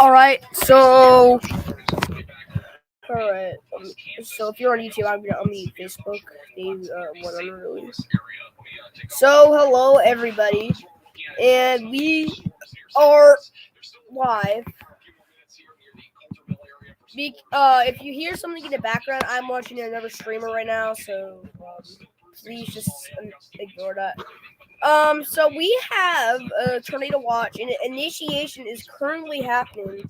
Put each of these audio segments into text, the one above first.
Alright. So if you're on YouTube, I'm gonna unmute Facebook. They went on release. So hello everybody, and we are live. If you hear something in the background, I'm watching another streamer right now, so please just ignore that. So we have a tornado watch, and initiation is currently happening.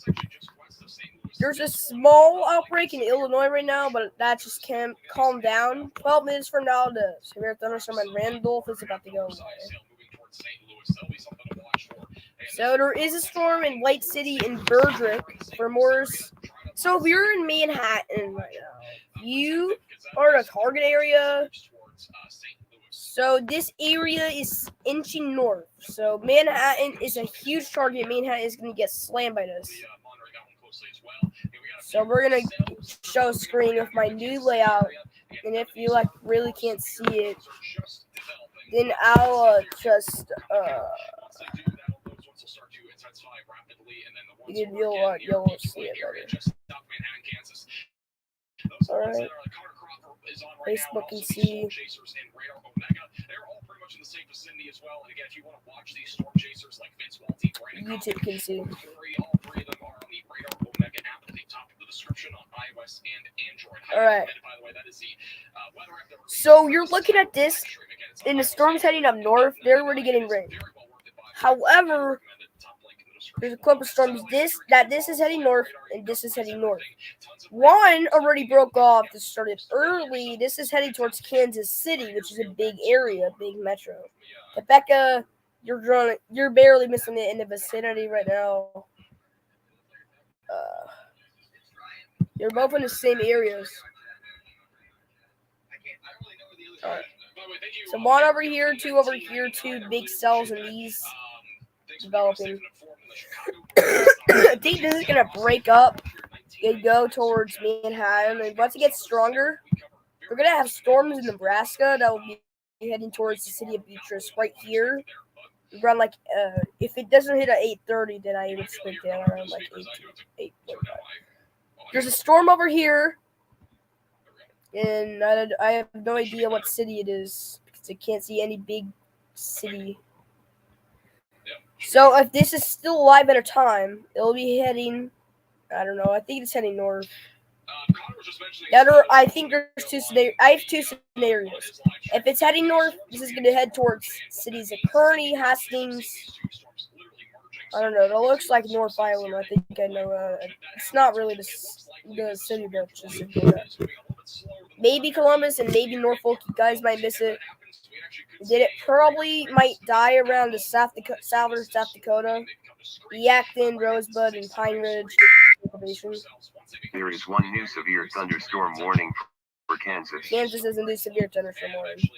There's a small outbreak in Illinois right now, but that just can't calm down. 12 minutes from now, the severe thunderstorm at Randolph is about to go away. So there is a storm in White City in Berdrick for Morris. So if you're in Manhattan right now, you are in a target area. So this area is inching north. So Manhattan is a huge target. Manhattan is going to get slammed by this. So we're going to show a screen with my new layout. And if you really can't see it, then I'll just you'll see it better. Alright. Facebook can see. YouTube can see. Alright. So you're looking at this, and the storm's heading up north. They're already getting rain. However, there's a couple of storms. This is heading north, and this is heading north. One already broke off. This started early. This is heading towards Kansas City, which is a big area, big metro. Rebecca, you're barely missing it in the vicinity right now. You're both in the same areas. Alright. So one over here, two over here, two big cells in these developing. I think this is gonna break up and go towards Manhattan, and once it gets stronger, we're gonna have storms in Nebraska that will be heading towards the city of Beatrice right here. Around if it doesn't hit at 8:30, then I would expect it around 8:45. There's a storm over here, and I have no idea what city it is because I can't see any big city. So if this is still alive at a time, it'll be heading. I don't know. I think it's heading north. I think there's two scenarios. I have two scenarios. If it's heading north, this is going to head towards cities of Kearney, Hastings. I don't know. It looks like North Island. I think I know. It's not really the city, but just maybe Columbus and maybe Norfolk. You guys might miss it. It probably might die around the South Dakota, Yankton, Rosebud, and Pine Ridge. There is one new severe thunderstorm warning for Kansas. Kansas is a new severe thunderstorm warning.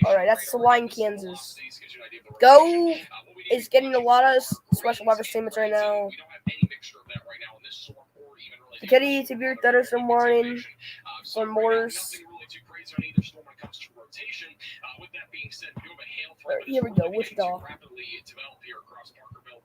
Alright, that's Saline, Kansas. Go is getting a lot of special weather statements right now. Kenny severe thunderstorm warning for Morris. Here we go, Wichita.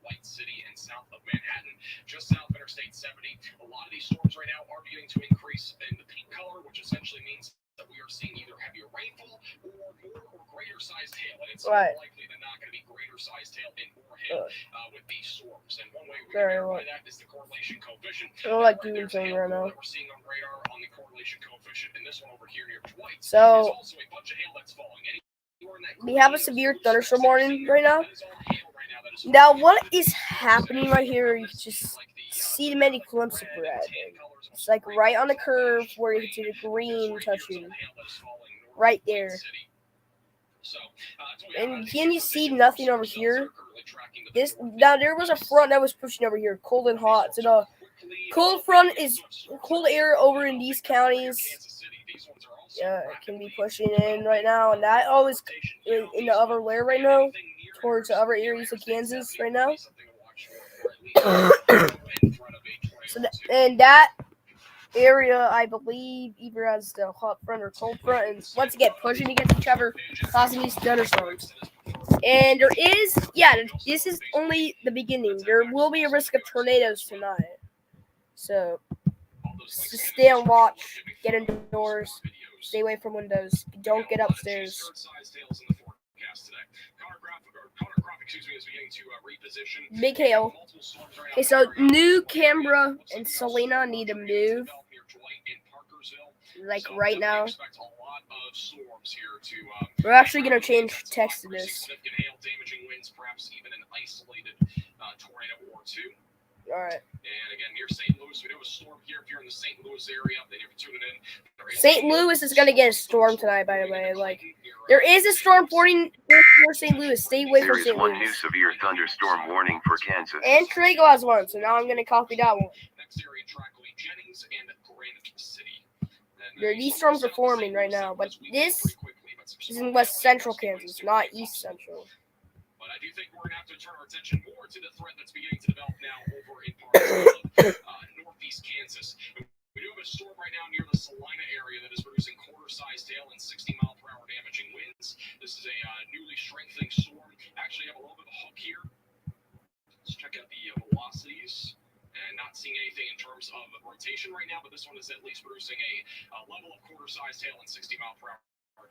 White City and south of Manhattan, just south of Interstate 70. A lot of these storms right now are beginning to increase in the pink color, which essentially means that we are seeing either heavier rainfall or more or greater sized hail. And it's more likely than not going to be greater sized hail and more hail with these storms. And one way we can verify that is the correlation coefficient. I don't like doing something right now. We're seeing on radar on the correlation coefficient, and this one over here near Dwight. So there's also a bunch of hail that's falling. We have a severe thunderstorm warning right now. Now, what is happening right here? You just see the many glimpses of red. It's like right on the curve where you can see the green touching. Right there. And can you see nothing over here? Now there was a front that was pushing over here, cold and hot. So the cold front is cold air over in these counties. Yeah, it can be pushing in right now, and that always in the upper layer right now, towards the other areas of Kansas right now. So that area, I believe, either as the hot front or cold front, and once again pushing against each other, causing these thunderstorms. And there is, this is only the beginning. There will be a risk of tornadoes tonight. So just stay on watch, get indoors, stay away from windows, don't get upstairs. Big hail. Okay, so New Canberra and Salina need to move. Like right now. We're actually gonna change text to this. Alright. And again, near St. Louis, we do have a storm here. If you're in the St. Louis area, then if you're tuning in, St. Louis is gonna get a storm tonight. By the way, like there is a storm forming for St. Louis. Stay away from St. There is one Louis. new severe thunderstorm warning for Kansas. And Tornado has one, so now I'm gonna copy that one. Next area track will be Jennings and Granite City. These storms are forming right now, but this is in West Central Kansas, not East Central. But I do think we're going to have to turn our attention more to the threat that's beginning to develop now over in parts of northeast Kansas. We do have a storm right now near the Salina area that is producing quarter-sized hail and 60-mile-per-hour damaging winds. This is a newly strengthening storm. Actually, I have a little bit of a hook here. Let's check out the velocities. And not seeing anything in terms of rotation right now, but this one is at least producing a level of quarter-sized hail and 60-mile-per-hour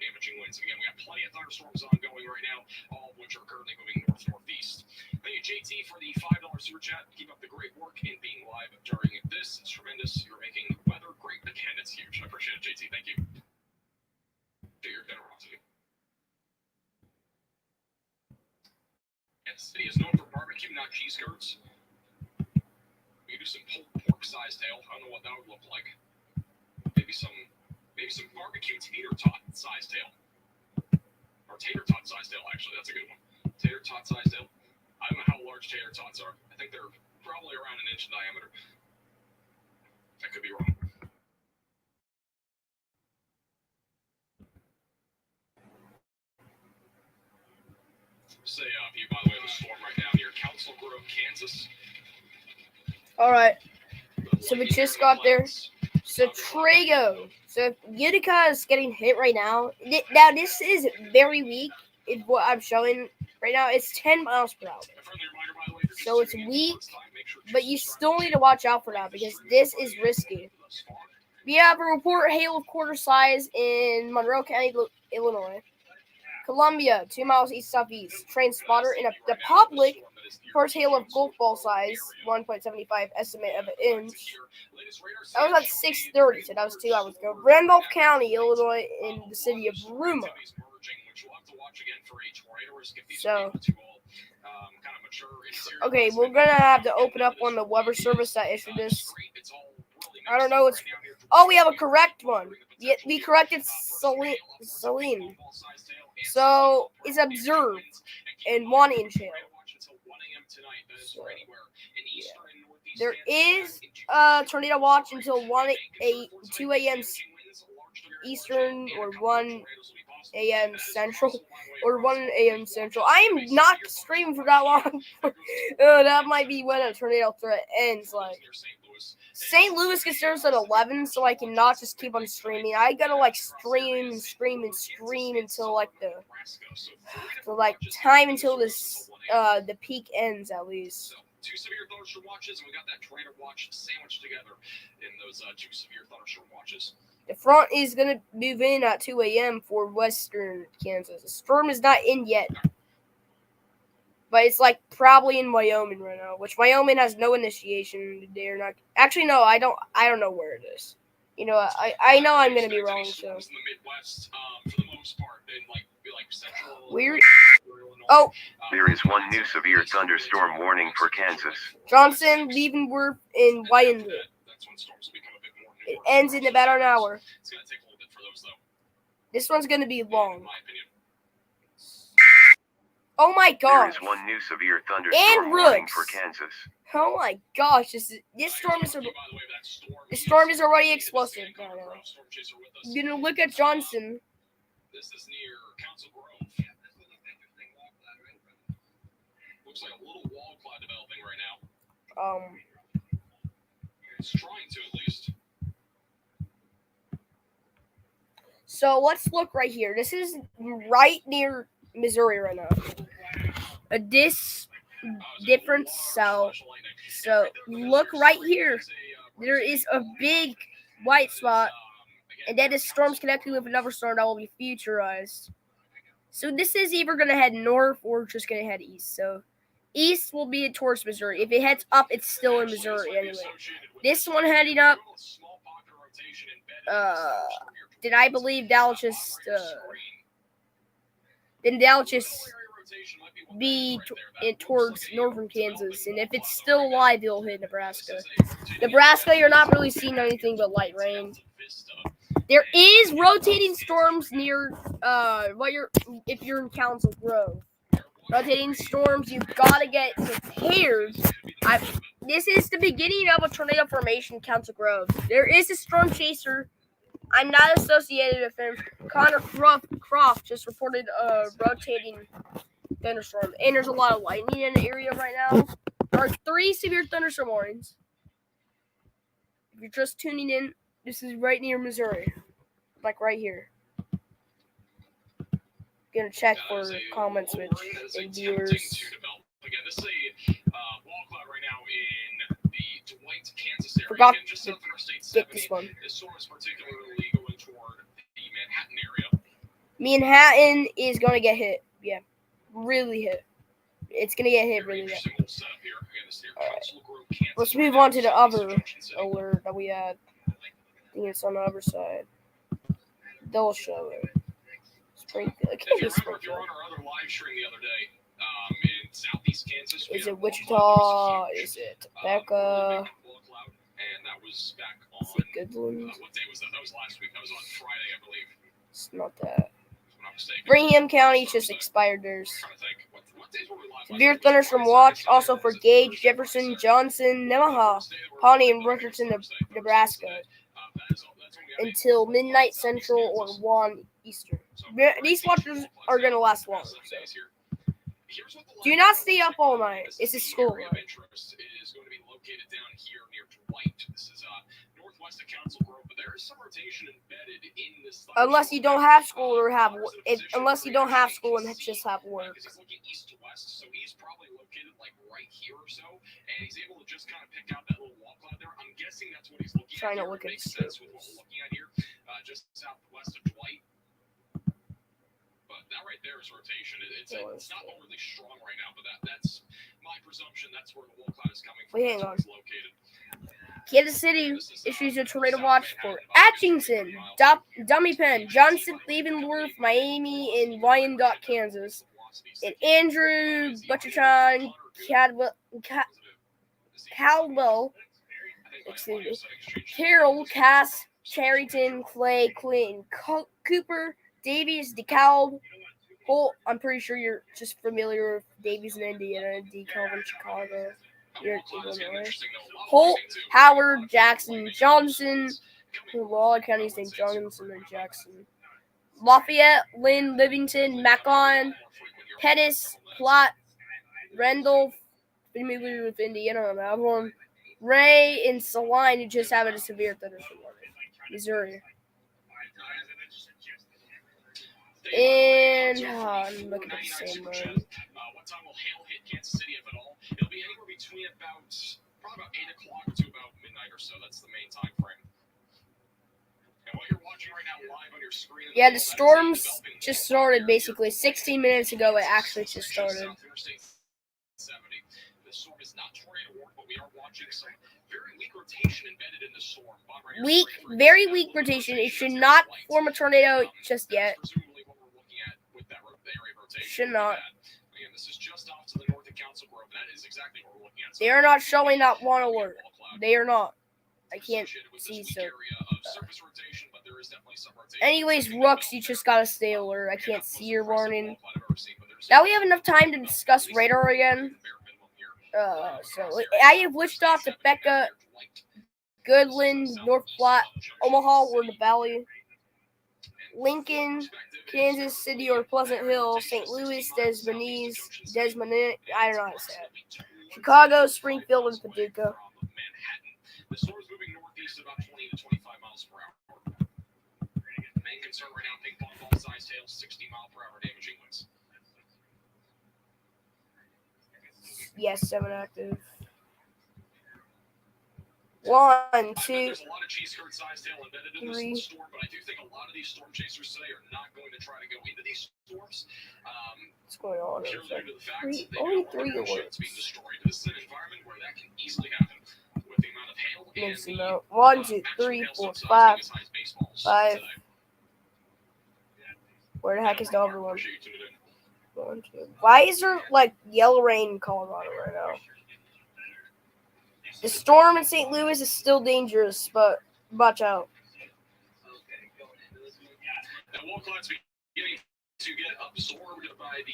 damaging winds. And again, we have plenty of thunderstorms ongoing right now, all of which are currently moving north-northeast. Thank you, JT, for the $5 super chat. Keep up the great work in being live during this. It's tremendous. You're making weather great again. It's huge. I appreciate it, JT. Thank you for your generosity. And the city is known for barbecue, not cheese curds. We do some pulled pork-sized hail. I don't know what that would look like. Maybe some barbecue tater tot sized hail. Or tater tot sized hail, actually. That's a good one. Tater tot sized hail. I don't know how large tater tots are. I think they're probably around an inch in diameter. I could be wrong. Say view, by the way, of the storm right now near Council Grove, Kansas. Alright. So we just got there. So Trago. So Utica is getting hit right now. Now this is very weak. It's what I'm showing right now. It's 10 miles per hour. So it's weak, but you still need to watch out for that because this is risky. We have a report hail of quarter size in Monroe County, Illinois. Columbia, 2 miles east-southeast. Train spotter in the public. First hail of golf ball size, 1.75 estimate of an inch. That was at 6:30, so that was 2 hours ago. Randolph County, Illinois, in the city of Ruma. So, okay, we're gonna have to open up on the weather service that issued this. I don't know. We have a correct one. We corrected Celine. So it's observed in 1 inch hail. So, yeah. There is a tornado watch until 2 a.m. Eastern or 1 a.m. Central or 1 a.m. Central. I am not streaming for that long. That might be when a tornado threat ends. Like St. Louis gets started at 11, so I cannot just keep on streaming. I gotta like stream until like time until this the peak ends at least. 2 severe thunderstorm watches, and we got that tornado watch sandwiched together in those 2 severe thunderstorm watches. The front is going to move in at 2 a.m. for western Kansas. The storm is not in yet. But it's like probably in Wyoming right now, which Wyoming has no initiation. They're not. Actually, no, I don't know where it is. You know, I know I'm going to be wrong. So. In the Midwest, for the most part, in like central. Weird. Oh. There is one new severe thunderstorm warning for Kansas. Johnson, Leavenworth, and Wyandotte. It ends in about an hour. It's going to take a little bit for those, though. This one's going to be long. In my opinion. Oh my gosh. There is one new severe thunderstorm warning for Kansas. Oh my gosh, this storm is already explosive right now. You're gonna look at Johnson. This is near Council Grove. Looks like a little wall cloud developing right now. It's trying to, at least. So let's look right here. This is right near Missouri right now. This difference. So look right here. There is a big white spot, and then the storm's connected with another storm that will be futurized. So this is either going to head north or just going to head east. So east will be towards Missouri. If it heads up, it's still in Missouri anyway. This one heading up, did I believe that'll just be towards northern Kansas, and if it's still alive, it'll hit Nebraska. Nebraska, you're not really seeing anything but light rain. There is rotating storms near if you're in Council Grove. Rotating storms, you've got to get prepared. This is the beginning of a tornado formation in Council Grove. There is a storm chaser. I'm not associated with him. Connor Croft just reported a rotating thunderstorm, and there's a lot of lightning in the area right now. There are 3 severe thunderstorm warnings. If you're just tuning in, this is right near Missouri, like right here. Gonna check for comments with and viewers. Again, this is a wall cloud right now in the Dwight, Kansas area. Forgot Again, just to south Interstate get 70. this one. This storm is particularly going toward the Manhattan area. Manhattan is gonna get hit. Yeah, really hit. It's gonna get hit really bad. Alright. Let's move on to the other alert that we had. I think it's on the other side. They'll show it. Springfield. It can't be Springfield. If you're on our other live stream the other day, in southeast Kansas, is it Wichita? Is it Topeka? And that was back on. Is it Goodland? What day was that? That was last week. That was on Friday, I believe. It's not that. If Brigham County just expired theirs. Severe thunderstorm watch also for Gage, Jefferson, Johnson, Nemaha, Pawnee, and Richardson, Nebraska until midnight Central or 1 Eastern. These watches are going to last long. So. Do not stay up all night. It's a school. Unless you don't have school or unless you don't have school and just have work. East to west, so he's probably located like right here or so, and he's able to just kind of pick out that little wall cloud there. I'm guessing that's what he's looking Trying at. to look at makes sense with what we're looking at here, just southwest of Dwight. But that right there is rotation. It's not overly strong right now, but that's my presumption. That's where the wall cloud is coming from. Wait, hang on. It's located. Kansas City issues a tornado watch for Atchison, Dummy Pen, Johnson, Leavenworth, Miami, and Wyandotte, Kansas. And Andrew, Butcherton, Caldwell, Carroll, Cass, Cherryton, Clay, Clinton, Cooper, Davies, DeKalb, Holt. I'm pretty sure you're just familiar with Davies in Indiana, DeKalb in Chicago. You're in Illinois. Holt, Howard, Jackson, Johnson. All counties named Johnson and Jackson. Lafayette, Lynn, Livingston, Macon, Pettis, Platte, Rendell, familiar with Indiana on that one. Ray and Saline, who just having a severe thunderstorm. Missouri. And I'm looking at the same one. What time will hail hit Kansas City, if at all? It'll be anywhere between probably about 8 o'clock to about midnight or so. That's the main time frame. And what you're watching right now live on your screen. Yeah, the storms just started basically 16 minutes ago. It actually just started. The storm is not tornado warned, but we are watching some very weak rotation embedded in the storm. Very weak rotation. It should not form a tornado just yet. Should not. Again, this is just off to the north of Council Grove. That is exactly what we're looking at. They are not showing that one alert. They are not. I can't see so. Anyways, Rooks, you just gotta stay alert. I can't see your warning. Now we have enough time to discuss radar again. So I have Wichita, Topeka, Goodland, North Platte, Omaha, or the Valley, Lincoln, Kansas City, or Pleasant Hill, St. Louis, Desmond, I don't know how to say it. Chicago, Springfield, and Paducah. The storm is moving northeast about 20 to 25 miles per hour. The main concern right now size tail, 60-mile-per-hour damaging winds. Yes, 7 active. 1, 2. There's a lot of cheese curd size tail embedded in Three. this storm, but I do think a lot of these storm chasers today are not going to try to go into these storms. What's going on? Purely due to the fact that they Only have 3 other ships alerts. being destroyed. This is an environment where that can easily happen with the amount of hail and Next the amount. 1, 2, 3, 4, 5. 5. Where the heck is the other one? 1, 2. Why is there like yellow rain in Colorado right now? The storm in St. Louis is still dangerous, but watch out.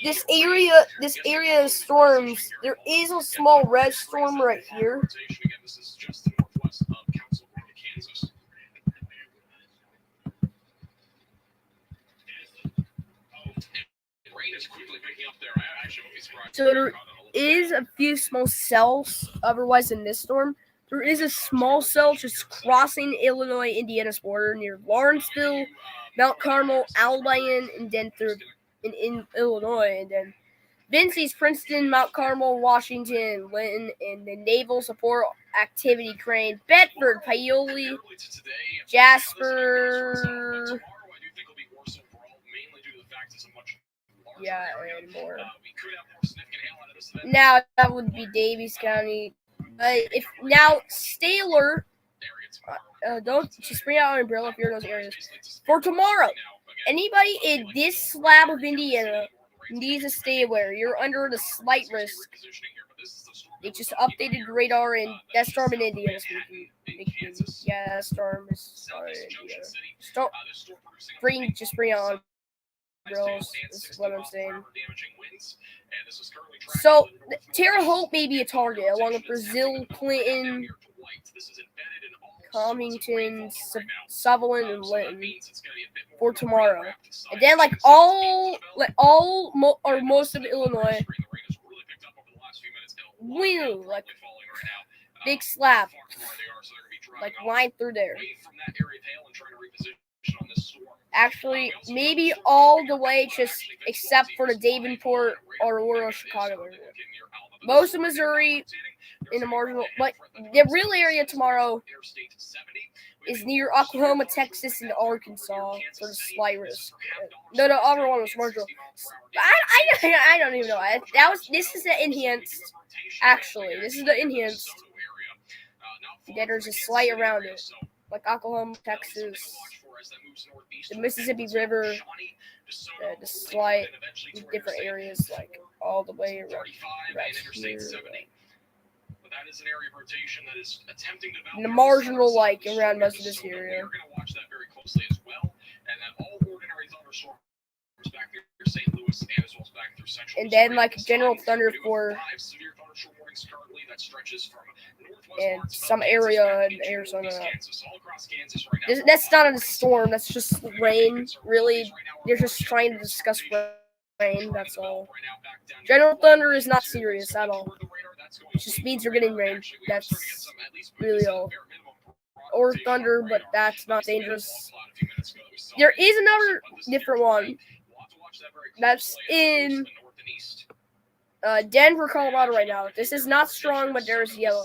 This area of storms, there is a small red storm right here. This is just the northwest of Council Grove, Kansas. Rain is quickly picking up there. I actually won't be surprised. So there is a few small cells otherwise in this storm. There is a small cell just crossing Illinois-Indiana's border near Lawrenceville, Mount Carmel, Albion, and then through in Illinois, and then Vince's, Princeton, Mount Carmel, Washington, Linton, and the Naval Support Activity Crane, Bedford, Paoli, Jasper. Yeah, and more. Now that would be Davies County. If now stay alert. Don't just bring out an umbrella if you're in those areas. For tomorrow, anybody in this slab of Indiana needs to stay aware. You're under the slight risk. They just updated the radar and that storm in Indiana. Yeah, that storm is in Indiana. Just bring out umbrellas. This is what I'm saying. So, Terre Haute may be a target, along with Brazil, Clinton, Comington, Sutherland, and Linton for tomorrow. And then, most of Illinois, big slab, line through there. Actually, maybe all the way, just except for the Davenport, Aurora, Chicago area. Most of Missouri in the marginal, but the real area tomorrow is near Oklahoma, Texas, and Arkansas for the slight risk. No, the other one was marginal. I don't even know. This is the enhanced. Actually, this is the enhanced. That there's a slight around it, like Oklahoma, Texas, the Mississippi River, the slight different areas, like all the way around right here. And the marginal, like around most of this area. And then like general thunder for and some area in Arizona. That's not a storm, that's just rain. Really, they're just trying to discuss rain, that's all. General thunder is not serious at all. It just means you're getting rain. That's really all. Or thunder, but that's not dangerous. There is another different one. That's in Denver, Colorado right now. This is not strong, but there is yellow.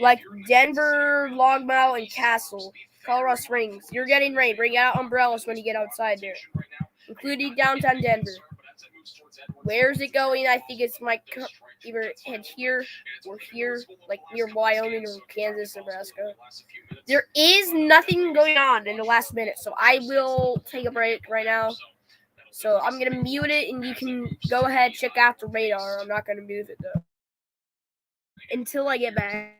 Like Denver, Longmont, and Castle, Colorado Springs. You're getting rain. Bring out umbrellas when you get outside there, including downtown Denver. Where's it going? I think it's might either head here or here, like near Wyoming or Kansas, Nebraska. There is nothing going on in the last minute, so I will take a break right now. So I'm going to mute it, and you can go ahead check out the radar. I'm not going to mute it, though, until I get back.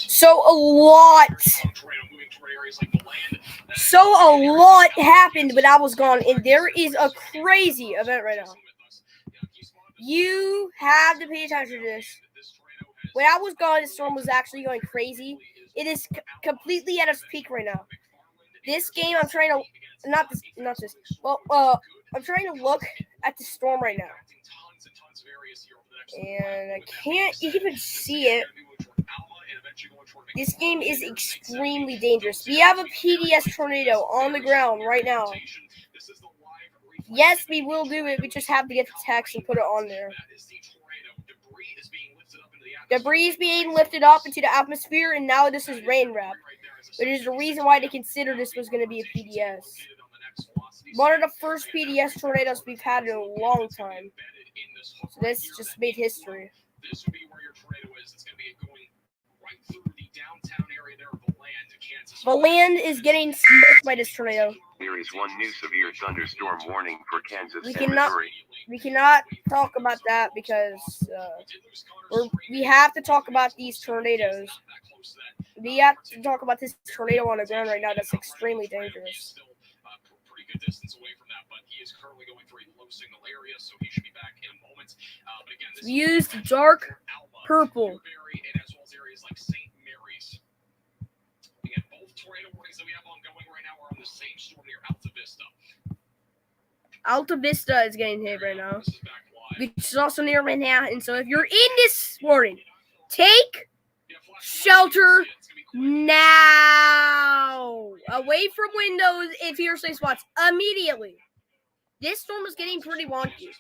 So a lot happened when I was gone, and there is a crazy event right now. You have to pay attention to this. When I was gone, the storm was actually going crazy. It is completely at its peak right now. This game, I'm trying to I'm trying to look at the storm right now, and I can't even see it. This game is extremely dangerous. We have a PDS tornado on the ground right now. Yes, we will do it. We just have to get the text and put it on there. Debris is being lifted up into the atmosphere, and now this is rain wrap. Which is the reason why they considered this was going to be a PDS. One of the first PDS tornadoes we've had in a long time. So this just made history. This would be where your tornado is. It's going to be going right through the downtown area there of the land to Kansas. The land is getting smushed by this tornado. There is one new severe thunderstorm warning for Kansas We and cannot- Missouri. We cannot talk about that because we have to talk about these tornadoes. We have to talk about this tornado on the ground right now that's extremely dangerous. Pretty good distance away from that, but he is currently going through a low signal area, so he should be back in a moment. But again, this We used dark purple. And as well as areas like St. Mary's. Again, both tornado warnings that we have ongoing right now are on the same storm near Alta Vista. Alta Vista is getting hit right now, This is back live. which is also near Manhattan. So if you're in this warning, take shelter now. Away from windows if you're safe spots immediately. This storm is getting pretty wonky.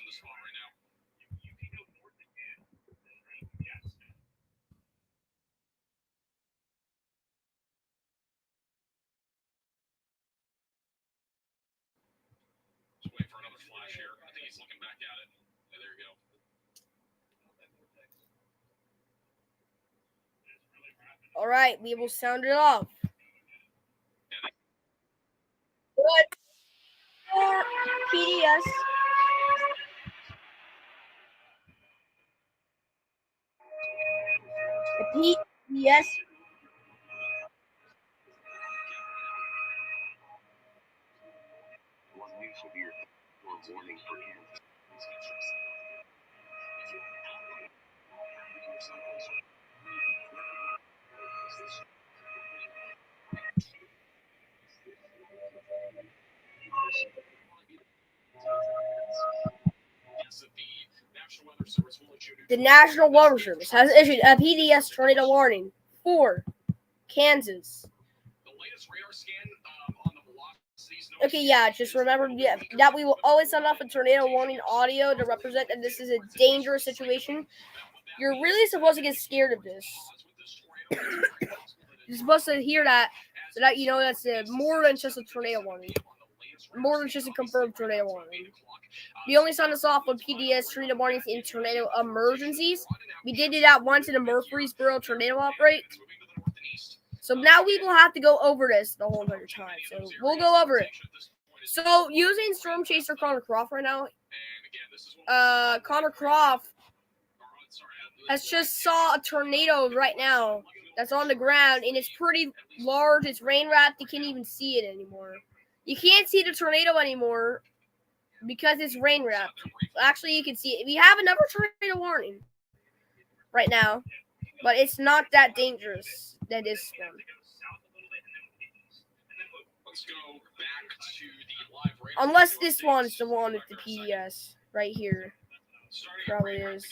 Just wait for another flash here. I think he's looking back at it. Yeah, there you go. All right, we will sound it off. Good. For PDS. The PDS. One new severe thunderstorm warning for Kansas. The National Weather Service has issued a PDS tornado warning for Kansas. Okay, yeah, just remember that we will always send off a tornado warning audio to represent that this is a dangerous situation. You're really supposed to get scared of this. You're supposed to hear that so that you know that's more than just a tornado warning. More than just a confirmed tornado warning. We only send us off with PDS tornado warnings in tornado emergencies. We did do that once in a Murfreesboro tornado outbreak. So now we will have to go over this the whole entire time. So we'll go over it. So using Storm Chaser Connor Croft right now, Connor Croft has just saw a tornado right now that's on the ground, and it's pretty large. It's rain wrapped. You can't even see it anymore. You can't see the tornado anymore because it's rain wrapped. Actually, you can see it. We have another tornado warning right now, but it's not that dangerous than this one. Let's go back to the live radar. Unless this one's the one with the PDS right here. Probably is.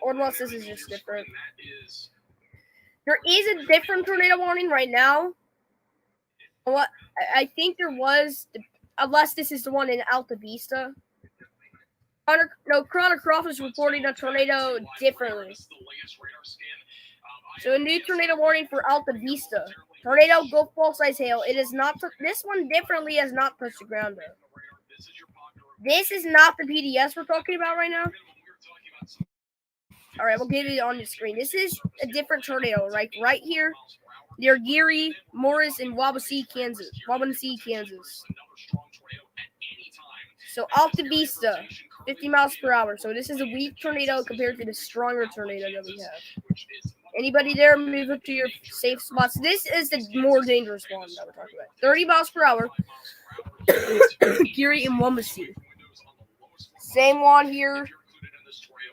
Or unless this is just different. There is a different tornado warning right now. What I think there was, unless this is the one in Alta Vista. Connor Croft is reporting a tornado differently. So a new tornado warning for Alta Vista. Tornado, go full-size hail. It is not. This one differently has not touched the ground though. This is not the PDS we're talking about right now. All right, we'll get it on the screen. This is a different tornado, right here near Geary, Morris, and Wabaunsee, Kansas. So Alta Vista, 50 miles per hour. So this is a weak tornado compared to the stronger tornado that we have. Anybody there, move up to your safe spots. This is the more dangerous one that we're talking about. 30 miles per hour. Geary and Wumbasi. Same one here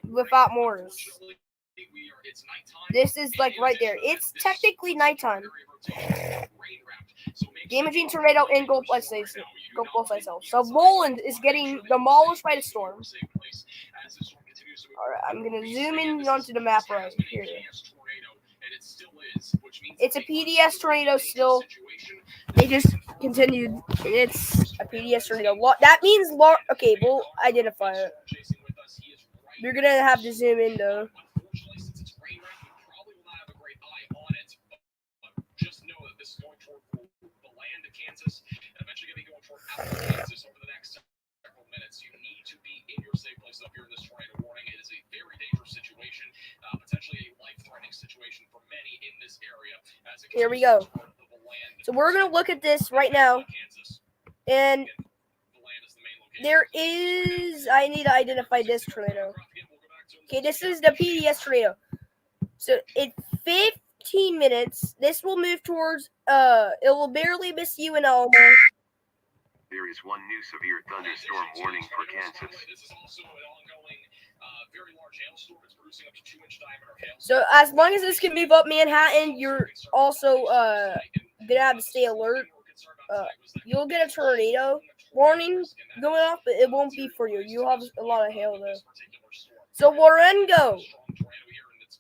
without mortars. This is like right there. It's technically nighttime. Damaging tornado and go both sides. So Roland is getting demolished by the storm. Alright, I'm gonna zoom in onto the map right here. It's a PDS tornado still. They just continued. It's a PDS tornado. That means okay, we'll identify it. You're gonna have to zoom in though. Just know that this is going toward the land of Kansas and eventually going to be going toward Kansas over the next several minutes. You need to be in your safe place up here in this tornado warning. It is a very dangerous situation, potentially a life-threatening situation for many in this area. Here we go. So we're going to look at this right now. And there is... I need to identify this tornado. Okay, this is the PDS tornado. So it's 15 minutes. This will move towards, it will barely miss you in Elmo. There is one new severe thunderstorm warning for Kansas. So as long as this can move up Manhattan, you're also, gonna have to stay alert. You'll get a tornado warning going off, but it won't be for you. You'll have a lot of hail though. So Warengo.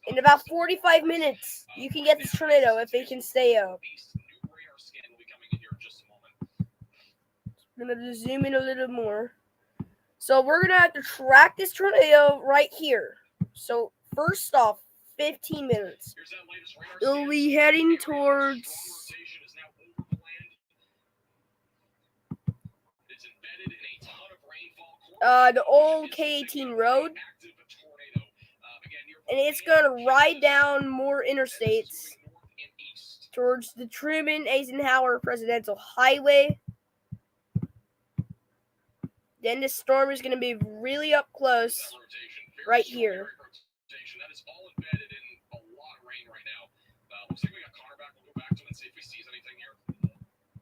In about 45 minutes, you can get this tornado if it can stay up. I'm going to zoom in a little more. So we're going to have to track this tornado right here. So first off, 15 minutes. It'll be heading towards... the old K18 road. And it's going to ride down more interstates towards the Truman Eisenhower Presidential Highway. Then the storm is going to be really up close right here.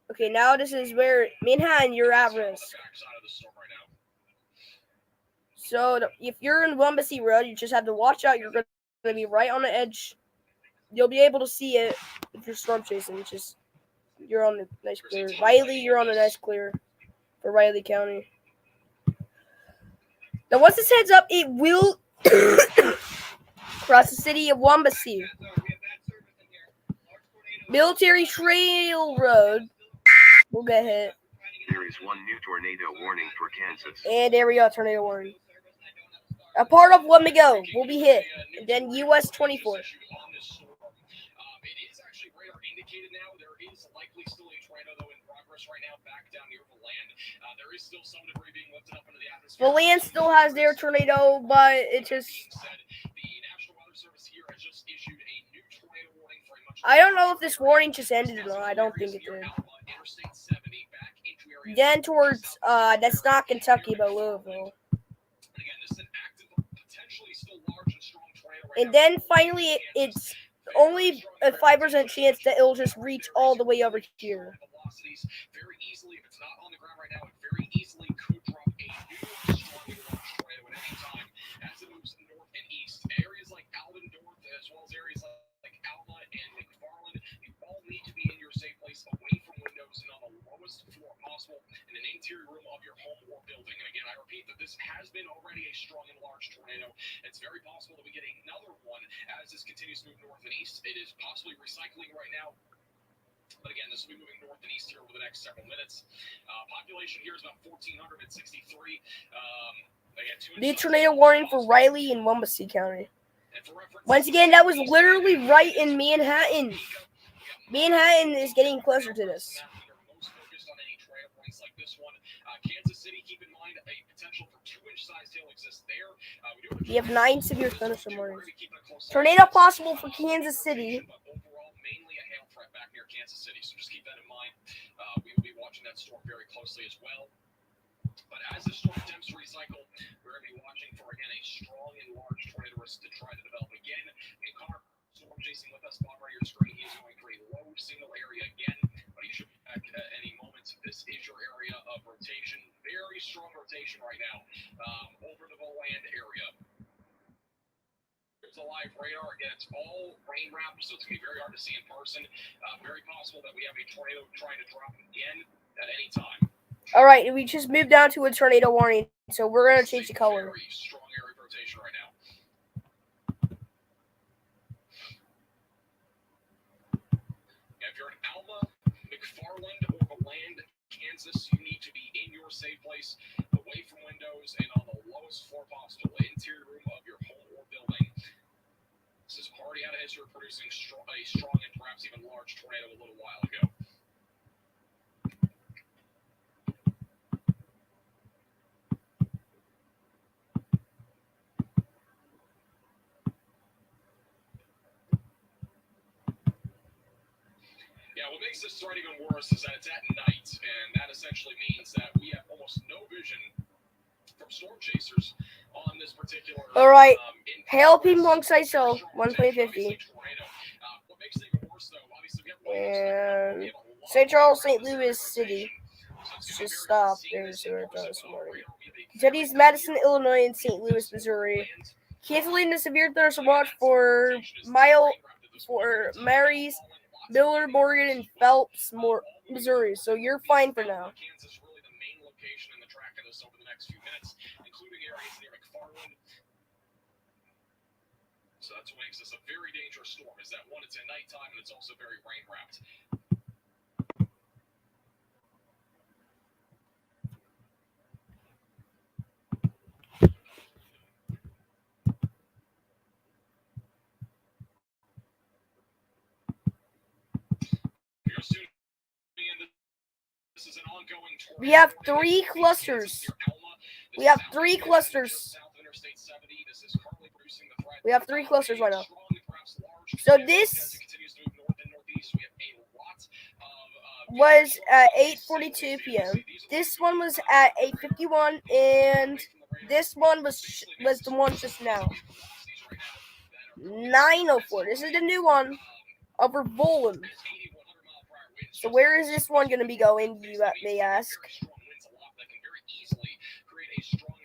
Okay, now this is where Manhattan, you're at risk. So if you're in Wumbasi Road, you just have to watch out. You're going to be right on the edge. You'll be able to see it if you're storm chasing. It's just you're on the nice clear. Riley, you're on a nice clear for Riley County. Now, once this heads up, it will cross the city of Wumbasi. Military Trail Road will get hit. There is one new tornado warning for Kansas. And there we go, tornado warning. A part of Wemigo will be hit. And then US 24. The land still has their tornado, but it just... I don't know if this warning just ended or not. I don't think it did. Then towards, that's not Kentucky, but Louisville. And then finally, it's only a 5% chance that it'll just reach all the way over here. Very easily, if it's not on the ground right now, it very easily could drop a new strong tornado at any time as it moves north and east. Areas like Alvin North, as well as areas like Alma and McFarland, you all need to be in your safe place, away from windows and on the lowest floor possible in an interior room of your home or building. And again, I repeat that this has been already a strong and large tornado. It's very possible that we get another one as this continues to move north and east. It is possibly recycling right now. But again, this will be moving north and east here over the next several minutes. Population here is about 1,463. The tornado warning for Riley and Wumbasi County. Once again, that was literally right in Manhattan. Manhattan is getting closer to this. Kansas City, keep in mind, a potential for 2-inch size hail exists there. We have 9 severe thunderstorm warnings. Tornado possible for Kansas City. Mainly a hail threat back near Kansas City, so just keep that in mind. We will be watching that storm very closely as well. But as the storm attempts to recycle, we're going to be watching for, again, a strong and large tornado risk to try to develop again. In Connor, so storm chasing with us. Spot right here, screen. He is going for a low signal area again, but he should be back at any moment. This is your area of rotation. Very strong rotation right now over the land area. It's a live radar. Again, it's all rain wrapped, so it's going to be very hard to see in person. Very possible that we have a tornado trying to drop again at any time. All right, we just moved down to a tornado warning, so we're going to change the color. Very strong area of rotation right now. If you're in Alma, McFarland, or Bland, Kansas, you need to be in your safe place, away from windows, and on the lowest floor possible, interior room of your home or building. This has already had a history of producing a strong and perhaps even large tornado a little while ago. Yeah, what makes this threat even worse is that it's at night, and that essentially means that we have almost no vision from storm chasers on this particular. All right, hail ping pong size so 1.50. What makes it even worse, though, obviously, we have And St. Charles, St. Louis City. Just stop. There's where it does. Kentucky's Madison, Illinois, and St. Louis, Missouri. Canceling the severe thunderstorm watch for Marys, Miller, Morgan, and Phelps, Missouri. So you're fine for now. Kansas really the main location in the track of this over the next few minutes, including areas near McFarland. So that's what makes this a very dangerous storm. Is that one? It's at nighttime and it's also very rain wrapped. We have 3 clusters. We have 3 clusters. We have 3 clusters right now. So this was at 8:42 p.m. This one was at 8:51, and this one was the one just now. 9:04. This is the new one over Volan. So where is this one going to be going, you may ask?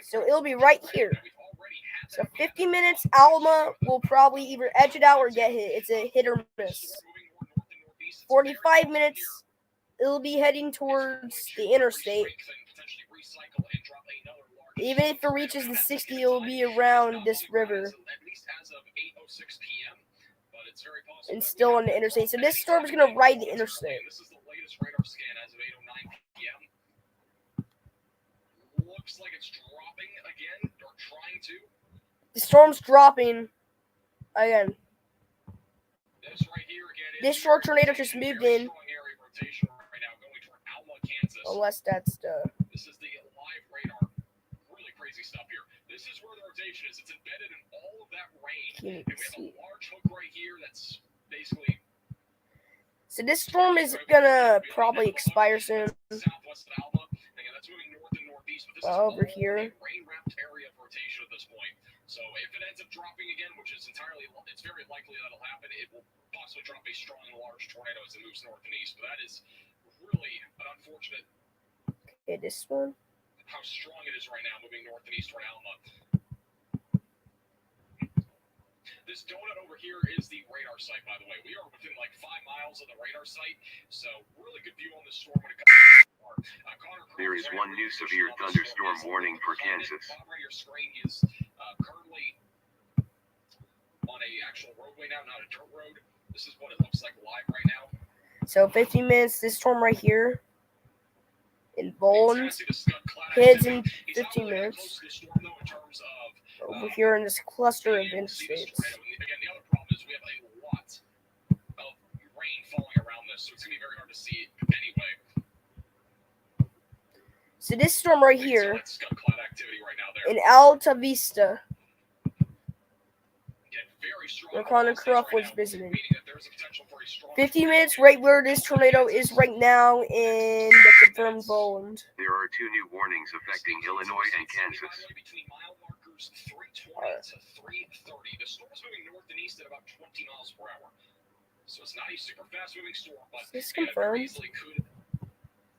So it'll be right here. So 50 minutes, Alma will probably either edge it out or get hit. It's a hit or miss. 45 minutes, it'll be heading towards the interstate. Even if it reaches the 60, it'll be around this river. And still on the interstate. So this storm is going to ride the interstate. This is the latest radar scan as of 8:09 p.m. Looks like it's dropping again, or trying to. The storm's dropping again. This right here again. This short tornado just moved in. Right now, going toward Alma, Kansas. Unless that's the. This is the live radar. Really crazy stuff here. This is where the rotation is. It's embedded in all of that rain. And we have a large hook right here that's basically. So this storm is gonna probably expire soon. Southwest of Alma. Again, that's moving north and northeast, but this is over here. A rain-wrapped area of rotation at this point. So if it ends up dropping again, which is it's very likely that'll happen, it will possibly drop a strong and large tornado as it moves north and east. But that is really an unfortunate. Okay, this one. How strong it is right now, moving north and east toward Alma. This donut over here is the radar site, by the way. We are within like 5 miles of the radar site, so really good view on the storm when it comes to There is one new severe thunderstorm warning for Kansas. Bottom right of your screen is currently on a actual roadway now, not a dirt road. This is what it looks like live right now. So 15 minutes, this storm right here. In Bones. Heads in 15 minutes. Over here in this cluster of interstates. Again, the other problem is we have a lot of rain falling around this, so it's going to be very hard to see anyway. So this storm right here in Alta Vista. Recon Cruff was visiting. 50 minutes right where this tornado is right now in the confirmed Boland. There are 2 new warnings affecting Illinois and Kansas. temperatures 320 to 330. The storm is moving north and east at about 20 miles per hour. So it's not a super fast-moving storm, but Is this it very confirmed? easily could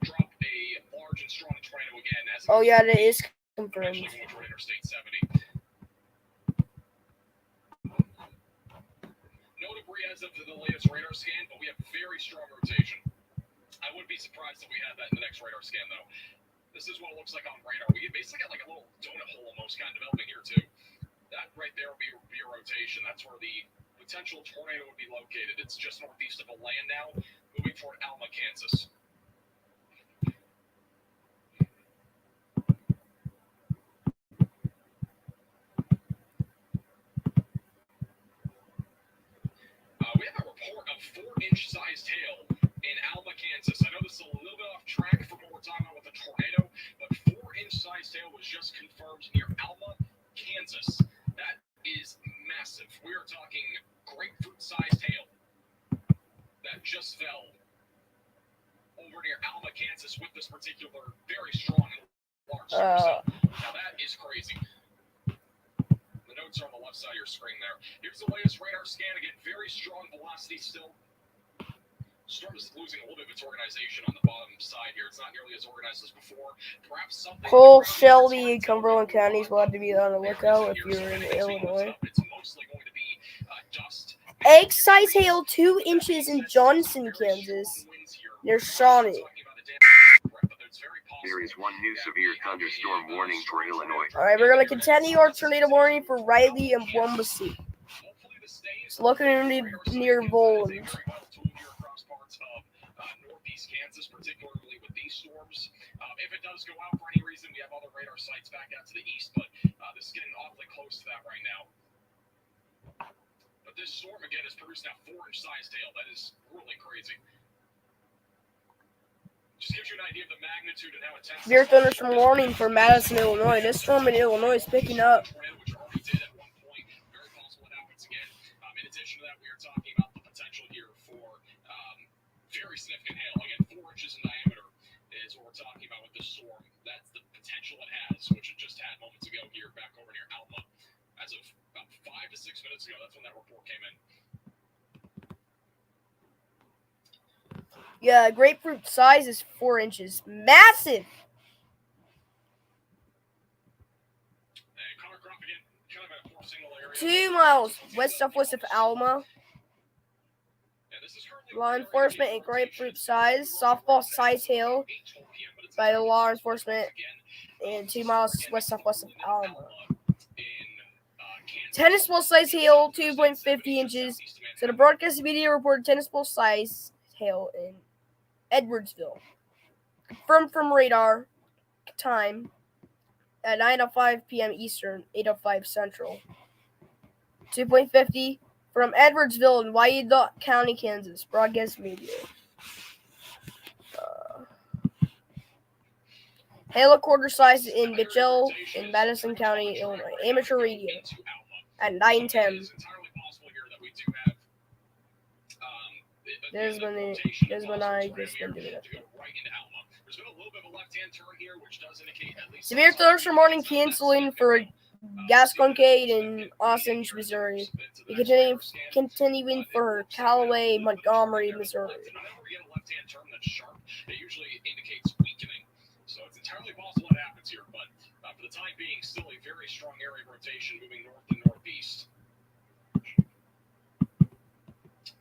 drop a large and strong tornado again. As Oh yeah, it is confirmed. eventually going toward Interstate 70. No debris as of the latest radar scan, but we have very strong rotation. I wouldn't be surprised if we had that in the next radar scan, though. This is what it looks like on radar. We basically got like a little donut hole almost kind of developing here, too. That right there would be your rotation. That's where the potential tornado would be located. It's just northeast of the land now, moving toward Alma, Kansas. We have a report of 4-inch sized hail in Alma, Kansas. I know this is a little bit off track from what we're talking about with the tornado, but 4-inch sized hail was just confirmed near Alma, Kansas. That is massive. We are talking grapefruit sized hail that just fell over near Alma, Kansas with this particular very strong and large storm cell. Now that is crazy. The notes are on the left side of your screen there. Here's the latest radar scan. Again, very strong velocity still. Storm is losing a little bit of its organization on the bottom side here. It's not nearly as organized as before. Perhaps something. Cole, Shelby, and Cumberland counties will have to be on the lookout if you're in Illinois. It's mostly going to be dust. Egg size hail 2 inches in Johnson, Kansas, near Shawnee. There is one new severe thunderstorm warning for Illinois. Alright, we're going to continue our tornado warning for Riley and Wumbasi. It's located near Voland. Northeast Kansas, particularly with these storms. If it does go out for any reason, we have other radar sites back out to the east, but this is getting awfully close to that right now. But this storm, again, has produced now 4-inch sized hail. That is really crazy. Just gives you an idea of the magnitude and how intense. Severe thunderstorm warning for Madison, Illinois. This storm in Illinois is picking up. Which already did at one point. Very possible it happens again. In addition to that, we are talking about the potential here for very significant hail. Again, 4 inches in diameter is what we're talking about with this storm. That's the potential it has, which it just had moments ago here back over near Alma. As of about 5 to 6 minutes ago, that's when that report came in. Yeah, grapefruit size is 4 inches. Massive! And Connor Crop again, kind of a 4 single area. 2 miles west-southwest of Alma. Law enforcement and grapefruit size, softball size hail by the law enforcement, and 2 miles west-southwest of Alma. Tennis ball size hail, 2.50 inches. So the broadcast media reported tennis ball size hail in Edwardsville. Confirmed from radar time at 9:05 p.m. Eastern, 8:05 Central. 2.50 from Edwardsville in Wyandotte County, Kansas. Broadcast media. Hail quarter size in Mitchell in Madison County, Illinois. Amateur radio at 9:10. There's when I just been doing it. Severe thunderstorm warning canceling for Gasconcade in Austin, Missouri. Continuing for Callaway, Montgomery, Missouri. It usually indicates weakening. So it's entirely possible that happens here, but for the time being, still a very strong area of rotation moving north and northeast.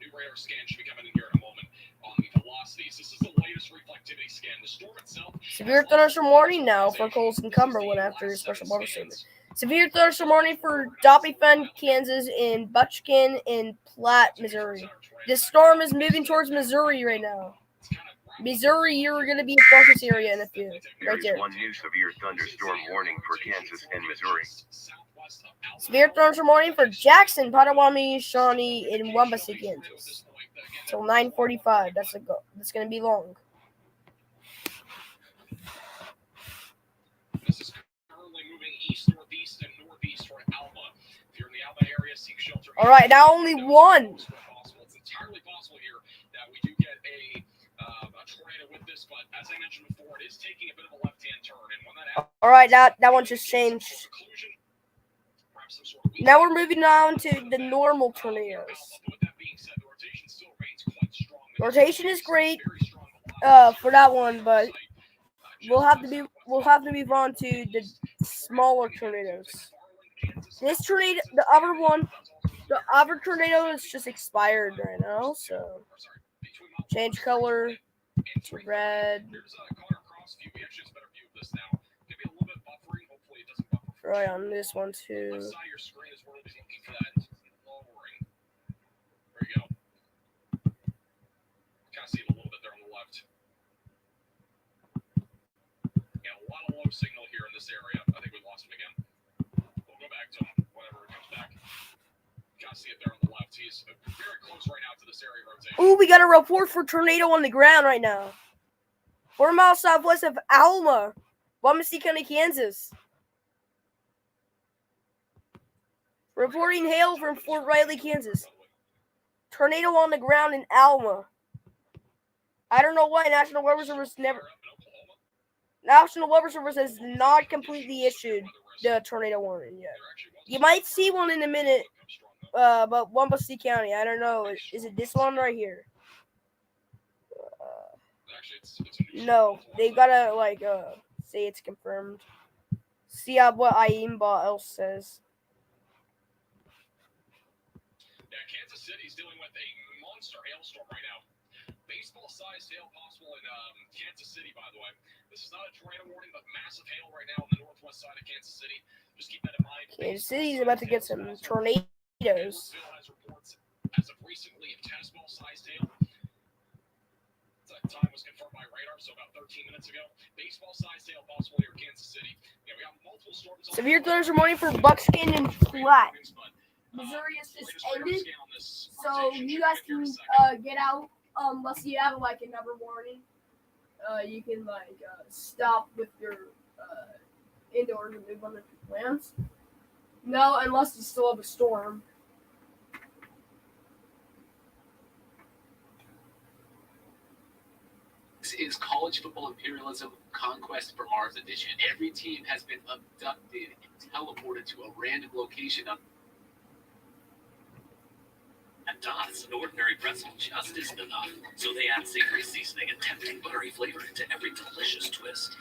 New radar scan should be coming in here in a moment on the velocities. This is the latest reflectivity scan. The storm itself. Severe thunderstorm warning now for Coles and Cumberland after special weather statement. Severe thunderstorm warning for Doppelfen, Kansas, and Buckskin and Platte, Missouri. This storm is moving towards Missouri right now. Missouri, you're going to be a focus area in a few. Right there. There is one new severe thunderstorm warning for Kansas and Missouri. Severe thunderstorm warning for Jackson, Potawatomi, Shawnee, and Wumbasi, Kansas. Till 9:45. That's going to be long. This is currently moving east, northeast, and northeast toward Alma. If you're in the Alma area, seek shelter. All right, now only one. It's entirely possible here that we do get a tornado with this, but as I mentioned before, it is taking a bit of a left-hand turn, and when that happens, All right, that one just changed. Now we're moving on to the normal tornadoes. Rotation is great for that one, but we'll have to move on to the smaller tornadoes. This tornado, the other tornado is just expired right now, so change color to red. Right on this one too. See it a little bit there on the left. Yeah, a lot of low signal here in this area. I think we lost him again. We'll go back to him whenever it comes back. Gotta see it there on the left. He's very close right now to this area rotation. Ooh, we got a report for tornado on the ground right now. 4 miles southwest of Alma, Waumea County, Kansas. Reporting hail from Fort Riley, Kansas. Tornado on the ground in Alma. I don't know why National Weather Service has not completely issued the tornado warning yet. You might see one in a minute, but Waumea County. I don't know. Is it this one right here? No, they gotta say it's confirmed. See what Aimba else says. Yeah, Kansas City's dealing with a monster hailstorm right now. Baseball-sized hail possible in Kansas City, by the way. This is not a tornado warning, but massive hail right now on the northwest side of Kansas City. Just keep that in mind. Kansas City's about to get some tornadoes. Has reports as of recently of tennis ball-sized hail. That time was confirmed by radar, so about 13 minutes ago. Baseball-sized hail possible near Kansas City. Yeah, we got multiple storms. Severe thunders are warning for Buckskin and Platte. Missouri has just ended, so you guys can get out unless you have another warning. You can stop with your indoors and move on to plans. No, unless you still have a storm. This is College Football Imperialism Conquest for Mars edition. Every team has been abducted and teleported to a random location on At Dots, an ordinary pretzel just isn't enough, so they add savory seasoning and tempting buttery flavor into every delicious twist.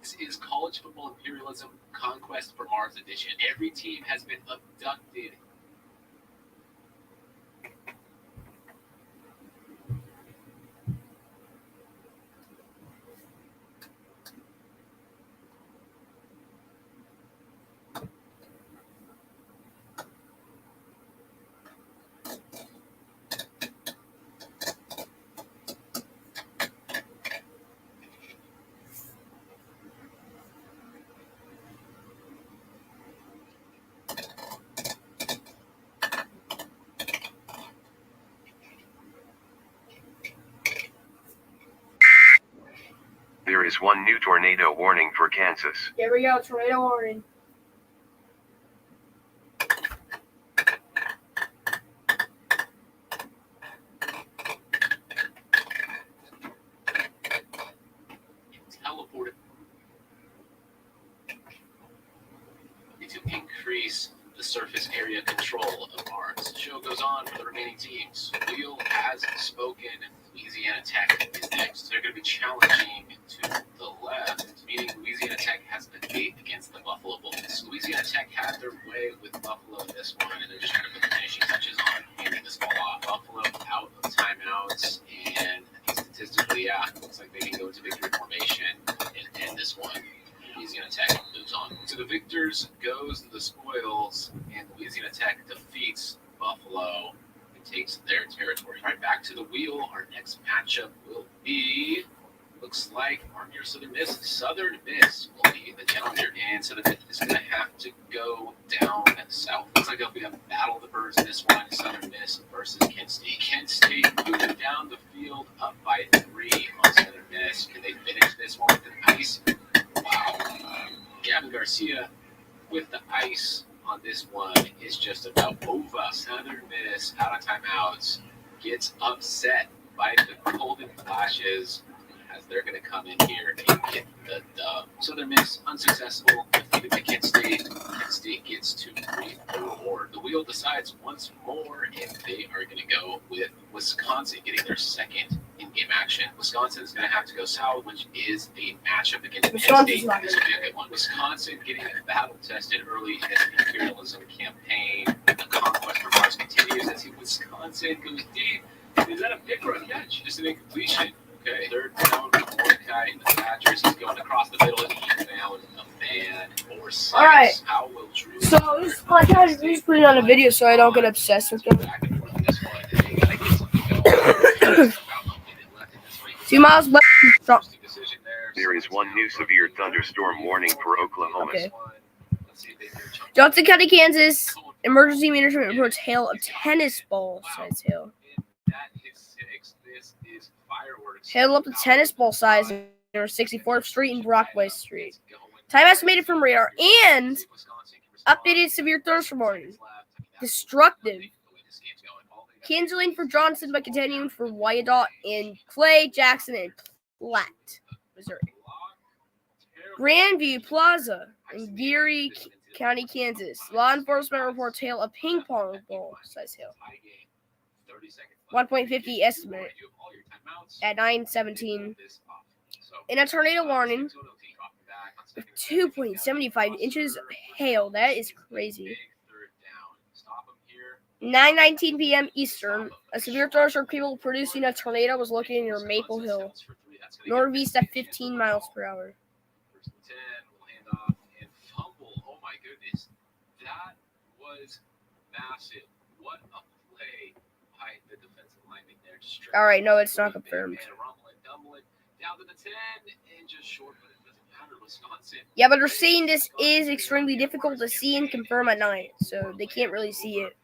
This is College Football Imperialism Conquest for Mars edition. Every team has been abducted. There is one new tornado warning for Kansas. Here we go, tornado warning. Teleported to increase the surface area control of Mars. The show goes on for the remaining teams. Wheel has spoken. Louisiana Tech is next. They're going to be challenging to the left, meaning Louisiana Tech has a debate against the Buffalo Bulls. Louisiana Tech had their way with Buffalo in this one, and they're just trying to put the finishing touches on handing this ball off. Buffalo out of timeouts, and I think statistically, looks like they can go into victory formation and end this one. Louisiana Tech moves on. To the victors goes the spoils, and Louisiana Tech defeats Buffalo and takes their territory. Right back to the wheel. Our next matchup will be, looks like our near Southern Miss. Southern Miss will be the challenger, and Southern Miss is going to have to go down south. Looks like it'll be a battle of the birds in this one. Southern Miss versus Kent State. Kent State moving down the field up by 3 on Southern Miss. Can they finish this one with an ice? Wow. Gavin Garcia with the ice on this one is just about over. Southern Miss out of timeouts gets upset by the golden flashes as they're going to come in here and get the dub. Southern Miss unsuccessful, defeated by Kent State. Kent State gets to reap the reward. The wheel decides once more if they are going to go with Wisconsin getting their second in-game action. Wisconsin is going to have to go south, which is a matchup against Kent State. This will be a good one. Wisconsin getting battle-tested early in its imperialism campaign. The conquest for Mars continues as Wisconsin goes deep. Is that a pick or a catch? Just an incompletion. Okay, third down, Mordecai and the Badgers. He's going across the middle and he found a man or six. All right. How will Drew So this podcast is putting on a video so I don't get obsessed with them. 2 miles west. There is one new severe thunderstorm warning for Oklahoma. Okay. Johnson County, Kansas. Emergency management reports hail of tennis ball size hail. Hail up to tennis ball size near 64th Street and Brockway Street. Time estimated from radar and updated severe thunderstorm warning. Destructive. Canceling for Johnson but continuing for Wyandotte and Clay, Jackson, and Platte, Missouri. Grandview Plaza in Geary County, Kansas. Law enforcement reports hail of ping pong ball size hail. 1.50 estimate at 9:17. In a tornado warning with 2.75 inches of hail. That is crazy. 9:19 p.m. Eastern. A severe thunderstorm capable of producing a tornado was located near Maple Hill, northeast at 15 miles per hour. First and 10, we'll hand off and fumble. Oh my goodness. That was massive. What a play by the defensive lineman there. All right, no, it's not confirmed. Down to the 10 and just short, but it doesn't matter. Wisconsin. Yeah, but they're saying this is extremely difficult to see and confirm at night, so they can't really see it.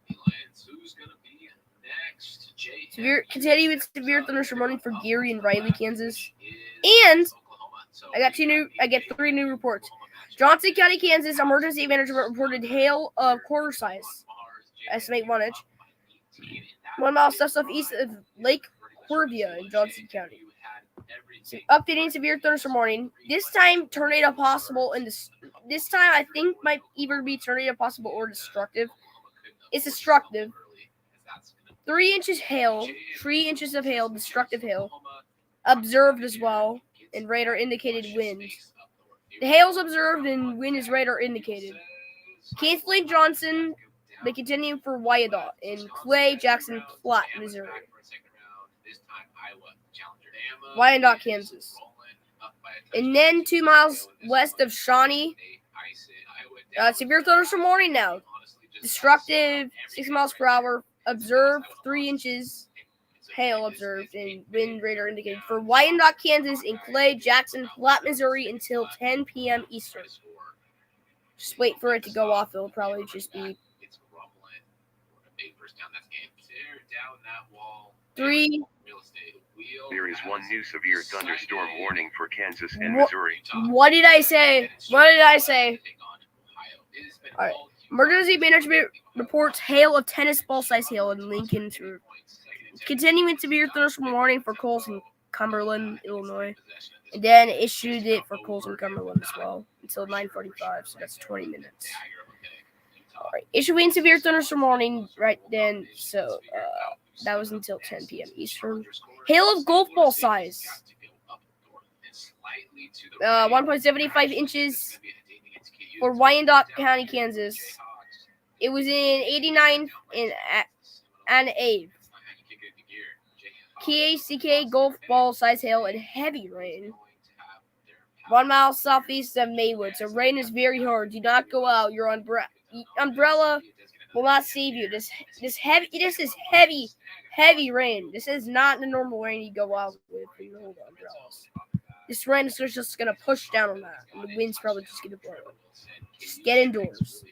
Who's gonna be next? Continuing severe thunderstorm warning for Geary and Riley, Kansas. And I get 3 new reports. Johnson County, Kansas, emergency management reported hail of quarter size. Estimate 1 inch. 1 mile southeast of Lake Corvia in Johnson County. So updating severe thunderstorm warning. This time, tornado possible, and this time I think might either be tornado possible or destructive. It's destructive. 3 inches hail, 3 inches of hail, destructive hail, observed as well, and radar indicated wind. The hail's observed and wind is radar indicated. Canceling Johnson, but continuing for Wyandotte in Clay, Jackson, Platte, Missouri. Wyandotte, Kansas. And then 2 miles west of Shawnee. Severe thunderstorm warning now. Destructive, 6 miles per hour. Observed, 3 inches. Hail observed and wind radar indicated for Wyandotte, Kansas, and Clay, Jackson, Platte, Missouri until 10 p.m. Eastern. Just wait for it to go off. It'll probably just be 3. There is one new severe thunderstorm warning for Kansas and Missouri. What did I say? What did I say? All right. Emergency management reports hail of tennis ball size hail in Lincoln. Continuing severe thunderstorm warning for Coles and Cumberland, Illinois. And then issued it for Coles and Cumberland as well until 9:45, so that's 20 minutes. All right. Issuing severe thunderstorm warning right then, so that was until 10 p.m. Eastern. Hail of golf ball size. 1.75 inches for Wyandotte County, Kansas. It was in 89 and 8. KACK golf ball size hail and heavy rain. 1 mile southeast of Maywood. So rain is very hard. Do not go out. Your umbrella will not save you. This is heavy rain. This is not the normal rain you go out with when you hold umbrellas. This rain is just gonna push down on that, and the wind's probably just gonna blow it. Just get indoors.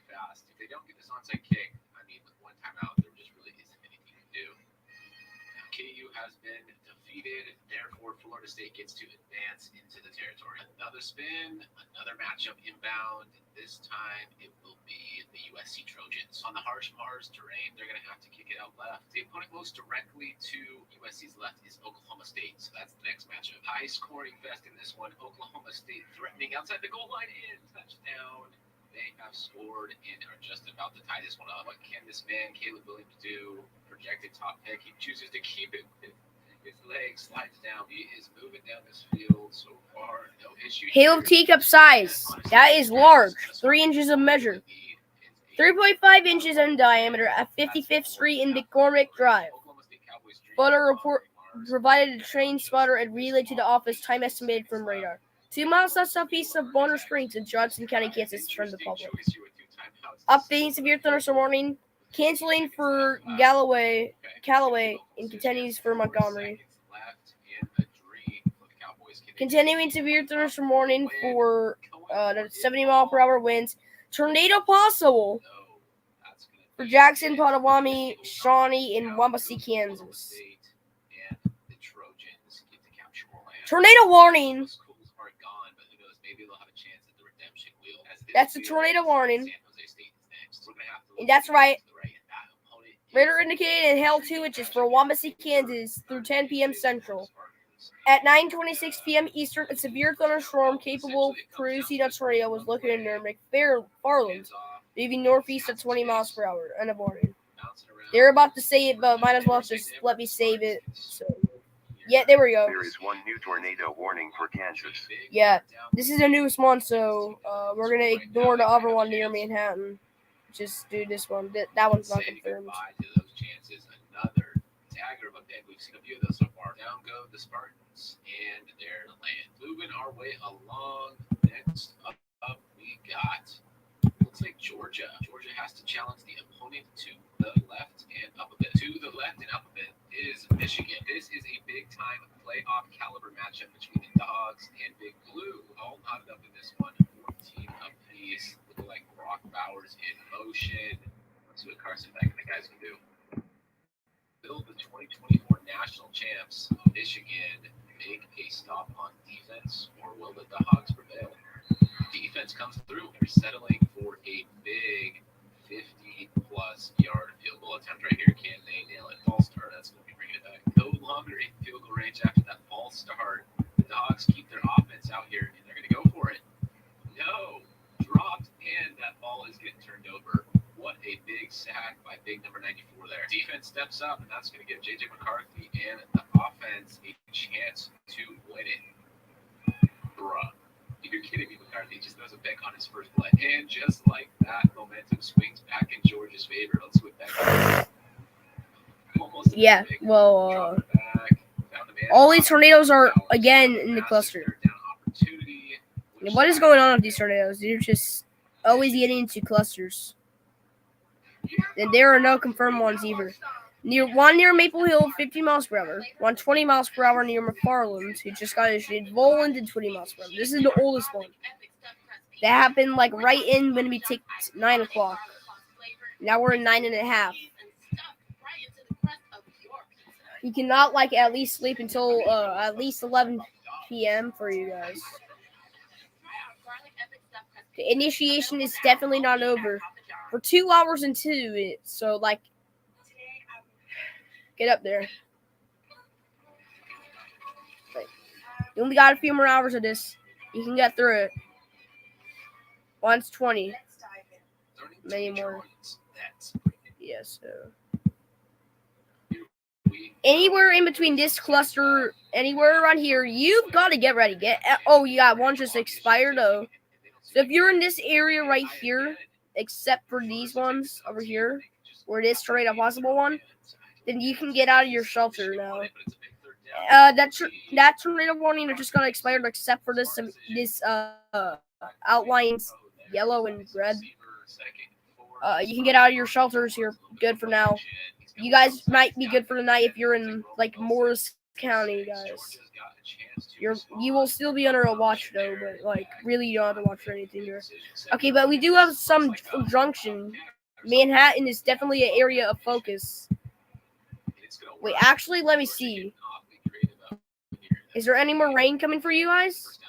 defeated. Therefore, Florida State gets to advance into the territory. Another spin, another matchup inbound. This time it will be the USC Trojans. On the harsh Mars terrain, they're going to have to kick it out left. The opponent most directly to USC's left is Oklahoma State, so that's the next matchup. High scoring fest in this one. Oklahoma State threatening outside the goal line in. Touchdown. They have scored and are just about to tie this one up. What can this man, Caleb Williams, do? Projected top pick. He chooses to keep it. His leg slides down. He is moving down this field so far. No issue. Hail of teacup size. That is large. 3 inches of measure. 3.5 inches in diameter at 55th Street in McCormick Drive. Photo report provided a train spotter and relayed to the office. Time estimated from radar. 2 miles southeast of Bonner Springs in Johnson County, Kansas, from the public. Updating severe thunderstorm warning. Canceling for Callaway and continues for Montgomery. Continuing severe thunderstorm warning for 70-mile-per-hour winds. Tornado possible for Jackson, Potawatomi, Shawnee, and Waubonsee, Kansas. Tornado warning. That's a tornado warning. And that's right. Radar indicated hail 2 inches for Waubonsee, Kansas through 10 p.m. Central. At 9:26 p.m. Eastern, a severe thunderstorm capable of producing a tornado was located near McFarland, moving northeast at 20 miles per hour. End of warning. They're about to say it, but might as well just let me save it. So, yeah, there we go. There is one new tornado warning for Kansas. Yeah, this is the newest one, so we're going to ignore the other one near Manhattan. Just do this one. That one's not confirmed. Another dagger of a pick. We've seen a few of those so far. Down go the Spartans, and they're to land. Moving our way along. Next up we got, looks like Georgia. Georgia has to challenge the opponent to the left and up a bit. To the left and up a bit is Michigan. This is a big-time playoff caliber matchup between the Dogs and Big Blue. All knotted up in this one. 14 apiece. Looking like Brock Bowers in motion. Let's see what Carson Beck and the guys can do. Will the 2024 national champs, Michigan, make a stop on defense, or will the Dogs prevail? Defense comes through. They're settling for a big 50-plus yard field goal attempt right here. Can they nail it? False start. That's going to be bringing it back. No longer in field goal range after that false start. The Dogs keep their offense out here, and they're going to go for it. No. Dropped, and that ball is getting turned over. What a big sack by big number 94 there. Defense steps up, and that's going to give J.J. McCarthy and the offense a chance to win it. Bruh. You're kidding me, McCarthy just throws a pick on his first play. And just like that, momentum swings back in Georgia's favor. Let's switch back. Yeah, well, all these tornadoes are, again, in the cluster. And what is going on with these tornadoes? They're just always getting into clusters. And there are no confirmed ones either. One near Maple Hill, 50 miles per hour. 120 miles per hour near McFarland, who just got issued. Voland did 20 miles per hour. This is the oldest one. That happened like right in when we ticked 9 o'clock. Now we're in 9:30. You cannot at least sleep until at least 11 p.m. for you guys. The initiation is definitely not over. For 2 hours into it, so get up there. You only got a few more hours of this. You can get through it. Once 20. Many more. Yeah, so. Anywhere in between this cluster, anywhere around here, you've got to get ready. Oh, yeah, one just expired, though. So if you're in this area right here, except for these ones over here, where it is tornado possible one, then you can get out of your shelter now. That tornado warning just got expired, except for this outlines yellow and red. You can get out of your shelters. You're good for now. You guys might be good for the night if you're in Morris County, guys. You will still be under a watch though, but really you don't have to watch for anything here. Okay, but we do have some junction. Manhattan is definitely an area of focus. Wait, actually, let me see. Is there any more rain coming for you guys?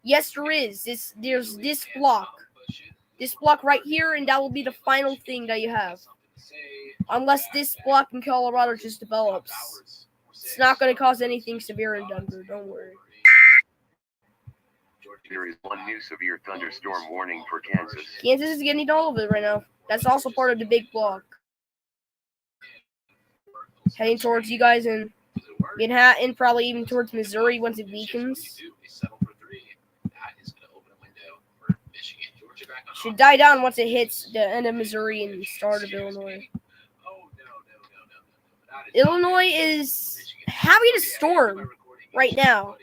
Yes, there is. There's this block. This block right here, and that will be the final thing that you have. Unless this block in Colorado just develops. It's not going to cause anything severe in Denver, don't worry. There is one new severe thunderstorm warning for Kansas. Kansas is getting all of it right now. That's also part of the big block. Heading towards you guys in Manhattan, probably even towards Missouri once it weakens. Should die down once it hits the end of Missouri and start of Illinois. Illinois is having a storm right now.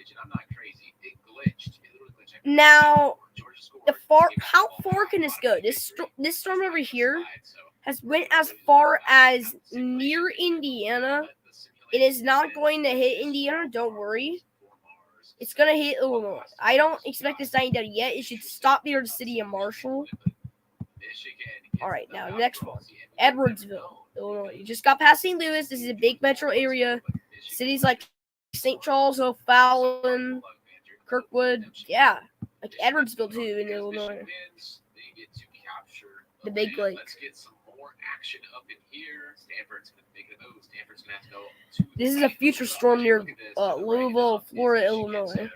Now, how far can this go? This storm over here has went as far as near Indiana. It is not going to hit Indiana, don't worry. It's going to hit Illinois. I don't expect this dying down yet. It should stop near the city of Marshall. Alright, now next one. Edwardsville, Illinois. You just got past St. Louis. This is a big metro area. Cities like St. Charles, O'Fallon, Kirkwood. Yeah, like Edwardsville too in Illinois. The Big Lake. Let's get some more action up in here. Stanford's gonna make a move. Stanford's gonna have to go to This is a future storm near Louisville, Florida, Illinois.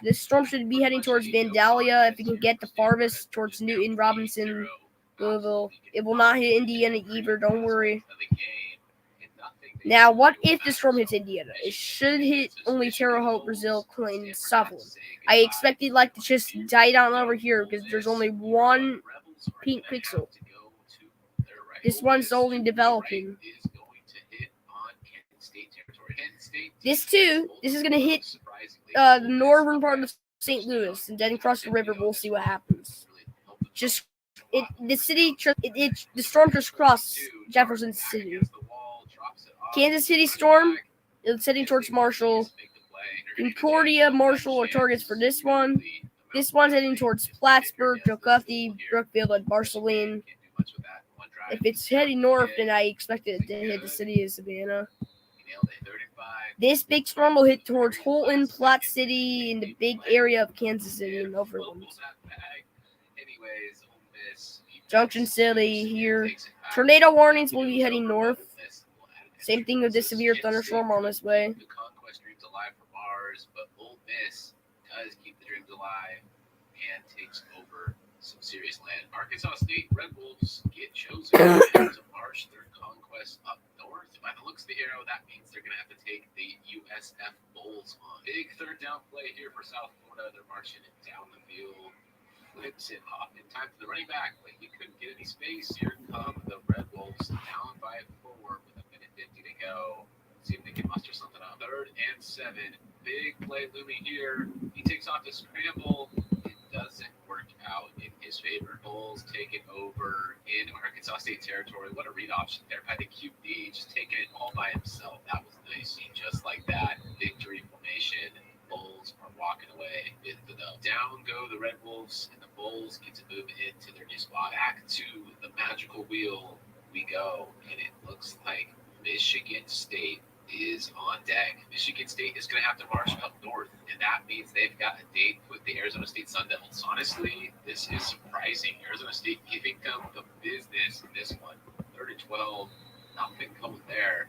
This storm should be heading towards Vandalia. If you can get the farthest towards Newton, Robinson, Louisville. It will not hit Indiana either, don't worry. Now, what if the storm hits Indiana? It should hit only Terre Haute, Brazil, Clinton, Sutherland. I expected to just die down over here because there's only one pink pixel. This one's only developing. This is going to hit the northern part of St. Louis and then across the river. We'll see what happens. The storm just crossed Jefferson City. Kansas City storm, it's heading towards Marshall. Concordia, Marshall are targets for this one. This one's heading towards Plattsburgh, Chillicothe, Brookfield, and Marceline. If it's heading north, then I expect it to hit the city of Savannah. This big storm will hit towards Holton, Platte City, in the big area of Kansas City and Overland. Junction City here. Tornado warnings will be heading north. Same thing with this severe thunderstorm on this way. The conquest dreams alive for Mars, but Ole Miss does keep the dreams alive and takes over some serious land. Arkansas State Red Wolves get chosen to march their conquest up north. By the looks of the arrow, that means they're going to have to take the USF Bulls on. Big third down play here for South Florida. They're marching it down the field. Flips it off in time for the running back, but he couldn't get any space. Here come the Red Wolves down by 4 with 1:50 to go. See if they can muster something up. 3rd and 7. Big play looming here. He takes off the scramble. It doesn't work out in his favor. Bulls take it over in Arkansas State territory. What a read option there by the QB, just taking it all by himself. That was nice. Just like that. Victory formation. Bulls are walking away with the dub. Down go the Red Wolves, and the Bulls get to move into their new spot. Back to the magical wheel we go, and it looks like Michigan State is on deck. Michigan State is going to have to march up north, and that means they've got a date with the Arizona State Sun Devils. Honestly, this is surprising. Arizona State giving them the business in this one. 3rd and 12, nothing coming there.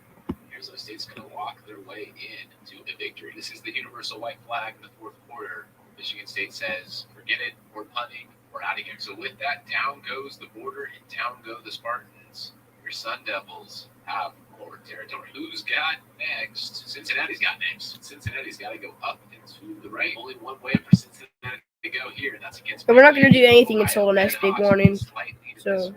Arizona State's going to walk their way in to a victory. This is the universal white flag in the 4th quarter. Michigan State says, forget it, we're punting, we're out of here. So with that, down goes the border, and down go the Spartans. Your Sun Devils have more territory. Who's got next? Cincinnati's got next. Cincinnati's got to go up and to the right. Only one way for Cincinnati to go here, and that's against. And we're not going to do anything until the next big warning. So.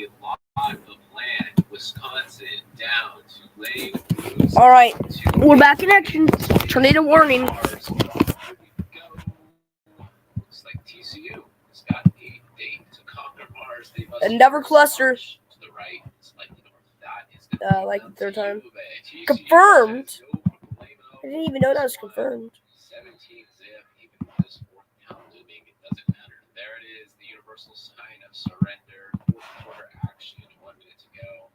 a lot of land, Wisconsin down to Lane. All right, we're back in action. Tornado warning. Looks like TCU has got a date to conquer Mars. They must Another cluster. march to the right, slightly north. That is gonna be Like the third time. TCU. Confirmed. No problemo. I didn't even know that was confirmed. 17 zip, even with this fourth down looming, it doesn't matter. There it is, the universal sign of surrender. Fourth quarter action, 1 minute to go.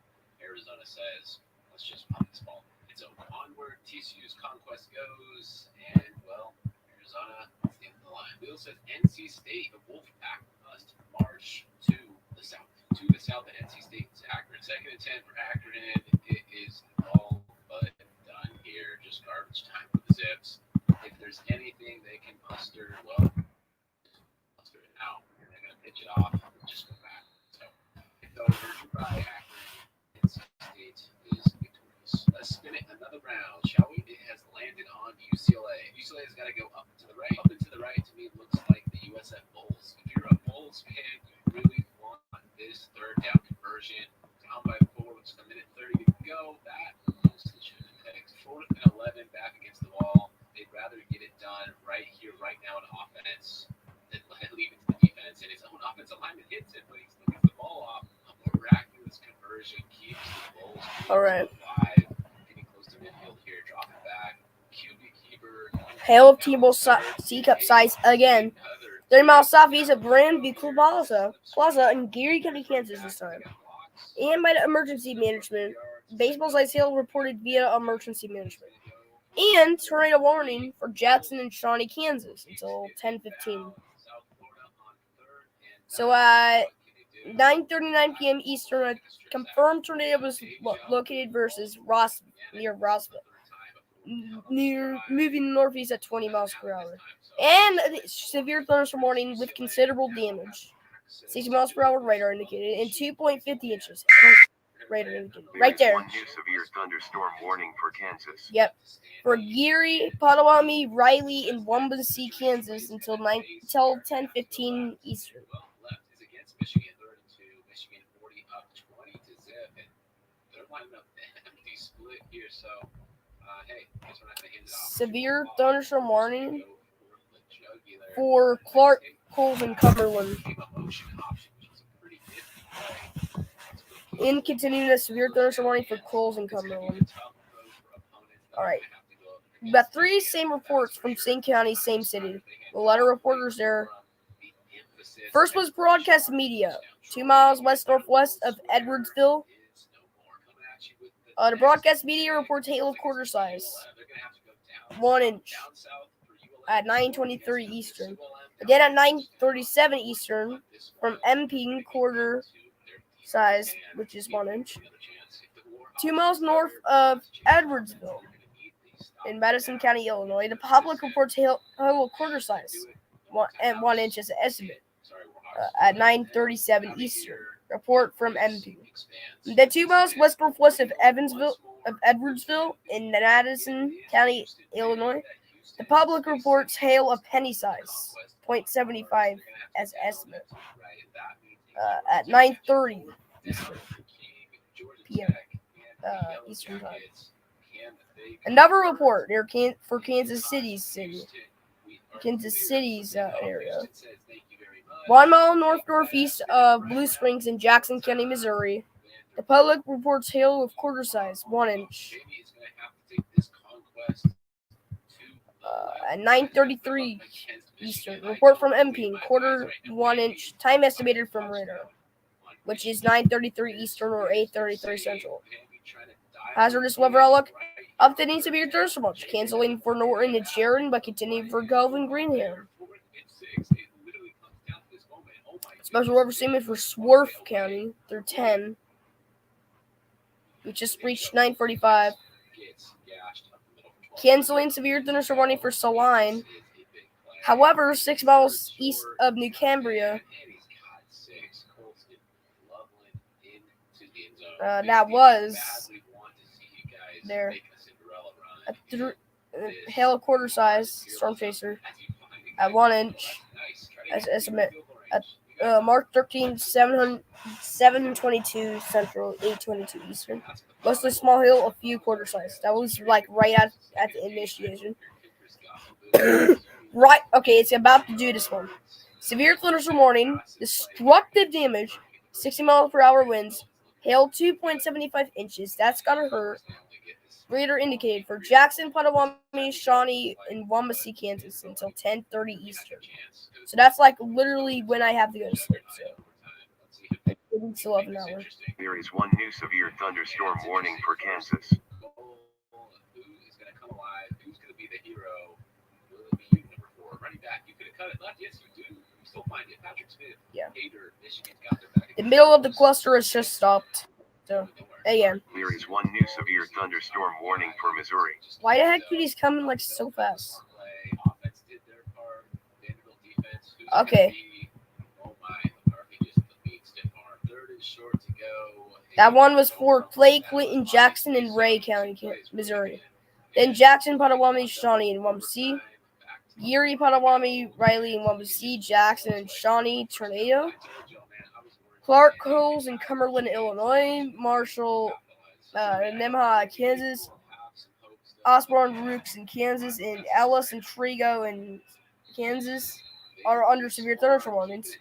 Arizona says, let's just pump this ball. It's over. Onward, TCU's conquest goes, and, well, Arizona is the end of the line. Wheel says NC State, the Wolfpack, must march to the south. To the south at NC State is Akron. Second and 10 for Akron. It is all but done here. Just garbage time for the Zips. If there's anything they can muster, well, muster it out. They're going to pitch it off and just go back. So, it's over. Goodbye, Akron. NC State is victorious. Let's spin it another round, shall we? It has landed on UCLA. UCLA has got to go up and to the right. Up and to the right, to me, looks like the USF Bulls. If you're a Bulls fan, you really want this third down conversion. Down by 4 with just a minute 30 to go. That moves the chicken eggs. 4th and 11 back against the wall. They'd rather get it done right here, right now in offense than leave it to the defense. And his own offensive lineman hits it, but he still gets the ball off. A miraculous conversion keeps the Bulls All right. alive. Getting close to midfield here, dropping back. QB keeper. Hail of T-Ball C-Cup size again. 30 miles southeast of Grandview Plaza in Geary County, Kansas this time. And by the emergency management. Baseball's ice hail reported via emergency management. And tornado warning for Jackson and Shawnee, Kansas until 10:15. So at 9:39 p.m. Eastern, a confirmed tornado was located near Rossville, near moving northeast at 20 miles per hour. And severe thunderstorm warning with considerable damage. 60 miles per hour radar indicated and 2.50 inches. Radar indicated. Right there. One new severe thunderstorm warning for Kansas. Yep. For Geary, Potawatomi, Riley, and Waubonsee, Kansas until 10:15 Eastern. Left is against Michigan, 3rd and 2. Michigan 40 up 20 to zip, and they're lining up the empty split here. So, hey, guess we're not going to hand it off. Severe thunderstorm warning for Clark, Coles, and Cumberland. In continuing a severe thunderstorm warning for Coles and Cumberland. All right. We got 3 same reports from same county, same city. The letter reporters there. First was broadcast media, 2 miles west-northwest of Edwardsville. The broadcast media reports hail of quarter size, 1 inch, at 9:23 Eastern. Again at 9:37 Eastern, from MP quarter size, which is 1 inch, 2 miles north of Edwardsville in Madison County, Illinois. The public reports hail of quarter size, 1 inch as an estimate. At 9:37 Eastern. Report from MP. The 2 miles west-northwest of Edwardsville in Madison County, Illinois. The public reports hail of penny size, 0.75 as estimate. At 9:30 p.m. Eastern time. Another report near for Kansas City's area. 1 mile north-northeast of Blue Springs in Jackson County, Missouri. The public reports hail of quarter size, 1 inch. At 9:33 Eastern. Report from MP, quarter 1 inch. Time estimated from radar, which is 9:33 Eastern or 8:33 Central. Hazardous weather outlook. Updating severe thunderstorm watch. Canceling for Norton and Sharon, but continuing for Gulf and Greenham. Special weather statement for Swarth County through 10. We just reached 9:45. Canceling severe thunderstorm warning for Saline. However, 6 miles east of New Cambria. That was there. Hail of quarter size storm chaser at 1 inch as estimate. March 13th, 7:22 Central, 8:22 Eastern. Mostly small hail, a few quarter size. That was like right at the initiation. Right, okay, it's about to do this one. Severe thunderstorm warning, destructive damage, 60 miles per hour winds, hail 2.75 inches. That's gotta hurt. Radar indicated for Jackson, Potawatomi, Shawnee, and Waumea, Kansas until 10:30 Eastern. So that's like literally when I have to go to sleep. So it's 11 hours. There is one new severe thunderstorm warning for Kansas. Who is going to come alive? Who's going to be the hero? Will it be you, number 4? Running back. You could have cut it left. Yes, you do. You still find it. Patrick Smith. Yeah. Hater. Michigan's got their back. The middle of the cluster has just stopped. So again, There is one new severe thunderstorm warning for Missouri. why the heck do these come like so fast? Offense did their part. Vanderbilt defense. Who's Okay. oh my. McCarthy just beat stiff arm. Third is short to go. That one was for Clay, Clinton, Jackson, and Ray County, Missouri. Then Jackson, Potawatomi, Shawnee, and Waumea. Geary, Potawatomi, Riley, and Waumea. Jackson, and Shawnee, Tornado. Clark, Coles, and Cumberland, Illinois. Marshall, Nemaha, Kansas. Osborne, Rooks, in Kansas. And Ellis and Trigo in Kansas are under severe thunderstorm warnings.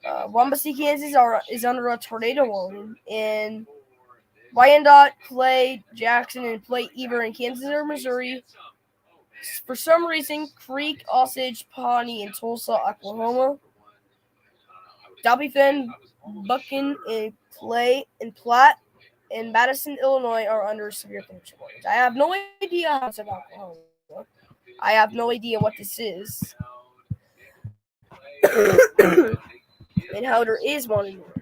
Waumea, Kansas is under a tornado warning. And Wyandotte, Clay, Jackson, and Plate Eber in Kansas or Missouri. For some reason, Creek, Osage, Pawnee, and Tulsa, Oklahoma. Dalbyfin, Buchan, and Clay, and Platte, and Madison, Illinois are under severe thunderstorm warnings. I have no idea how it's about Oklahoma. I have no idea what this is. And how there is one anymore.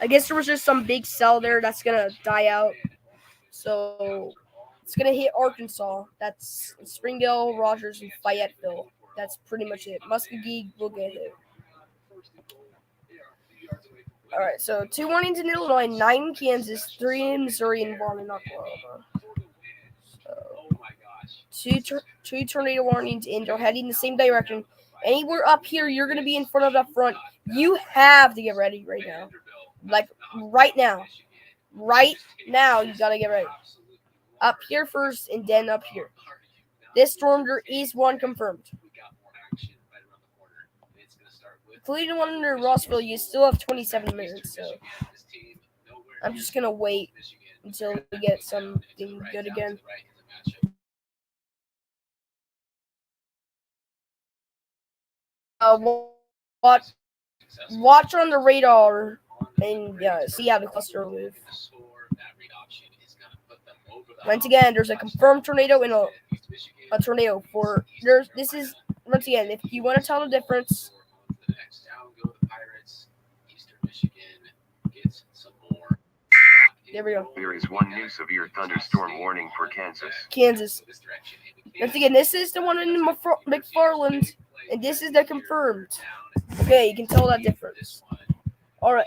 I guess there was just some big cell there that's gonna die out. So it's gonna hit Arkansas. That's Springdale, Rogers, and Fayetteville. That's pretty much it. Muskogee will get hit. Alright, so 2 warnings in Illinois, 9 in Kansas, 3 in Missouri, and 1 in Oklahoma. So two tornado warnings and they're heading the same direction. Anywhere up here, you're gonna be in front of the front. You have to get ready right now. Like right now. Right now, you gotta get ready. Up here first and then up here. This storm, there is one confirmed. Including one under Rossville, you still have 27 minutes, so I'm just gonna wait until we get something good again. Watch on the radar and see how the cluster will move. Once again, there's a confirmed tornado and a tornado for this is once again, if you want to tell the difference. There we go. There is one new severe thunderstorm warning for Kansas. Kansas. Once again, this is the one in McFarland, and this is the confirmed. Okay, you can tell that difference. Alright.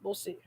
We'll see.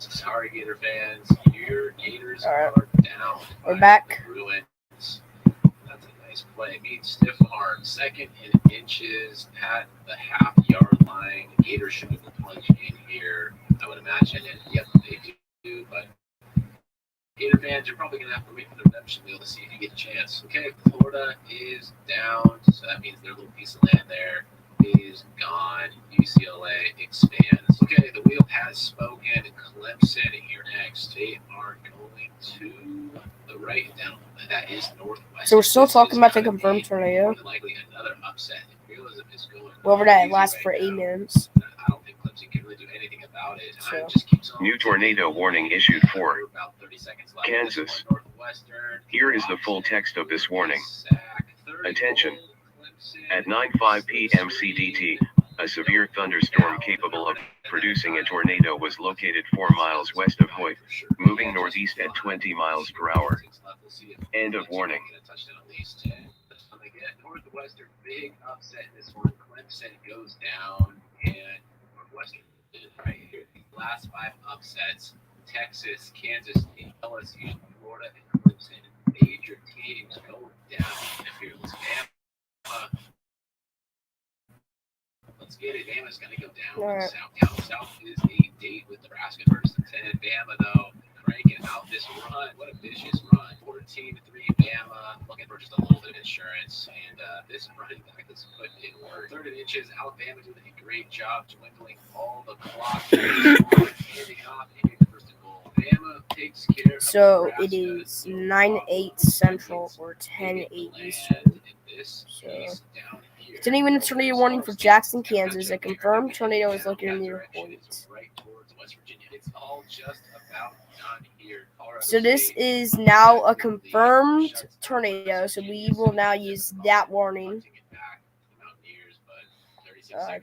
Sorry, Gator fans. Your Gators All right. are down. We're by back. the Bruins. That's a nice play. Meet stiff arm. Second in inches at the half-yard line. Gators should be plunging in here, I would imagine. And yep, they do. But Gator fans, you're probably going to have to wait for the redemption wheel to see if you get a chance. Okay, Florida is down. So that means their little piece of land there is gone. UCLA expands. Okay, the wheel has spoken. Clemson here next. They are going to the right down. That is northwest. So we're still talking about the confirmed tornado. Likely another upset. Realism is going. Whoever that lasts for 8 minutes. I don't think Clemson can really do anything about it. So. It just keeps on. New tornado warning issued for Kansas. Here is the full text of this warning. Attention. At 9:05 p.m. CDT, a severe thunderstorm capable of producing a tornado was located 4 miles west of Hoyt, moving northeast at 20 miles per hour. End of warning. Northwestern big upset in this one. Clemson goes down, and Northwestern right here. Last 5 upsets: Texas, Kansas State, LSU, Florida, and Clemson. Major teams going down. If you're Bama, let's get it. Bama's going to go down. All right. South is a date with Nebraska versus 10. Bama, though, cranking out this run. What a vicious run. 14-3 Bama, looking for just a little bit of insurance. And this running back is put in work. 3rd and inches, Alabama doing a great job dwindling all the clock. Handing off, hitting the first and goal. Bama takes care of So Nebraska. it is 9/8 Central or 10/8 Eastern. So continuing the tornado warning for Jackson, Kansas. A confirmed tornado is located near Hoyt. It's all just about done here. So this is now a confirmed tornado. So we will now use that warning,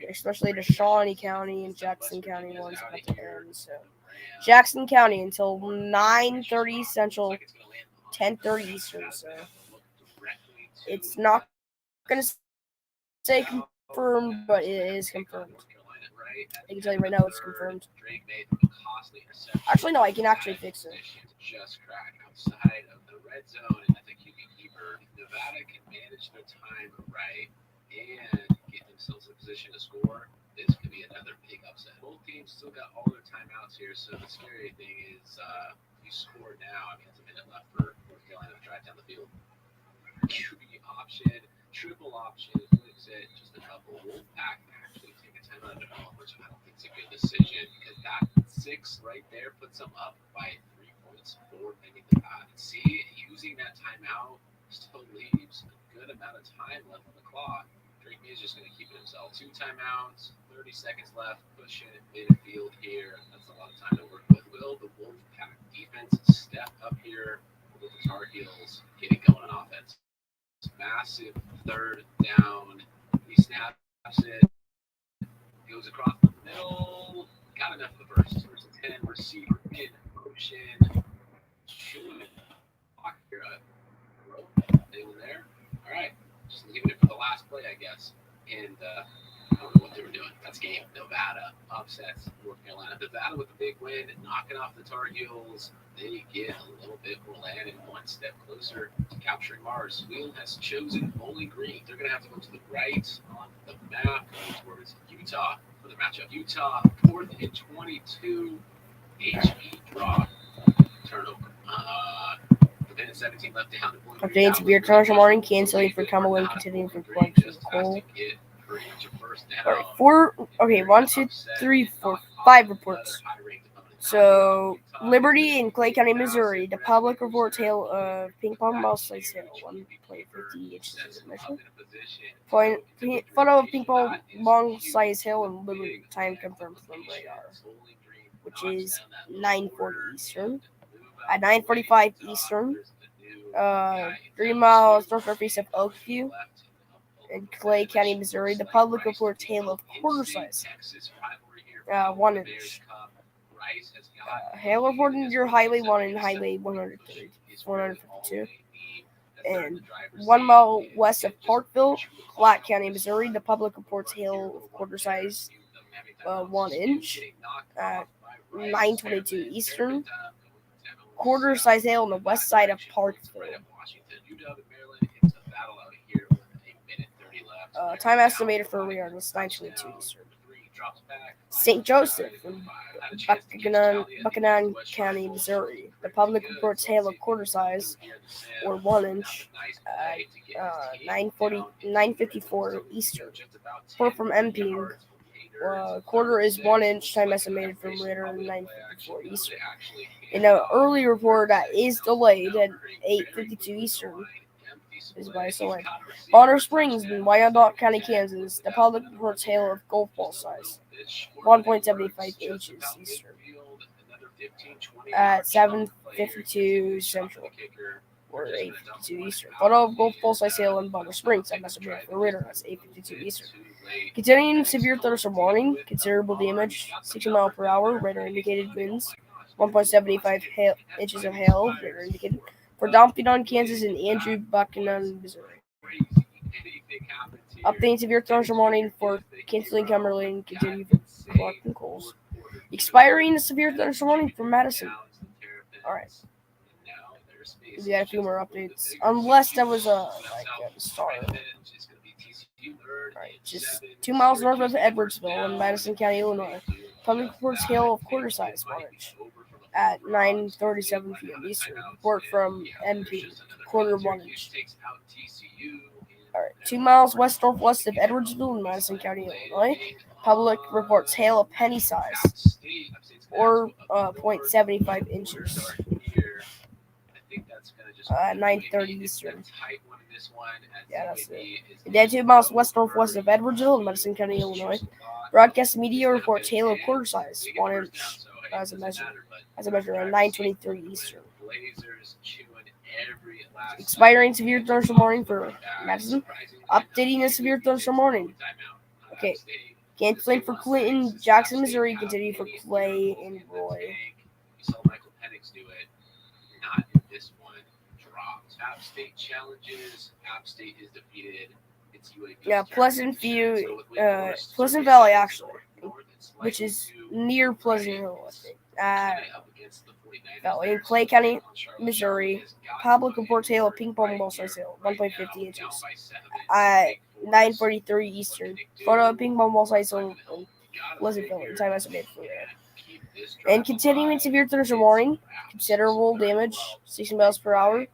especially the Shawnee County and Jackson County ones about to end. So Jackson County until 9:30 Central, 10:30 Eastern. So it's not going to say confirmed, but it is confirmed. I can tell you right now it's confirmed. Actually, no, I can actually fix it. Just crack outside of the red zone, and I think you can keep her. Nevada can manage their time right and get themselves in position to score. This could be another big upset. Both teams still got all their timeouts here, so the scary thing is you score now. I mean, it's a minute left for North Carolina to drive down the field. QB option, triple option, fix it, just a couple. Wolfpack actually take a timeout at all, which I don't think is a good decision because that 6 right there puts them up by 3 points for making the pass. See, using that timeout still leaves a good amount of time left on the clock. Drake May is just going to keep it himself. 2 timeouts, 30 seconds left, push it midfield here. That's a lot of time to work with. Will the Wolfpack defense step up here with the Tar Heels getting going on offense? Massive 3rd down. He snaps it. Goes across the middle. Got enough of the burst. There's a 10 receiver in motion. Shooting it. Anyone there? All right. Just leaving it for the last play, I guess. And I don't know what they were doing. That's game. Nevada upsets North Carolina. Nevada with a big win, knocking off the Tar Heels. They get a little bit more land and one step closer to capturing Mars. Wheel has chosen Bowling Green. They're going to have to go to the right on the map, going towards Utah for the matchup. Utah, 4th and 22. HE draw. Turnover. Minute 17 left down. Updating severe tornado warning, canceling for Cumberland, continuing for Cole. Alright, 4. Okay, 1, 2, 3, 4, 5 reports. So Liberty in Clay County, Missouri. The public reports hail of ping pong ball slice hail. 1 play 50 inches of mission. Photo of ping pong ball size hail and Liberty. Time confirmed from radar, which is 9:40 Eastern. At 9:45 Eastern, 3 miles northeast of Oakview in Clay County, Missouri. The public reports hail of quarter size, 1 inch. Hail reported near Highway 1 and Highway 152. And 1 mile west of Parkville, Platte County, Missouri. The public reports hail of quarter size, 1 inch. 9:22 Eastern. Quarter size hail on the west side of Parkville. Time estimated for regardless 9:22 Eastern. St. Joseph in Buchanan County, Missouri. The public reports hail of quarter size or 1 inch at 9:54 Eastern. Report from Emping. Quarter is 1 inch. Time estimated from radar 9:54 Eastern. In an early report that is delayed at 8:52 Eastern. Is by Soleil. Bonner Springs in Wyandotte County, Kansas. The public reports hail of golf ball size, 1.75 inches Eastern. At 7:52 Central or 8:52 Eastern. Photo of golf ball size hail in Bonner Springs. I must have for radar. That's 8:52 Eastern. Continuing severe thunderstorm warning. Considerable damage. 60 miles per hour. Radar indicated winds. 1.75 inches of hail. Radar indicated. For Dompinon, Kansas, and Andrew Buchanan, Missouri. Updating severe thunderstorm warning for canceling Cumberland. Continue for Clark and Coles. Expiring the severe thunderstorm warning for Madison. Alright. We got a few more updates. Unless that was a star. Alright, just 2 miles north of Edwardsville in Madison County, Illinois. Public reports hail of quarter size 1 inch at 9:37 p.m. Eastern. Report from MP, quarter 1 inch. Alright, 2 miles west-northwest of Edwardsville in Madison County, Illinois. Public reports hail of penny size or 0.75 inches. 9:30 Eastern. Yeah, that's it. Then 2 miles west-northwest of Edwardsville in Madison County, Illinois. Broadcast media reports hail of quarter size 1 inch as a measure at 9:23 Eastern. Expiring severe thunderstorm warning for Madison. Updating a severe thunderstorm warning. Okay. Canceling for Clinton, Jackson, Missouri. Continue for Clay and Roy. App State challenges. App State is defeated. Yeah, Pleasant Valley actually, which is near Pleasant Hill, I think. Valley in Clay County, Missouri. Public reports hail of ping pong ball size hail, 1.50 inches at 9:43 Eastern. Photo of ping pong ball size hail in Pleasantville. Time estimated for that. And continuing severe thunderstorm warning, considerable damage, 60 miles per hour.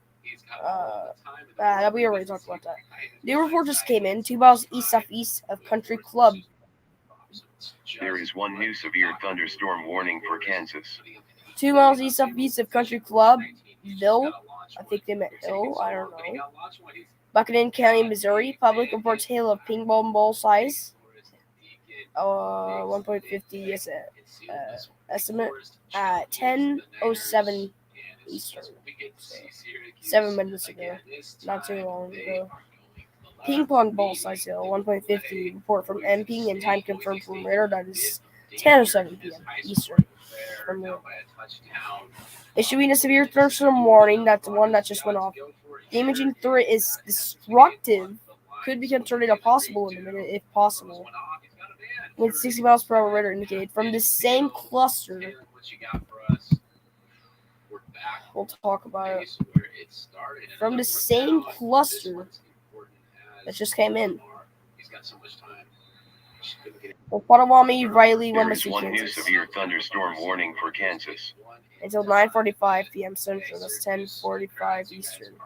We already talked about that. New report just came in, 2 miles east of Country Club. There is one new severe thunderstorm warning for Kansas. 2 miles east of Country Club, Ville. I think they meant Hill. I don't know. Buchanan County, Missouri. Public reports hail of ping pong ball size. 1.50 is estimate at 10:07 Eastern. 7 minutes ago. Not too long ago. Ping pong ball size hail, 1.50. Report from MP and time confirmed from radar. That is 10:07 p.m. Eastern. Issuing a severe thunderstorm warning. That's the one that just went off. Damaging threat is destructive. Could become tornado possible in a minute if possible. With 60 miles per hour radar indicated from the same cluster. We'll talk about it. From the same cluster that just came in. Potawatomi, Riley, There is Wembley, one new Kansas. severe thunderstorm warning for Kansas. Until 9:45 p.m. Central. That's 10:45 Eastern.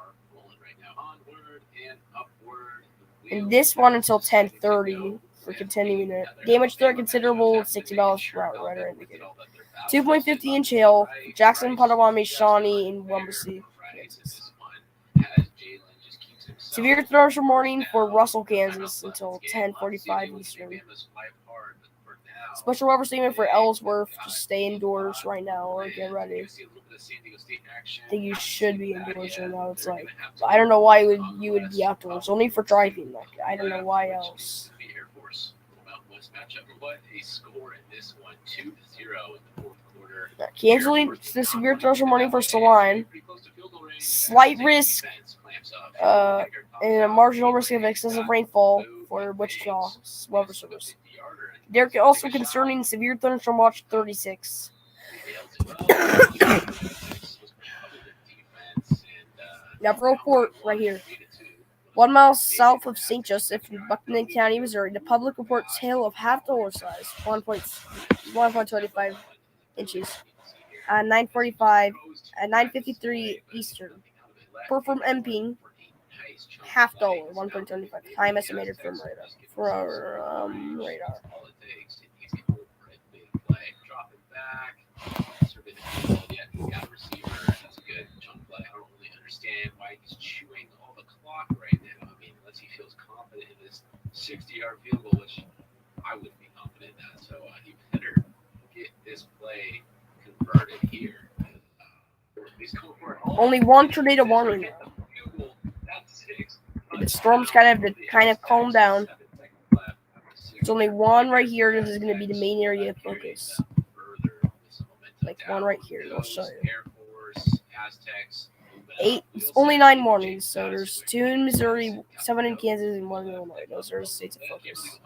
And this one until 10:30 for continuing it. Damage threat considerable, 60 miles per hour radar indicated. 2.50 inch hail, Jackson, Potawatomi, Shawnee, and Wembley, Kansas. Severe thunderstorm warning for Russell, Kansas until 10:45 Eastern. Special weather statement for Ellsworth. Just stay indoors right now or get ready. I think you should be indoors right now. It's like, I don't know why you would be outdoors. Only for driving. Like, I don't know why else. Canceling the severe thunderstorm warning for Saline. Slight risk and a marginal risk of excessive rainfall for Wichita Weather Service. They're also concerning severe thunderstorm watch 36. Now for report right here. 1 mile south of St. Joseph in Buchanan County, Missouri, the public reports hail of half-dollar size, 1.25 inches, at 9:45 at 9:53 Eastern. Per from MPing, half-dollar, 1.25. Time estimated from radar. Understand why he's chewing all the clock right now. I mean, unless he feels confident in this 60-yard field goal, which I wouldn't be confident in that. So he better get this play converted here. Only one tornado warning. The storm's kind of calmed down. There's only one right here. This is going to be the main area of focus. Like one right here. I'll show you. 8. It's only 9 warnings. So there's 2 in Missouri, 7 in Kansas, and 1 in Illinois. Those are the states of focus.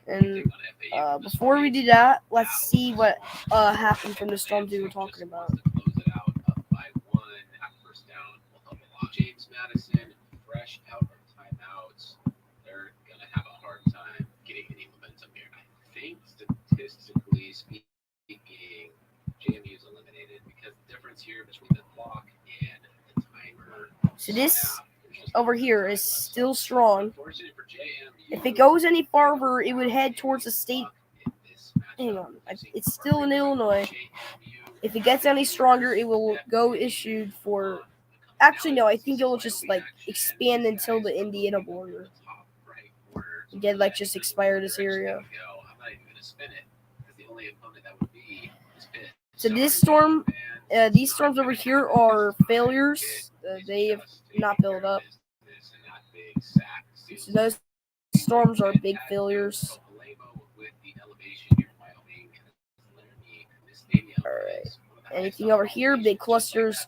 And before we do that, let's see what happened from the storms we were talking about. James Madison, fresh out of timeouts, they're gonna have a hard time getting any momentum here. I think statistically speaking, JMU is eliminated because the difference here between the clock and the timer. So this over here is still strong. If it goes any farther, it would head towards the state. Hang on, it's still in Illinois. If it gets any stronger, it will go issued for. Actually, no, I think it will just like expand until the Indiana border. Again, like just expire this area. So this storm, these storms over here are failures. They have not built up. So those storms are big failures. Alright. Anything over here, big clusters.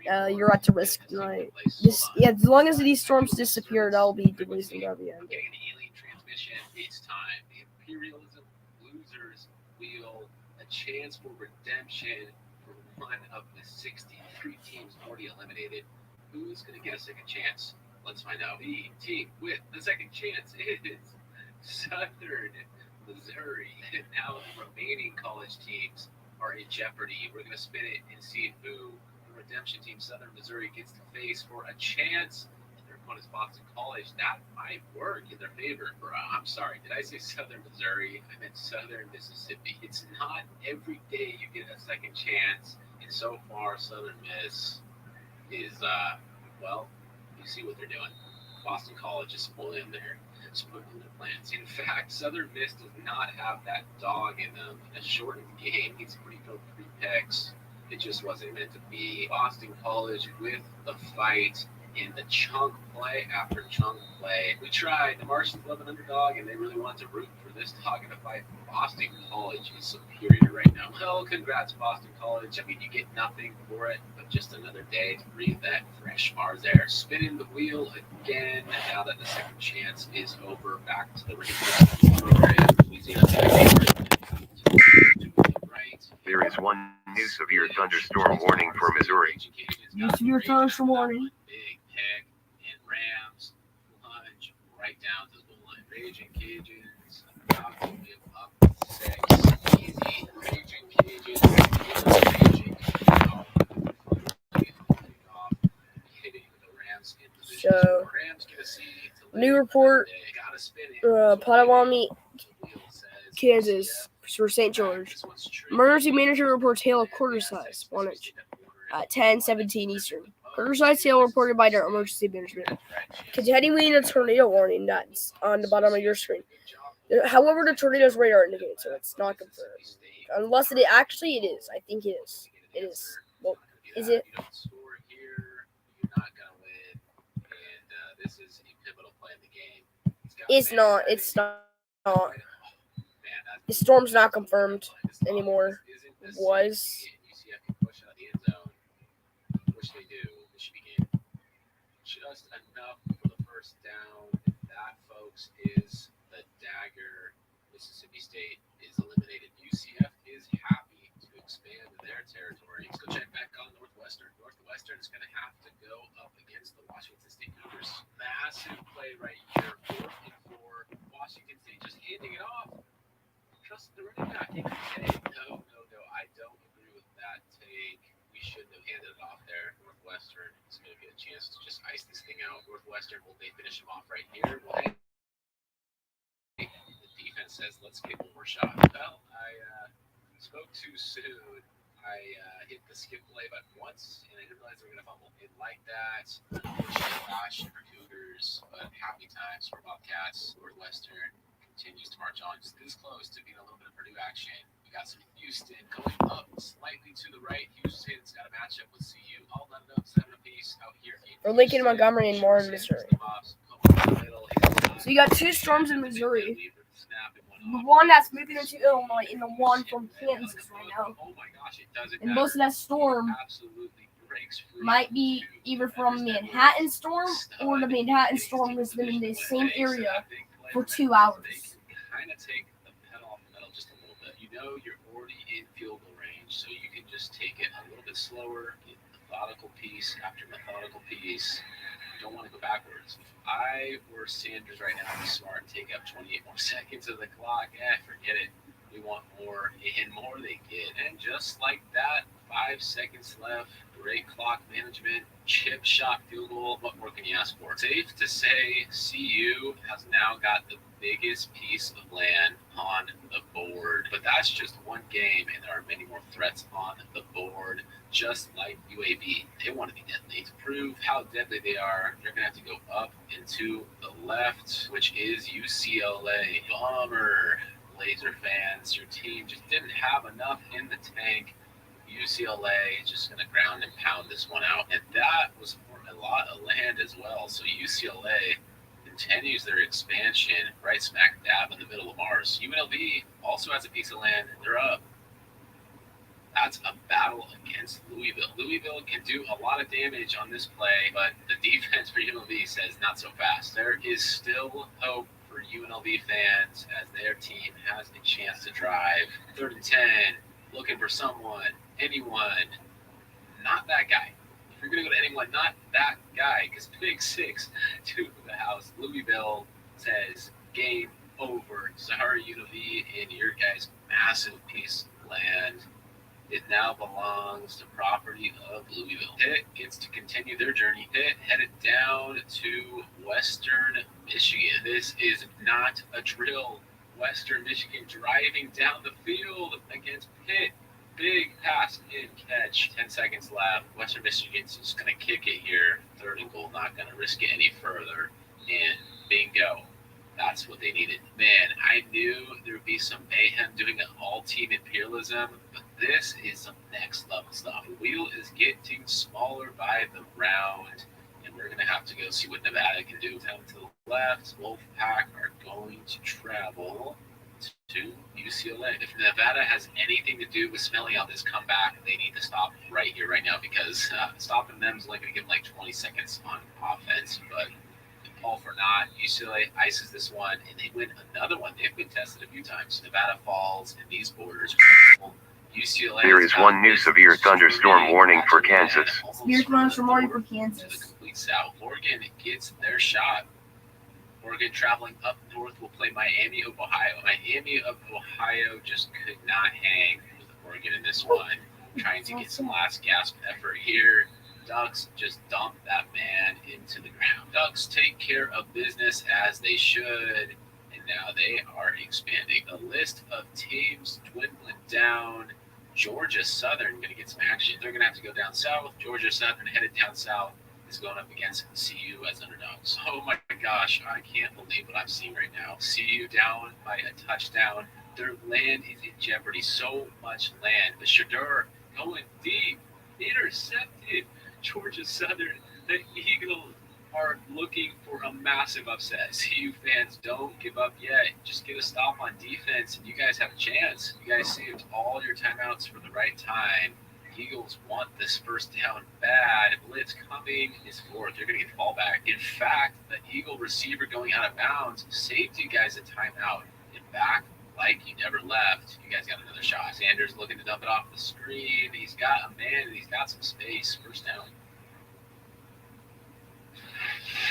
You're at the risk tonight. As long as these storms disappear, that'll be the reason at the end. Getting an alien transmission, it's time. The Imperialism losers wheel, a chance for redemption for one of the 63 teams already eliminated. Who's going to get a second chance? Let's find out. The team with the second chance is Southern Missouri. Now the remaining college teams are in jeopardy. We're going to spin it and see who redemption team Southern Missouri gets to face for a chance. Their opponent's Boston College. That might work in their favor. I'm sorry, did I say Southern Missouri? I meant Southern Mississippi. It's not every day you get a second chance, and so far Southern Miss is well, you see what they're doing. Boston College is spoiling their plans. In fact, Southern Miss does not have that dog in them. In a shortened game, he's pretty good 3 picks. It just wasn't meant to be. Boston College with the fight in the chunk play after chunk play. We tried. The Martians love an underdog, and they really want to root for this dog in a fight. Boston College is superior right now. Well, congrats, Boston College. I mean, you get nothing for it, but just another day to breathe that fresh Mars air. Spinning the wheel again. Now that the second chance is over, back to the There is one new severe thunderstorm warning for Missouri. New severe thunderstorm warning. Big pick and Rams plunge right down to the line. Raging Cajuns about to give up 6. Easy. Raging Cajuns. Raging hitting the Rams in position. So, Rams get a seed to new report. Potawatomi, Kansas for St. George. Emergency manager reports hail of quarter size, 1 inch, at 10:17 Eastern. Quarter size hail reported by their emergency management. Continuing a tornado warning that's on the bottom of your screen. However, the tornado's radar indicates, so it's not confirmed. Unless it actually it is. I think it is. It is. Well, is it? It's not. It's not. The storm's not confirmed anymore. It was. Just enough for the first down. That, folks, is the dagger. Mississippi State is eliminated. UCF is happy to expand their territory. Let's go check back on Northwestern. Northwestern is going to have to go up against the Washington State Cougars. Massive play right here. 4th and 4. Washington State just handing it off. Trust the running back. No. I don't agree with that take. We shouldn't have handed it off there. Northwestern is going to get a chance to just ice this thing out. Northwestern, will they finish him off right here? Well, hey, the defense says, let's get one more shot. Well, I spoke too soon. I hit the skip play button once, and I didn't realize they were going to fumble. Didn't like that. Unfortunate gosh for Cougars, but happy times for Bobcats. Northwestern continues to march on, just this close to being a little bit of Purdue action. We got some Houston going up slightly to the right. Houston's got a matchup with CU. All done up, 7 apiece out here. Or Lincoln, Montgomery, and Warren, Missouri. So you got 2 storms in Missouri. The one that's moving into Illinois and the one from Kansas right now. And most of that storm might be either from Manhattan storm or the Manhattan storm has been in the same area for 2 hours. Kind of take the pedal off the metal just a little bit. You know you're already in field goal range, so you can just take it a little bit slower, get methodical piece after methodical piece. You don't want to go backwards. If I were Sanders right now, I'd be smart and take up 28 more seconds of the clock. Forget it. We want more, and more they get. And just like that, 5 seconds left. Great clock management. Chip shot field goal. What more can you ask for? Safe to say, CU has now got the biggest piece of land on the board. But that's just one game, and there are many more threats on the board. Just like UAB, they want to be deadly. To prove how deadly they are, they're going to have to go up and to the left, which is UCLA. Bummer, Laser fans. Your team just didn't have enough in the tank. UCLA is just going to ground and pound this one out. And that was for a lot of land as well. So UCLA continues their expansion right smack dab in the middle of ours. UNLV also has a piece of land. They're up. That's a battle against Louisville. Louisville can do a lot of damage on this play, but the defense for UNLV says not so fast. There is still hope for UNLV fans as their team has a chance to drive. 3rd and 10, looking for someone, anyone, not that guy. If you're going to go to anyone, not that guy, because Big 6 to the house. Louisville says game over. Sorry, UNLV, and your guys' massive piece of land. It now belongs to property of Louisville. Pitt gets to continue their journey. Pitt headed down to Western Michigan. This is not a drill. Western Michigan driving down the field against Pitt. Big pass and catch. 10 seconds left. Western Michigan's just going to kick it here. 3rd and goal, not going to risk it any further. And bingo. That's what they needed. Man, I knew there would be some mayhem doing an all-team imperialism, but this is some next-level stuff. The wheel is getting smaller by the round, and we're going to have to go see what Nevada can do. Down to the left, Wolfpack are going to travel to UCLA. If Nevada has anything to do with smelling out this comeback, they need to stop right here, right now, because stopping them is only going to give them like 20 seconds on offense, but all for naught. UCLA ices this one, and they win another one. They've been tested a few times. Nevada falls, and these borders. UCLA. There is one new severe thunderstorm warning for Kansas. Severe thunderstorm warning for Kansas. To the complete south. Oregon gets their shot. Oregon traveling up north will play Miami of Ohio. Miami of Ohio just could not hang with Oregon in this one. Trying to get some last gasp effort here. Ducks just dump that man into the ground. Ducks take care of business as they should, and now they are expanding. The list of teams dwindling down. Georgia Southern going to get some action. They're going to have to go down south. Georgia Southern headed down south is going up against CU as underdogs. Oh my gosh, I can't believe what I'm seeing right now. CU down by a touchdown. Their land is in jeopardy. So much land. The Shadur going deep. Intercepted. Georgia Southern, the Eagles are looking for a massive upset. CU fans, don't give up yet. Just get a stop on defense, and you guys have a chance. You guys saved all your timeouts for the right time. The Eagles want this first down bad. Blitz coming is 4th. They're going to get the ball back. In fact, the Eagle receiver going out of bounds saved you guys a timeout. And back like you never left. You guys got another shot. Sanders looking to dump it off the screen. He's got a man and he's got some space. First down.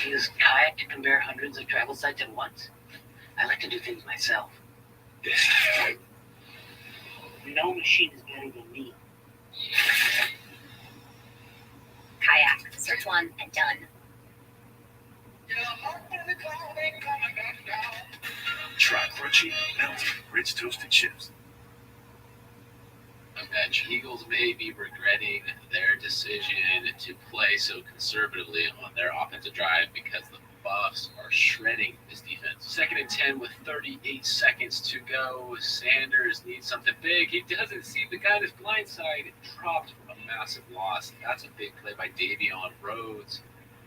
Use kayak to compare hundreds of travel sites at once. I like to do things myself. No machine is better than me. Kayak. Search one and done. Try crunchy, melty, rich toasted chips. I bet Eagles may be regretting their decision to play so conservatively on their offensive drive because the Buffs are shredding this defense. 2nd and 10 with 38 seconds to go. Sanders needs something big. He doesn't see the guy on his blind side. Dropped for a massive loss. That's a big play by Davion Rhodes.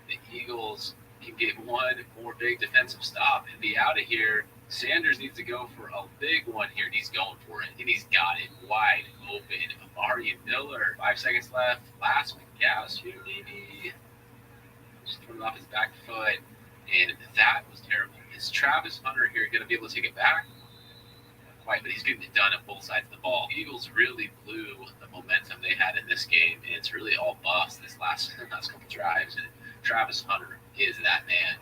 The Eagles can get one more big defensive stop and be out of here. Sanders needs to go for a big one here, and he's going for it, and he's got it wide open. Amari Miller, 5 seconds left. Last gas here, maybe. Just throwing it off his back foot, and that was terrible. Is Travis Hunter here going to be able to take it back? Not quite, but he's getting it done on both sides of the ball. The Eagles really blew the momentum they had in this game, and it's really all Buffs this last couple drives, and Travis Hunter is that man.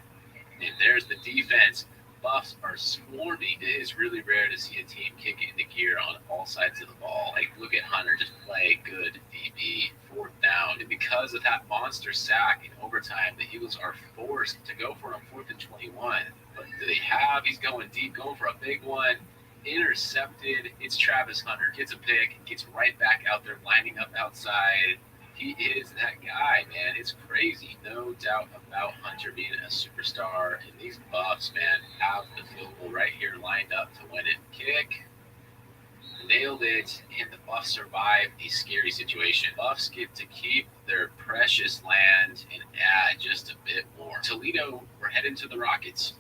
And there's the defense. Buffs are swarming. It is really rare to see a team kick it into gear on all sides of the ball. Like, look at Hunter just play good DB, 4th down. And because of that monster sack in overtime, the Eagles are forced to go for it on 4th and 21. But do they have? He's going deep, going for a big one. Intercepted. It's Travis Hunter. Gets a pick, gets right back out there, lining up outside. He is that guy, man. It's crazy. No doubt about Hunter being a superstar. And these Buffs, man, have the field goal right here lined up to win it. Kick. Nailed it. And the Buffs survive a scary situation. Buffs get to keep their precious land and add just a bit more. Toledo, we're heading to the Rockets.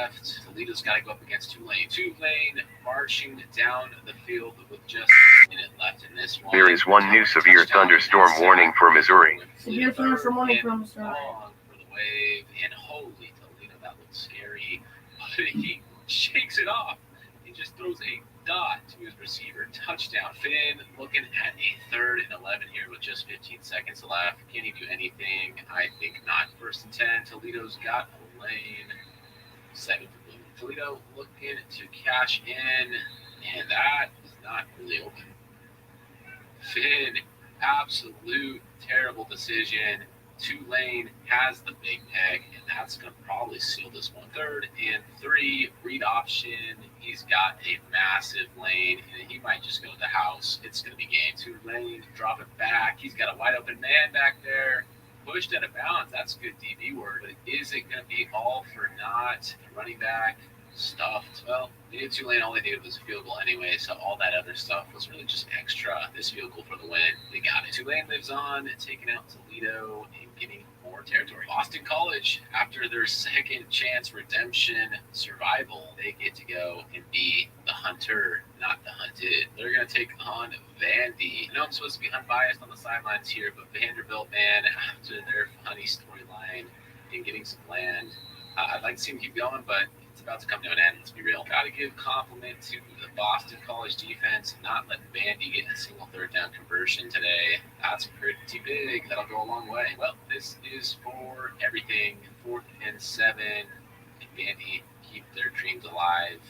Left. Toledo's got to go up against Tulane. Tulane marching down the field with just a minute left in this one. There is one new severe thunderstorm warning for Missouri. Severe thunderstorm warning for Missouri. Long for the wave, and holy Toledo, that looks scary. But he shakes it off. He just throws a dot to his receiver. Touchdown. Finn looking at a 3rd and 11 here with just 15 seconds left. Can he do anything? I think not. 1st and 10. Toledo's got a lane. 7 for Blue. Toledo looking to cash in, and that is not really open. Finn, absolute terrible decision. Tulane has the big pick, and that's going to probably seal this one. 3rd and 3, read option. He's got a massive lane, and he might just go to the house. It's going to be game. Tulane, drop it back. He's got a wide open man back there. Pushed out of bounds. That's good DB work. But is it going to be all for naught? Running back stuffed. Well, Tulane all they needed was a field goal anyway, so all that other stuff was really just extra. This field goal for the win, they got it. Tulane lives on, taking out Toledo and getting more territory. Boston College, after their second chance redemption survival, they get to go and be the hunter, not the hunted. They're going to take on Vandy. I know I'm supposed to be unbiased on the sidelines here, but Vanderbilt, man, after their funny storyline and getting some land, I'd like to see them keep going, but it's about to come to an end. Let's be real. Got to give compliment to the Boston College defense, not letting Vandy get a single 3rd down conversion today. That's pretty big. That'll go a long way. Well, this is for everything. 4th and 7. Vandy keep their dreams alive.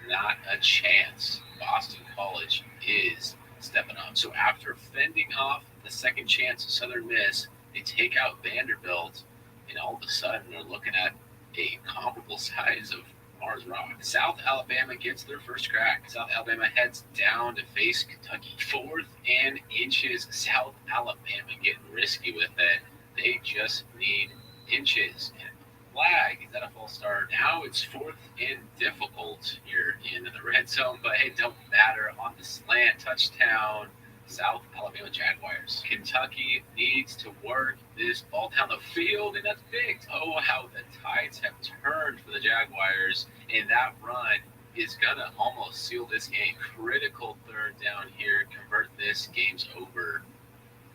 Not a chance. Boston College is stepping up. So after fending off the second chance Southern Miss, they take out Vanderbilt, and all of a sudden they're looking at a comparable size of Mars Rock. South Alabama gets their first crack. South Alabama heads down to face Kentucky. 4th and inches. South Alabama getting risky with it. They just need inches. And flag, is that a false start? Now it's 4th and difficult here in the red zone, but it don't matter. On the slant, touchdown. South Alabama Jaguars. Kentucky needs to work this ball down the field, and that's big. Oh, how the tides have turned for the Jaguars, and that run is going to almost seal this game. Critical 3rd down here. Convert this. Game's over.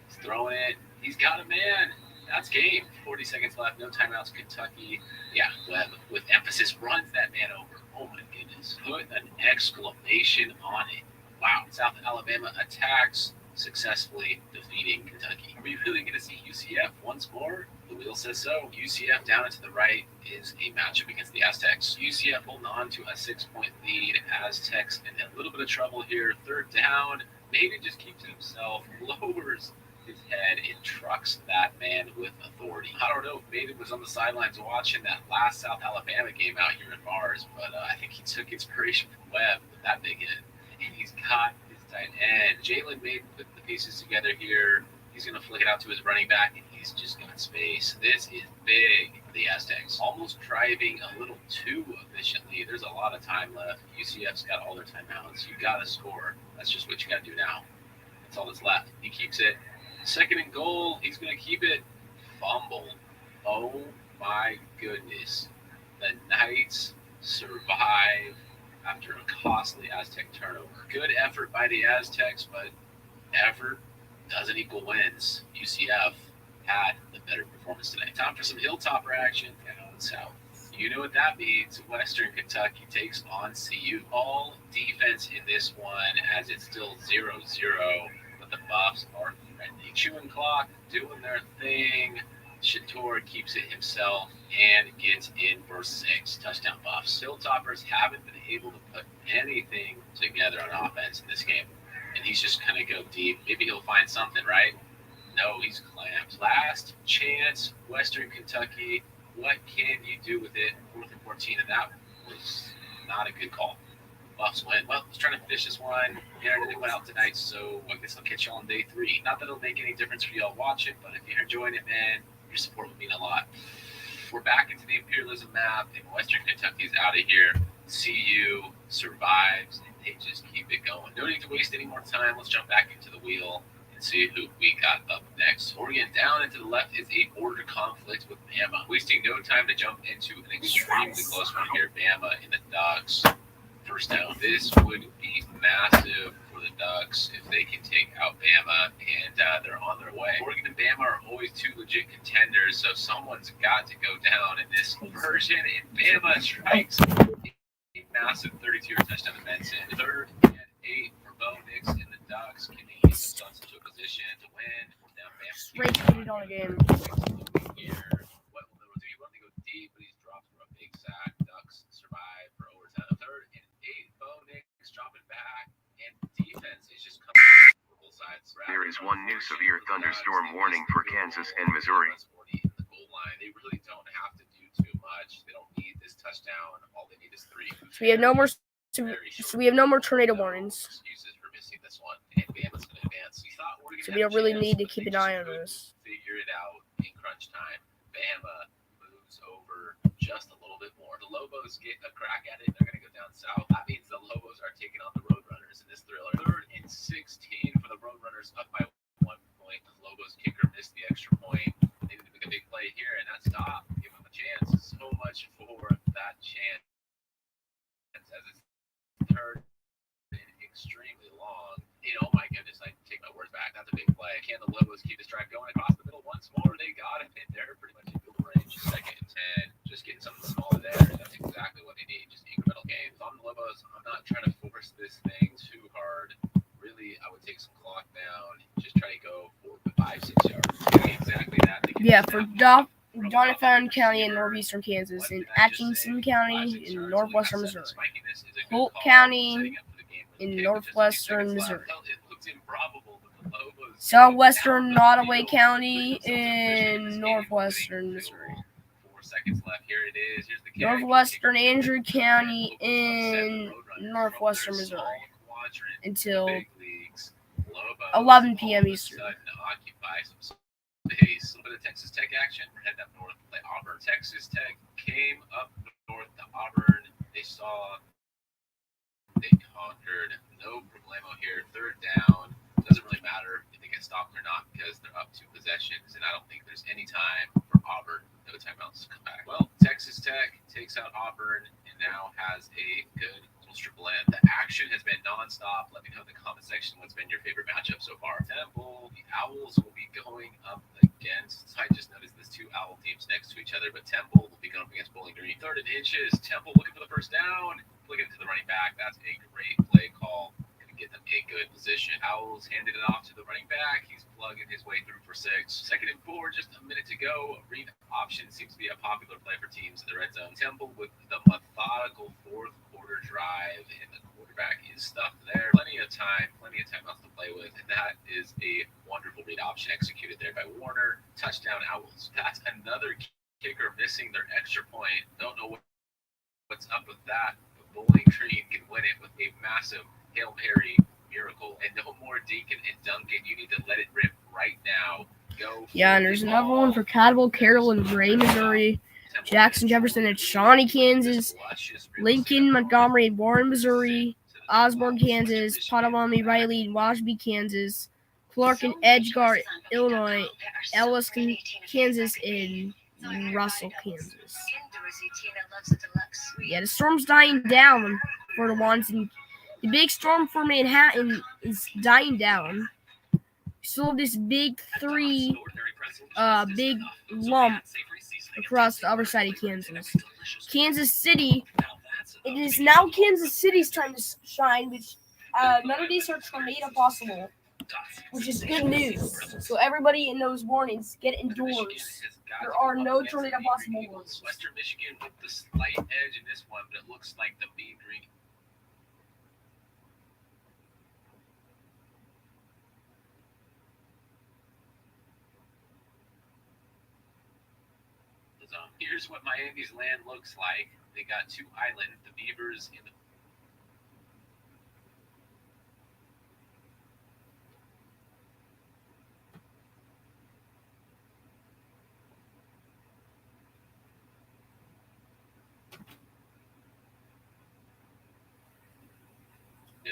He's throwing it. He's got a man. That's game. 40 seconds left. No timeouts. Kentucky. Yeah, Webb with emphasis runs that man over. Oh, my goodness. is. Put an exclamation on it. Wow. South Alabama attacks, successfully defeating Kentucky. Are we really going to see UCF once more? The wheel says so. UCF down and to the right is a matchup against the Aztecs. UCF holding on to a 6-point lead. Aztecs in a little bit of trouble here. Third down. Maybe just keeps it himself. Lowers his head and trucks that man with authority. I don't know if Maven was on the sidelines watching that last South Alabama game out here in Mars, but I think he took inspiration from Webb with that big hit. And he's got his tight end. Jalen Maven put the pieces together here. He's going to flick it out to his running back, and he's just got space. This is big for the Aztecs. Almost driving a little too efficiently. There's a lot of time left. UCF's got all their timeouts. You got to score. That's just what you got to do now. That's all that's left. He keeps it. Second and goal. He's going to keep it. Fumble. Oh, my goodness. The Knights survive after a costly Aztec turnover. Good effort by the Aztecs, but effort doesn't equal wins. UCF had the better performance today. Time for some Hilltopper action down south. You know what that means. Western Kentucky takes on CU. All defense in this one as it's still 0-0, but the Buffs are threatening. Chewing clock, doing their thing. Shator keeps it himself and gets in for 6 touchdown Buffs. Hilltoppers haven't been able to put anything together on offense in this game. And he's just going to go deep. Maybe he'll find something, right? No, he's clamped. Last chance, Western Kentucky. What can you do with it? 4th and 14, and that was not a good call. Buffs win. Well, I was trying to finish this one. Aaron went out tonight, so I guess I'll catch y'all on day 3. Not that it'll make any difference for y'all watching, but if you're enjoying it, man, your support would mean a lot. We're back into the imperialism map, and Western Kentucky's out of here. CU survives, and they just keep it going. No need to waste any more time. Let's jump back into the wheel and see who we got up next. Oregon down and to the left is a border conflict with Bama. Wasting no time to jump into an extremely close one here. Bama in the Ducks. First down. This would be massive for the Ducks if they can take out Bama, and they're on their way. Oregon and Bama are always 2 legit contenders, so someone's got to go down in this version, and Bama strikes a massive 32-yard touchdown to Benson. 3rd and 8 for Bo Nix and the Ducks. Can they get themselves into a position to win? Down Bama. Straight $20 game. Here. What will they do? He wanted to go deep, but he's dropped for a big sack. Ducks survive for overtime. 3rd and 8. Bo Nix dropping back, and defense is just coming from both sides. There is one new severe thunderstorm warning for Kansas and Missouri. The goal line. They really don't have to do too much. They don't need this touchdown. All they need is 3. So we have no more. So we have no more tornado warnings. Excuses for missing this one. And Bama's going to advance. We thought Oregon So we don't really need to keep an eye on this. Figure it out in crunch time. Bama moves over just a little bit more. The Lobos get a crack at it. They're going to go down south. That means the Lobos are taking on the Roadrunners in this thriller. 3rd and 16 for the Roadrunners, up by 1 point. The Lobos kicker missed the extra point. They need to make a big play here, and that stop. Give them a chance. So much for that chance as it's turned extremely long. Oh my goodness, I take my words back. That's a big play. Can the Lobos keep this drive going across the middle once more? They got it, and they're pretty much in field range. 2nd and 10. Just getting something smaller there. That's exactly what they need. Just incremental gains. On the Lobos, I'm not trying to force this thing too hard. Really, I would take some clock down. Just try to go for 5-6 yards. Exactly that. Yeah, for Doniphan County in northeastern Kansas, and Atchison County in northwestern Missouri, Holt County in northwestern Missouri, southwestern Nottoway County in northwestern Missouri, 4 seconds left. Here it is. Here's the northwestern Andrew County in northwestern Missouri until 11 p.m. Eastern. Pace. A little bit of Texas Tech action. We're heading up north to play Auburn. Texas Tech came up north to Auburn. They conquered. No problemo here. 3rd down. Doesn't really matter if they get stopped or not because they're up 2 possessions, and I don't think there's any time for Auburn. No timeouts to come back. Well, Texas Tech takes out Auburn and now has a good triple M. The action has been nonstop. Let me know in the comment section what's been your favorite matchup so far. Temple, the Owls will be going up against. I just noticed there's 2 Owl teams next to each other, but Temple will be going up against Bowling Green. 3rd and inches. Temple looking for the first down. Looking to the running back. That's a great play call. Going to get them a good position. Owls handed it off to the running back. He's plugging his way through for 6. 2nd and 4, just a minute to go. Read option seems to be a popular play for teams in the red zone. Temple with the methodical 4th quarter drive, and the quarterback is stuck there. Plenty of time else to play with, and that is a wonderful read option executed there by Warner. Touchdown Owls. That's another kicker missing their extra point. Don't know what's up with that, but Bowling Green can win it with a massive Hail Mary miracle. And no more Deacon and Duncan. You need to let it rip right now. Go. Yeah, and there's another one for Cadwell, Carroll, and Gray, Missouri. Jackson, Jefferson, and Shawnee, Kansas. Lincoln, Montgomery, and Warren, Missouri. Osborne, Kansas. Potawatomi, Riley, and Washby, Kansas. Clark and Edgeguard, Illinois. Ellis, Kansas, and Russell, Kansas. Yeah, the storm's dying down for the ones, and the big storm for Manhattan is dying down. Still have this big big lump across the other side of Kansas. Kansas City, it is now Kansas City's time to shine, which none of these are tornado possible, which is good news. So everybody in those warnings, get indoors. There are no tornado possible warnings. Western Michigan with the slight edge in this one, but it looks like the Mean Green. Here's what Miami's land looks like. They got 2 islands, the Beavers in the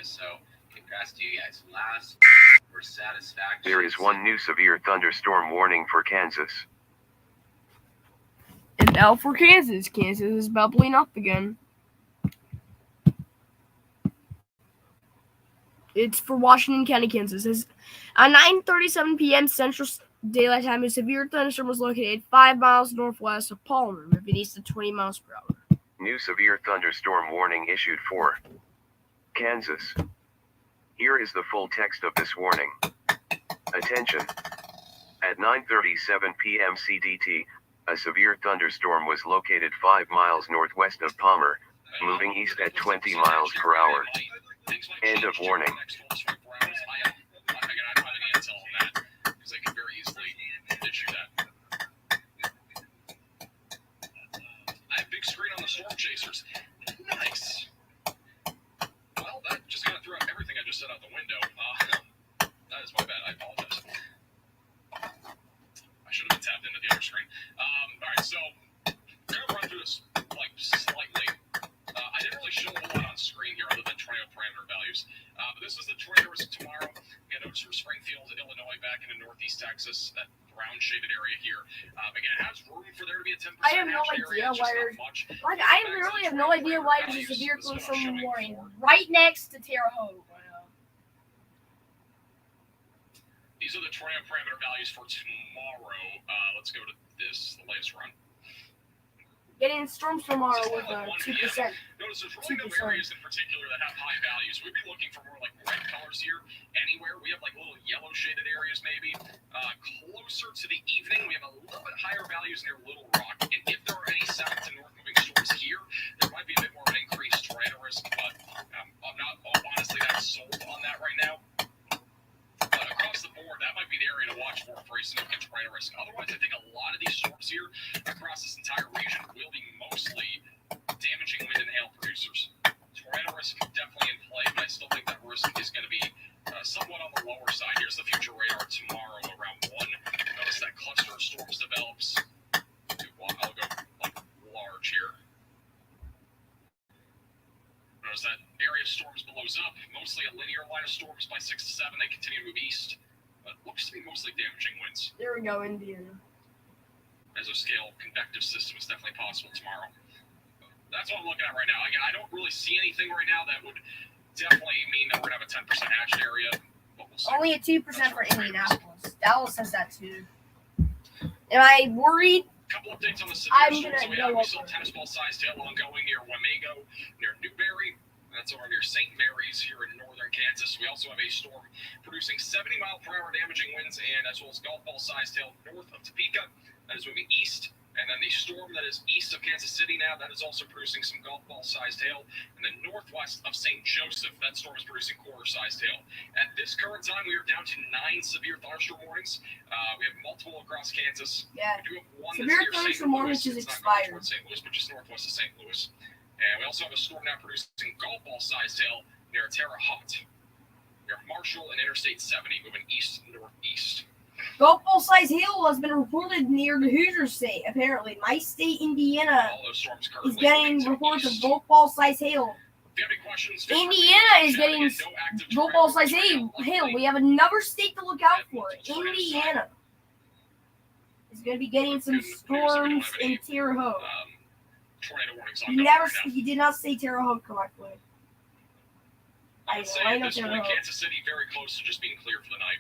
so congrats to you guys. Last for satisfaction. There is one new severe thunderstorm warning for Kansas. And now for Kansas. Kansas is bubbling up again. It's for Washington County, Kansas. It's at 9:37 p.m. Central Daylight Time, a severe thunderstorm was located 5 miles northwest of Palmer, moving east at 20 miles per hour. New severe thunderstorm warning issued for Kansas. Here is the full text of this warning. Attention. At 9:37 p.m. CDT, a severe thunderstorm was located 5 miles northwest of Palmer, moving east at 20 miles per hour. End of warning. I have big screen on the Storm Chasers. Nice. Well, that just kind of threw out everything I just said out the window. That is my bad. I apologize. I should have been tapped into the other screen. All right, so I'm going to run through this slightly. I didn't really show a whole lot on screen here other than tornado parameter values. But this is the tornado risk tomorrow. Again, notes for Springfield, Illinois, back into northeast Texas, that brown shaded area here. Again, it has room for there to be a 10% I have no idea why there's I really have no idea why there's a severe thunderstorm warning right next to Terre Haute. These are the tornado parameter values for tomorrow. Let's go to this, the latest run. Getting storms tomorrow with 2%. Notice there's really no areas in particular that have high values. We'd be looking for more like red colors here. Anywhere we have like little yellow shaded areas maybe. Closer to the evening, we have a little bit higher values near Little Rock. And if there are any south to north moving storms here, there might be a bit more of an increased tornado risk. But I'm not honestly that sold on that right now. But across the board, that might be the area to watch for a significant tornado risk. Otherwise, I think a lot of these storms here across this entire region will be mostly damaging wind and hail producers. Tornado risk definitely in play, but I still think that risk is going to be somewhat on the lower side. Here's the future radar tomorrow around 1. Notice that cluster of storms develops. I'll go like large here. Notice that area of storms blows up. Mostly a linear line of storms by 6 to 7. They continue to move east. But looks to be mostly damaging winds. There we go, Indiana. Mesoscale convective system is definitely possible tomorrow. That's what I'm looking at right now. Again, I don't really see anything right now that would definitely mean that we're going to have a 10% hatched area. But we'll see. Only a 2% for Indianapolis. Dallas has that too. Am I worried? Couple updates on the I'm severe gonna storms. We still tennis ball sized hail ongoing near Wamego, near Newberry. That's over near St. Mary's here in northern Kansas. We also have a storm producing 70-mile-per-hour damaging winds, and as well as golf ball sized hail north of Topeka. That is moving east. And then the storm that is east of Kansas City now, that is also producing some golf ball sized hail. And then northwest of St. Joseph, that storm is producing quarter sized hail. At this current time, we are down to 9 severe thunderstorm warnings. We have multiple across Kansas. Yeah. We do have one Severe that's near St. thunderstorm warning Louis. is It's not expired. going towards St. Louis, but just northwest of St. Louis. And we also have a storm now producing golf ball sized hail near Terre Haute, near Marshall and Interstate 70, moving east-northeast. Golf ball size hail has been reported near the Hoosier State, apparently. My state, Indiana, All those storms is currently getting moving to reports of east. golf ball size hail. If you have any questions, Indiana is getting no active golf ball tornadoes size right now. hail. We have another state to look out for. Indiana is going to be getting some storms in Terre Haute. Tornado warnings He ongoing never, right now. he did not say Terre Haute correctly. I would say I at know this Terre point, Haute. Kansas City very close to just being clear for the night.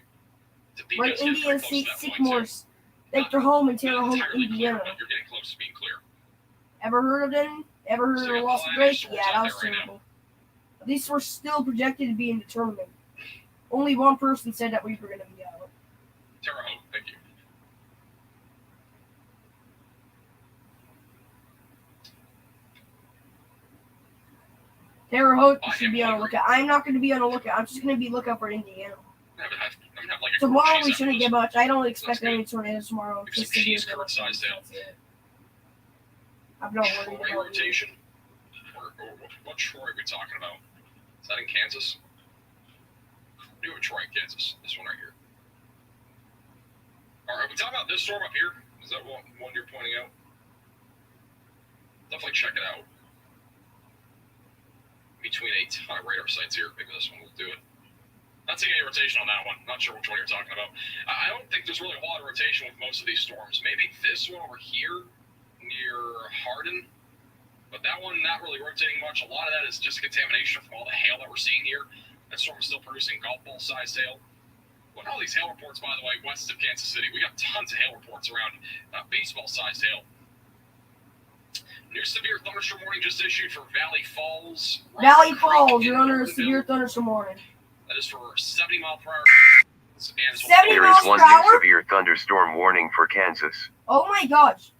Topeka's Like getting Indiana pretty close State to that point, too. Sycamores, like their home in Terre Not Haute, entirely clear, Indiana. but you're getting close to being clear. Ever heard of them? Ever heard So of you the got Lost plenty of Drake? storms Yeah, out that was there right now. terrible. These were still projected to be in the tournament. Only one person said that we were going to be out. Terre Haute, thank you. Terre Haute should be on a lookout. I'm not going to be on a lookout. I'm just going to be looking for Indiana. I'm gonna have like a Tomorrow cheese we out shouldn't of get those. much. I don't expect That's any tornadoes tomorrow. Maybe some Just to be cheese a curd sized hail. That's it. I'm not worried Troy about it. rotation? Or what Troy are we talking about? Is that in Kansas? We do have a Troy in Kansas. This one right here. Alright, are we talking about this storm up here? Is that one you're pointing out? Definitely check it out. Between a ton of radar sites here, maybe this one will do it. Not seeing any rotation on that one. Not sure which one you're talking about. I don't think there's really a lot of rotation with most of these storms. Maybe this one over here near Hardin, but that one not really rotating much. A lot of that is just contamination from all the hail that we're seeing here. That storm is still producing golf ball sized hail. Look at all these hail reports, by the way, west of Kansas City. We got tons of hail reports around baseball sized hail. New severe thunderstorm warning just issued for Valley Falls. Valley Rock Falls, Creek, you're under a and severe thunderstorm warning. That is for 70 mile per hour. 70 There miles is one per hour? new severe thunderstorm warning for Kansas. Oh my gosh.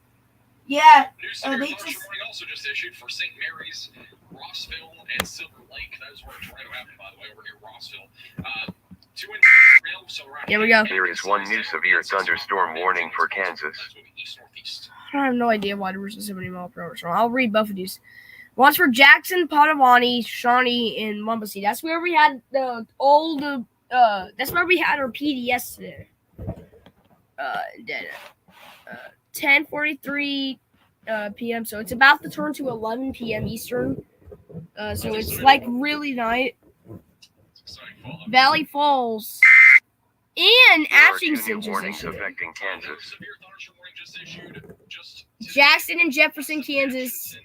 Yeah, New severe they thunderstorm just- warning also just issued for St. Mary's, Rossville, and Silver Lake. That is where a tornado happened, by the way, over near Rossville. 2 inches of rail, so around Here we go. There is one new severe thunderstorm warning for Kansas. That's moving east-northeast. I have no idea why there was a 70 mile per hour storm. I'll read both of these. One's for Jackson, Potawatomi, Shawnee, and Mumbasee. That's where we had the old. That's where we had our PDS today. 10:43 p.m. So it's about to turn to 11 p.m. Eastern. So it's like really night. It's exciting fall. Valley Falls and There are two Atchison new just warnings issued it. affecting Kansas. Severe thunderstorm warning just issued. Jackson and Jefferson, Kansas.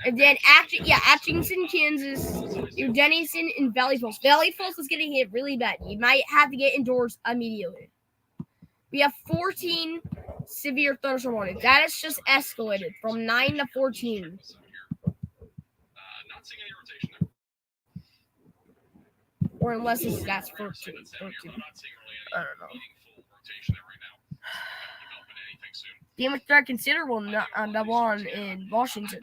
And then Atchison, Kansas. Your Dennison and Valley Falls. Valley Falls is getting hit really bad. You might have to get indoors immediately. We have 14 severe thunderstorm warnings. That has just escalated from 9 to 14. Not seeing any rotation there. Or unless that's 14. I'm not seeing really I any don't know. meaningful rotation there right now. Developing anything soon. Damage threat considerable double on in Washington.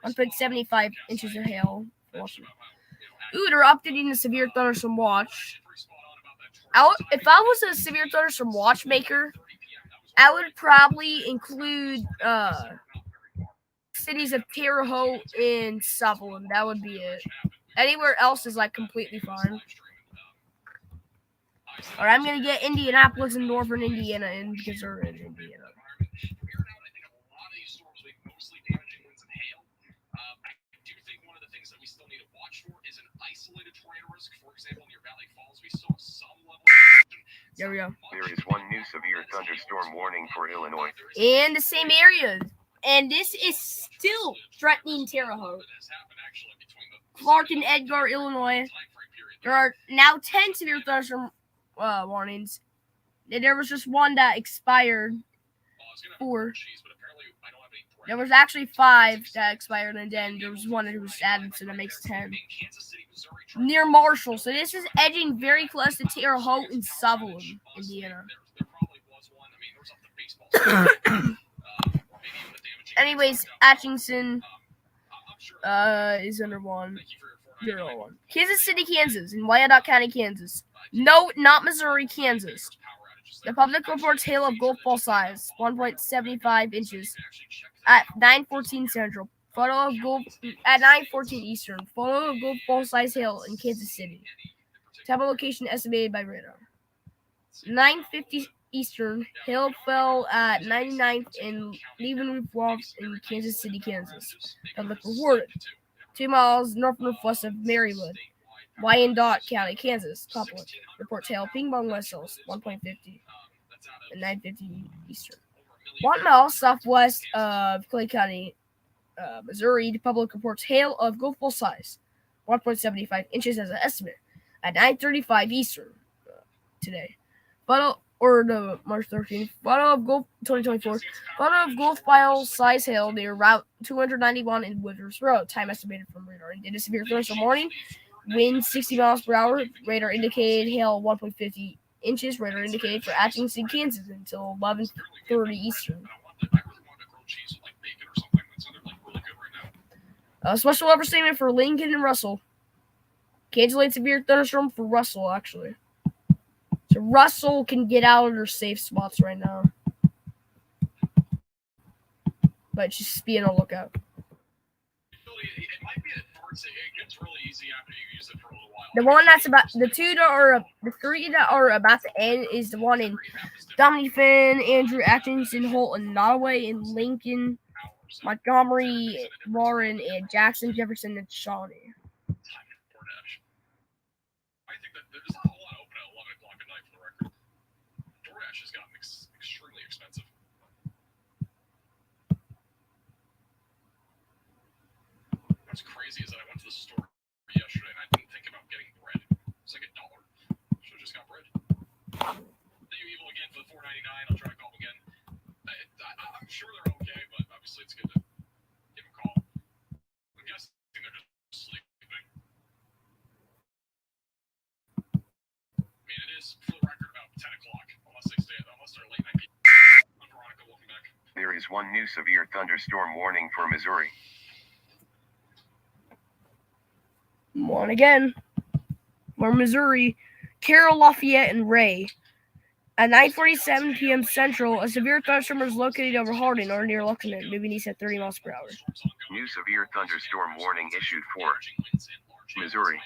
1.75 inches of hail. Washington. Ooh, they're updating the severe thunderstorm watch. If I was a severe thunderstorm watchmaker, I would probably include cities of Terre Haute and Sutherland. That would be it. Anywhere else is like completely fine. Or I'm gonna get Indianapolis and Northern Indiana in because they're in Indiana. There we go. There is one new severe thunderstorm warning for Illinois. In the same area. And this is still threatening Terre Haute. Clark and Edgar, Illinois. There are now 10 severe thunderstorm warnings. There was just one that expired. 4. There was actually 5 that expired, and then there was one that was added, so that makes 10. Near Marshall, so this is edging very close to Terre Haute and Sutherland, Indiana. Anyways, Atchison is under 1. 0-1. Kansas City, Kansas, and Wyandotte County, Kansas. No, not Missouri, Kansas. The public reports hail of golf ball size, 1.75 inches, at 9:14 Central. Photo of golf at 9:14 Eastern. Photo of golf ball size hail in Kansas City. Type of location estimated by radar. 9:50 Eastern. Hail fell at 99th and Leavenworth Bluffs in Kansas City, Kansas. Public reported 2 miles northwest of Marywood, Wyandotte County, Kansas. Public reports hail ping pong missiles 1.50 and 9:50 Eastern. 1 mile southwest of Clay County, Missouri. The public reports hail of golf ball size 1.75 inches as an estimate at 9:35 Eastern today. Photo or the March 13th. Photo of golf 2024. Photo of golf ball size hail near Route 291 in Wooders Road. Time estimated from radar. It is severe thunderstorm warning. Wind 60 miles per hour. Radar indicated hail 1.50 inches. Radar indicated for Atchison, Kansas until 11:30 Eastern. Special weather statement for Lincoln and Russell. Kansas late severe thunderstorm for Russell, actually. So Russell can get out of their safe spots right now. But just be on the lookout. The one that's about the 3 that are about to end is the one in Dominican, Andrew, Atchison, Holton, Nottoway, and Lincoln, Montgomery, Warren, and Jackson, Jefferson, and Shawnee. I think that there's not a whole lot open at 11 o'clock at night for the record. DoorDash has gotten extremely expensive. What's crazy is that I went to the store yesterday and I didn't think about getting bread. It's like $1. Should have just got bread. They evil again for the $4.99. I'll try to call them again. I'm sure they're okay, but obviously it's good to give them a call. I'm guessing they're just sleeping. I mean, it is, for the record, about 10 o'clock, unless they're late night people. I'm Veronica, welcome back. There is one new severe thunderstorm warning for Missouri. One again. For Missouri, Carroll, Lafayette, and Ray. At 9:47 p.m. Central, a severe thunderstorm is located over Hardin or near Lexington, moving east at 30 miles per hour. New severe thunderstorm warning issued for Missouri.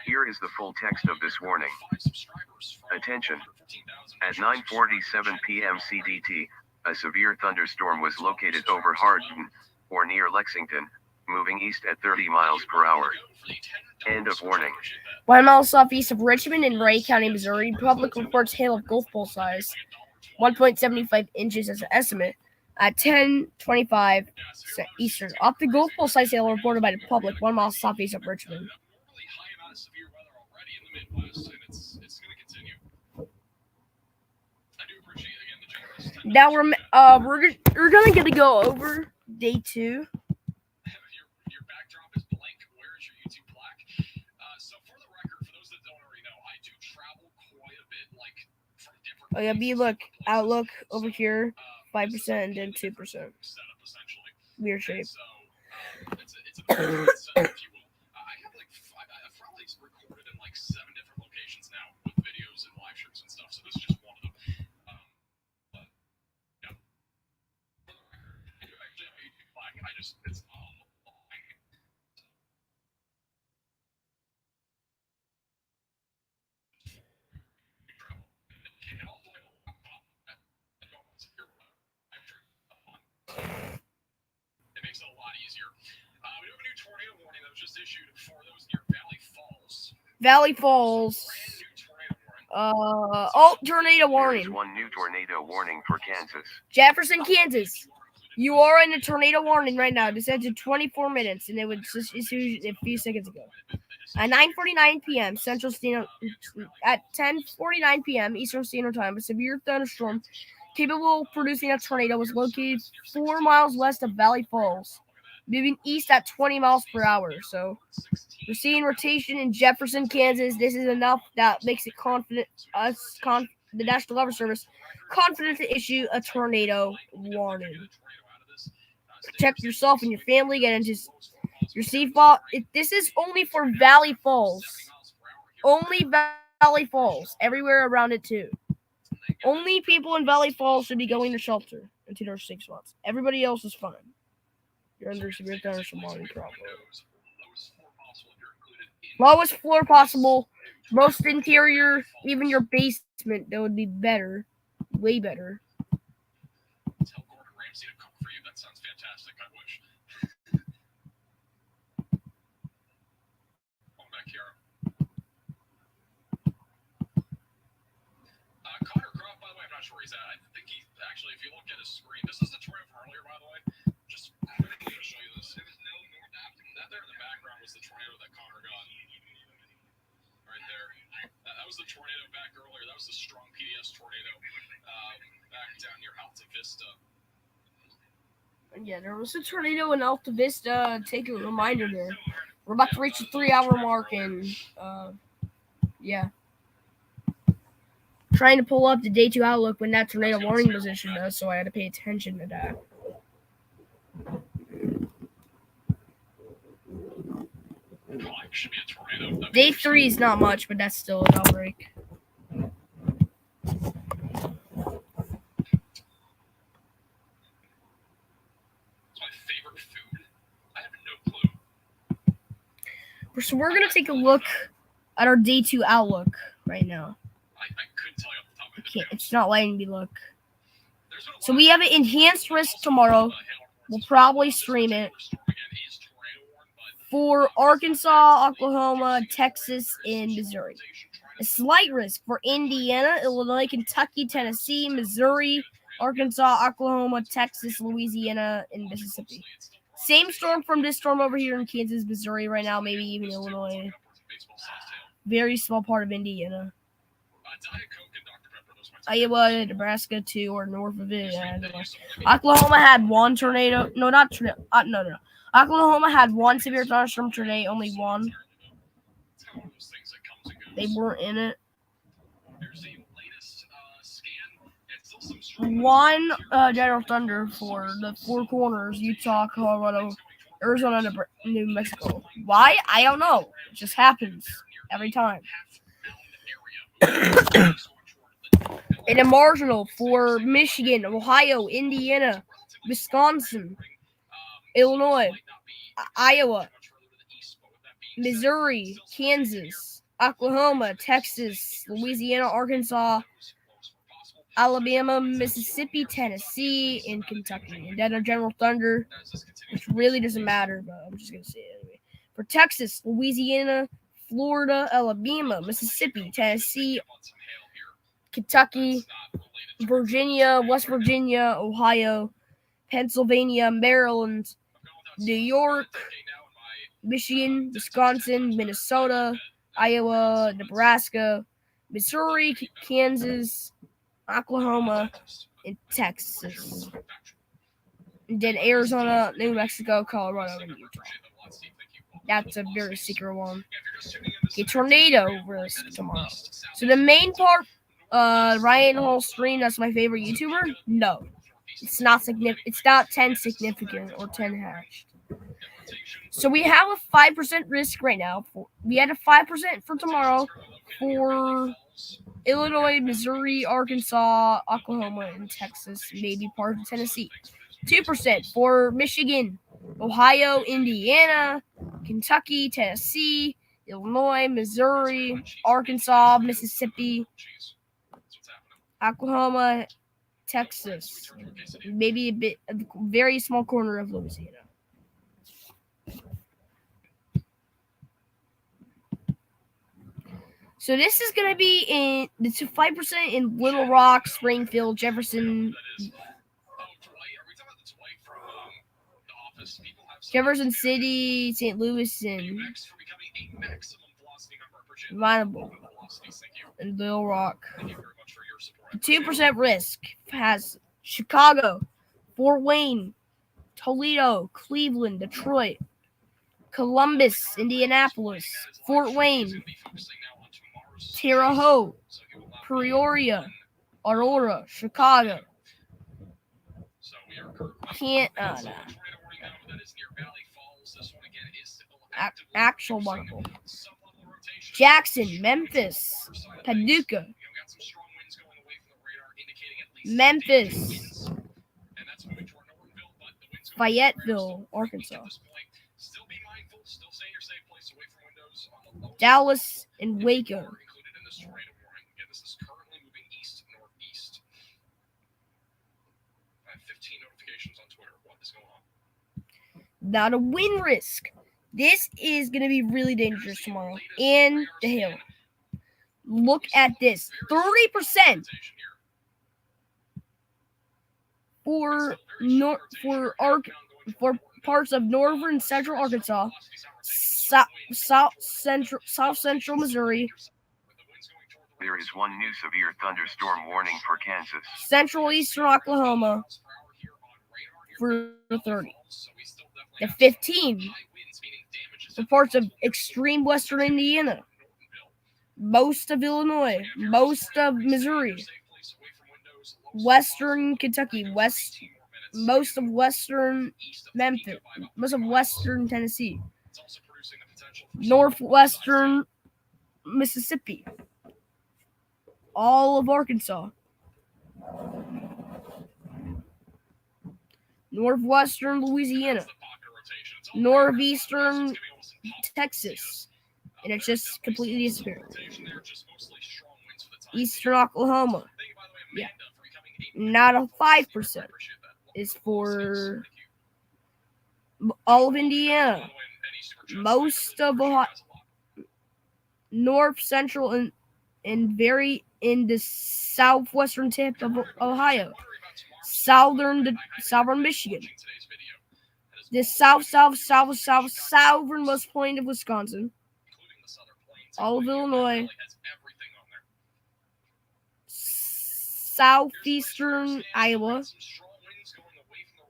Here is the full text of this warning. Attention. At 9:47 p.m. CDT, a severe thunderstorm was located over Hardin or near Lexington, moving east at 30 miles per hour. End of warning. 1 mile southeast of Richmond in Ray County, Missouri. Public reports hail of golf ball size 1.75 inches as an estimate at 10:25 Eastern. Off the golf ball size hail reported by the public 1 mile southeast of Richmond. Now we're gonna go over day 2. Oh yeah, look, outlook over here, 5% and then 2%. Weird shape. It's a I have probably recorded in 7 different locations now with videos and live streams and stuff. So this is just one of them. But yeah, it's it makes it a lot easier. We have a new tornado warning that was just issued for those near Valley Falls. Valley Falls. Tornado warning. There is one new tornado warning for Kansas. Jefferson, Kansas. You are in a tornado warning right now. This ends in 24 minutes, and it was just issued a few seconds ago. At 9:49 p.m. Central Standard, at 10:49 p.m. Eastern Standard Time, a severe thunderstorm capable of producing a tornado was located 4 miles west of Valley Falls, moving east at 20 miles per hour. So we're seeing rotation in Jefferson, Kansas. This is enough that makes it the National Weather Service confident to issue a tornado warning. Protect yourself and your family. Get into your seatbelt. This is only for Valley Falls. Only Valley Falls. Everywhere around it too. Only people in Valley Falls should be going to shelter until they're 6 months. Everybody else is fine. You're under severe thunderstorm warning problem. Lowest floor possible. Most interior, even your basement, that would be better. Way better. Tell Gordon Ramsay to cook for you. That sounds fantastic. I wish. Welcome back, Kiara. Connor Croft, by the way, I'm not sure where he's at. I think he actually, if you look at his screen, this is the tornado from earlier, by the way. Just quickly to show you this. There was no North African. That there in the background was the tornado that Connor got. Right there. That was the tornado back earlier. That was the strong PDS tornado back down near Alta Vista. Yeah, there was a tornado in Alta Vista. Take a reminder there. We're about to reach the 3-hour mark, and yeah. Trying to pull up the day 2 outlook when that tornado warning was issued, so I had to pay attention to that. Should be a tornado. Day 3 is not much, but that's still an outbreak. So we're going to take a look at our day 2 outlook right now. I couldn't tell you off the top of my head. It's not letting me look. So we have an enhanced risk tomorrow. We'll probably stream it for Arkansas, Oklahoma, Texas, and Missouri. A slight risk for Indiana, Illinois, Kentucky, Tennessee, Missouri, Arkansas, Oklahoma, Texas, Louisiana, and Mississippi. Same storm from this storm over here in Kansas, Missouri right now, maybe even Illinois. Very small part of Indiana. Iowa, Nebraska, too, or north of it. Oklahoma had one tornado. No, not tornado. No. Oklahoma had one severe thunderstorm today, only one. They weren't in it. One general thunder for the Four Corners, Utah, Colorado, Arizona, New Mexico. Why? I don't know. It just happens every time. And a marginal for Michigan, Ohio, Indiana, Wisconsin, Illinois, Iowa, Missouri, Kansas, Oklahoma, Texas, Louisiana, Arkansas, Alabama, Mississippi, Tennessee, and Kentucky. And then a general thunder, which really doesn't matter, but I'm just going to say it anyway. For Texas, Louisiana, Florida, Alabama, Mississippi, Tennessee, Kentucky, Virginia, West Virginia, Ohio, Pennsylvania, Maryland, New York, Michigan, Wisconsin, Minnesota, Iowa, Nebraska, Missouri, Kansas, Oklahoma, and Texas. And then Arizona, New Mexico, Colorado, and Utah. That's a very secret one. Okay, tornado risk tomorrow. So the main part, Ryan Holstream, that's my favorite YouTuber. No, it's not significant. It's not 10 significant or 10 hashed. So we have a 5% risk right now. We had a 5% for tomorrow for Illinois, Missouri, Arkansas, Oklahoma, and Texas, maybe part of Tennessee. 2% for Michigan, Ohio, Indiana, Kentucky, Tennessee, Illinois, Missouri, Arkansas, Mississippi, Oklahoma, Texas, maybe a very small corner of Louisiana. So this is going to be it's 5% in Little Rock, Springfield, Jefferson City, St. Louis, and Vineable, and Little Rock. The 2% risk has Chicago, Fort Wayne, Toledo, Cleveland, Detroit, Columbus, Indianapolis, Fort Wayne, Terre Haute, Peoria, Aurora, Chicago. Actual marble. Jackson, Memphis, Paducah, Memphis, Fayetteville, Arkansas, Dallas, and Waco. Now the wind risk. This is going to be really dangerous tomorrow. And the hail. Look at this. 30% for parts of northern central Arkansas, south central Missouri. There is one new severe thunderstorm warning for Kansas. Central eastern Oklahoma for 30. The 15 for parts of extreme western Indiana, most of Illinois, most of Missouri, western Kentucky, most of western Memphis, most of western Tennessee, northwestern Mississippi, all of Arkansas, northwestern Louisiana, northeastern Texas, and it's just completely disappeared. Eastern Oklahoma, yeah. Not a 5% is for all of Indiana, most of Ohio, north central and very in the southwestern tip of Ohio, southern Michigan, the southernmost point of Wisconsin, all of Illinois, southeastern Iowa,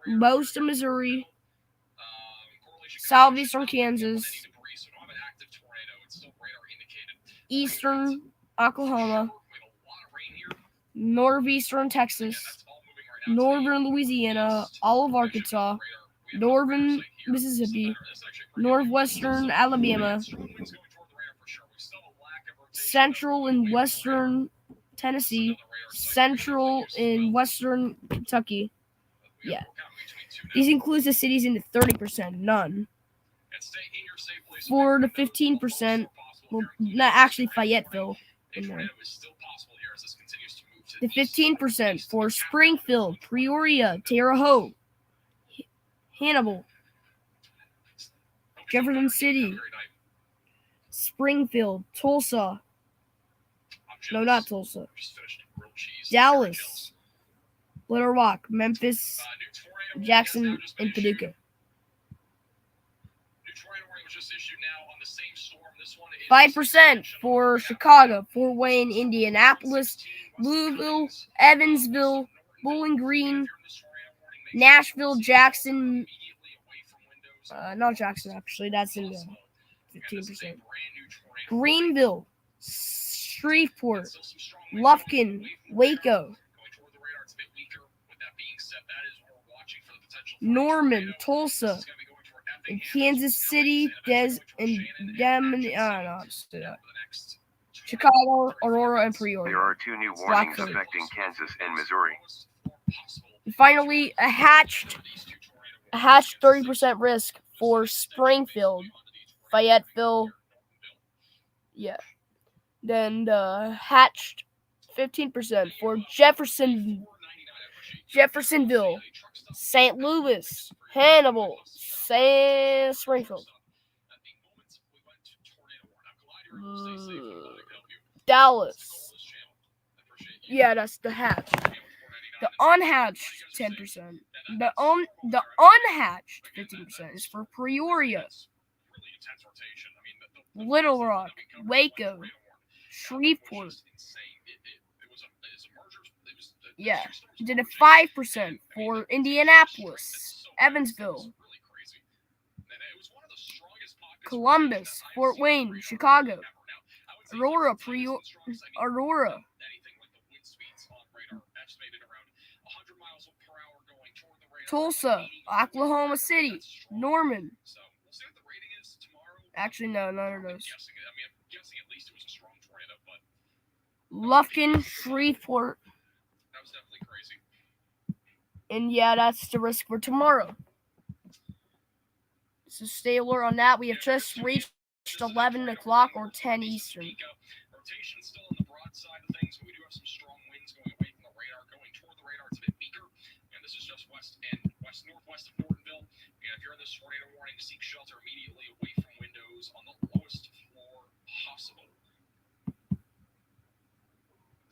most of Missouri, southeastern Kansas, eastern Oklahoma, northeastern Texas, northern Louisiana, all of Arkansas, northern Mississippi, northwestern Alabama, central and western Tennessee, central and western Kentucky. Yeah. These includes the cities in the 30%, none. For the 15%, well, not actually Fayetteville in there. The 15% for Springfield, Peoria, Terre Haute, Hannibal, Jefferson City, Springfield, Tulsa. No, not Tulsa. Dallas, Little Rock, Memphis, Jackson, and Paducah. 5% for Chicago, Fort Wayne, Indianapolis, Louisville, Evansville, Bowling Green, Nashville, Jackson. Not Jackson, actually. That's in the 15%. Greenville, Shreveport, Lufkin, Waco, Norman, Tulsa, and Kansas City, Chicago, Aurora, and Peoria. There are 2 new warnings affecting Kansas and Missouri. And finally, a hatched 30% risk for Springfield, Fayetteville. Yeah. Then the hatched 15% for Jeffersonville, St. Louis, Hannibal, Springfield, Dallas. Yeah, that's the hatch. The unhatched 10%. The unhatched 15% is for Peoria, Little Rock, Waco, Shreveport, Yeah, did a 5% for Indianapolis, Evansville, Columbus, Fort Wayne, Chicago, Aurora, Tulsa, Oklahoma City, Norman. Actually, no, none of those. Lufkin, Shreveport. And yeah, that's the risk for tomorrow. So stay alert on that. We have just reached 11 o'clock or 10 Eastern. Rotation still on the broad side of things, but we do have some strong winds going away from the radar. Going toward the radar, it's a bit weaker. And this is just west and northwest of Nortonville. And if you're in this tornado warning, seek shelter immediately away from windows on the lowest floor possible.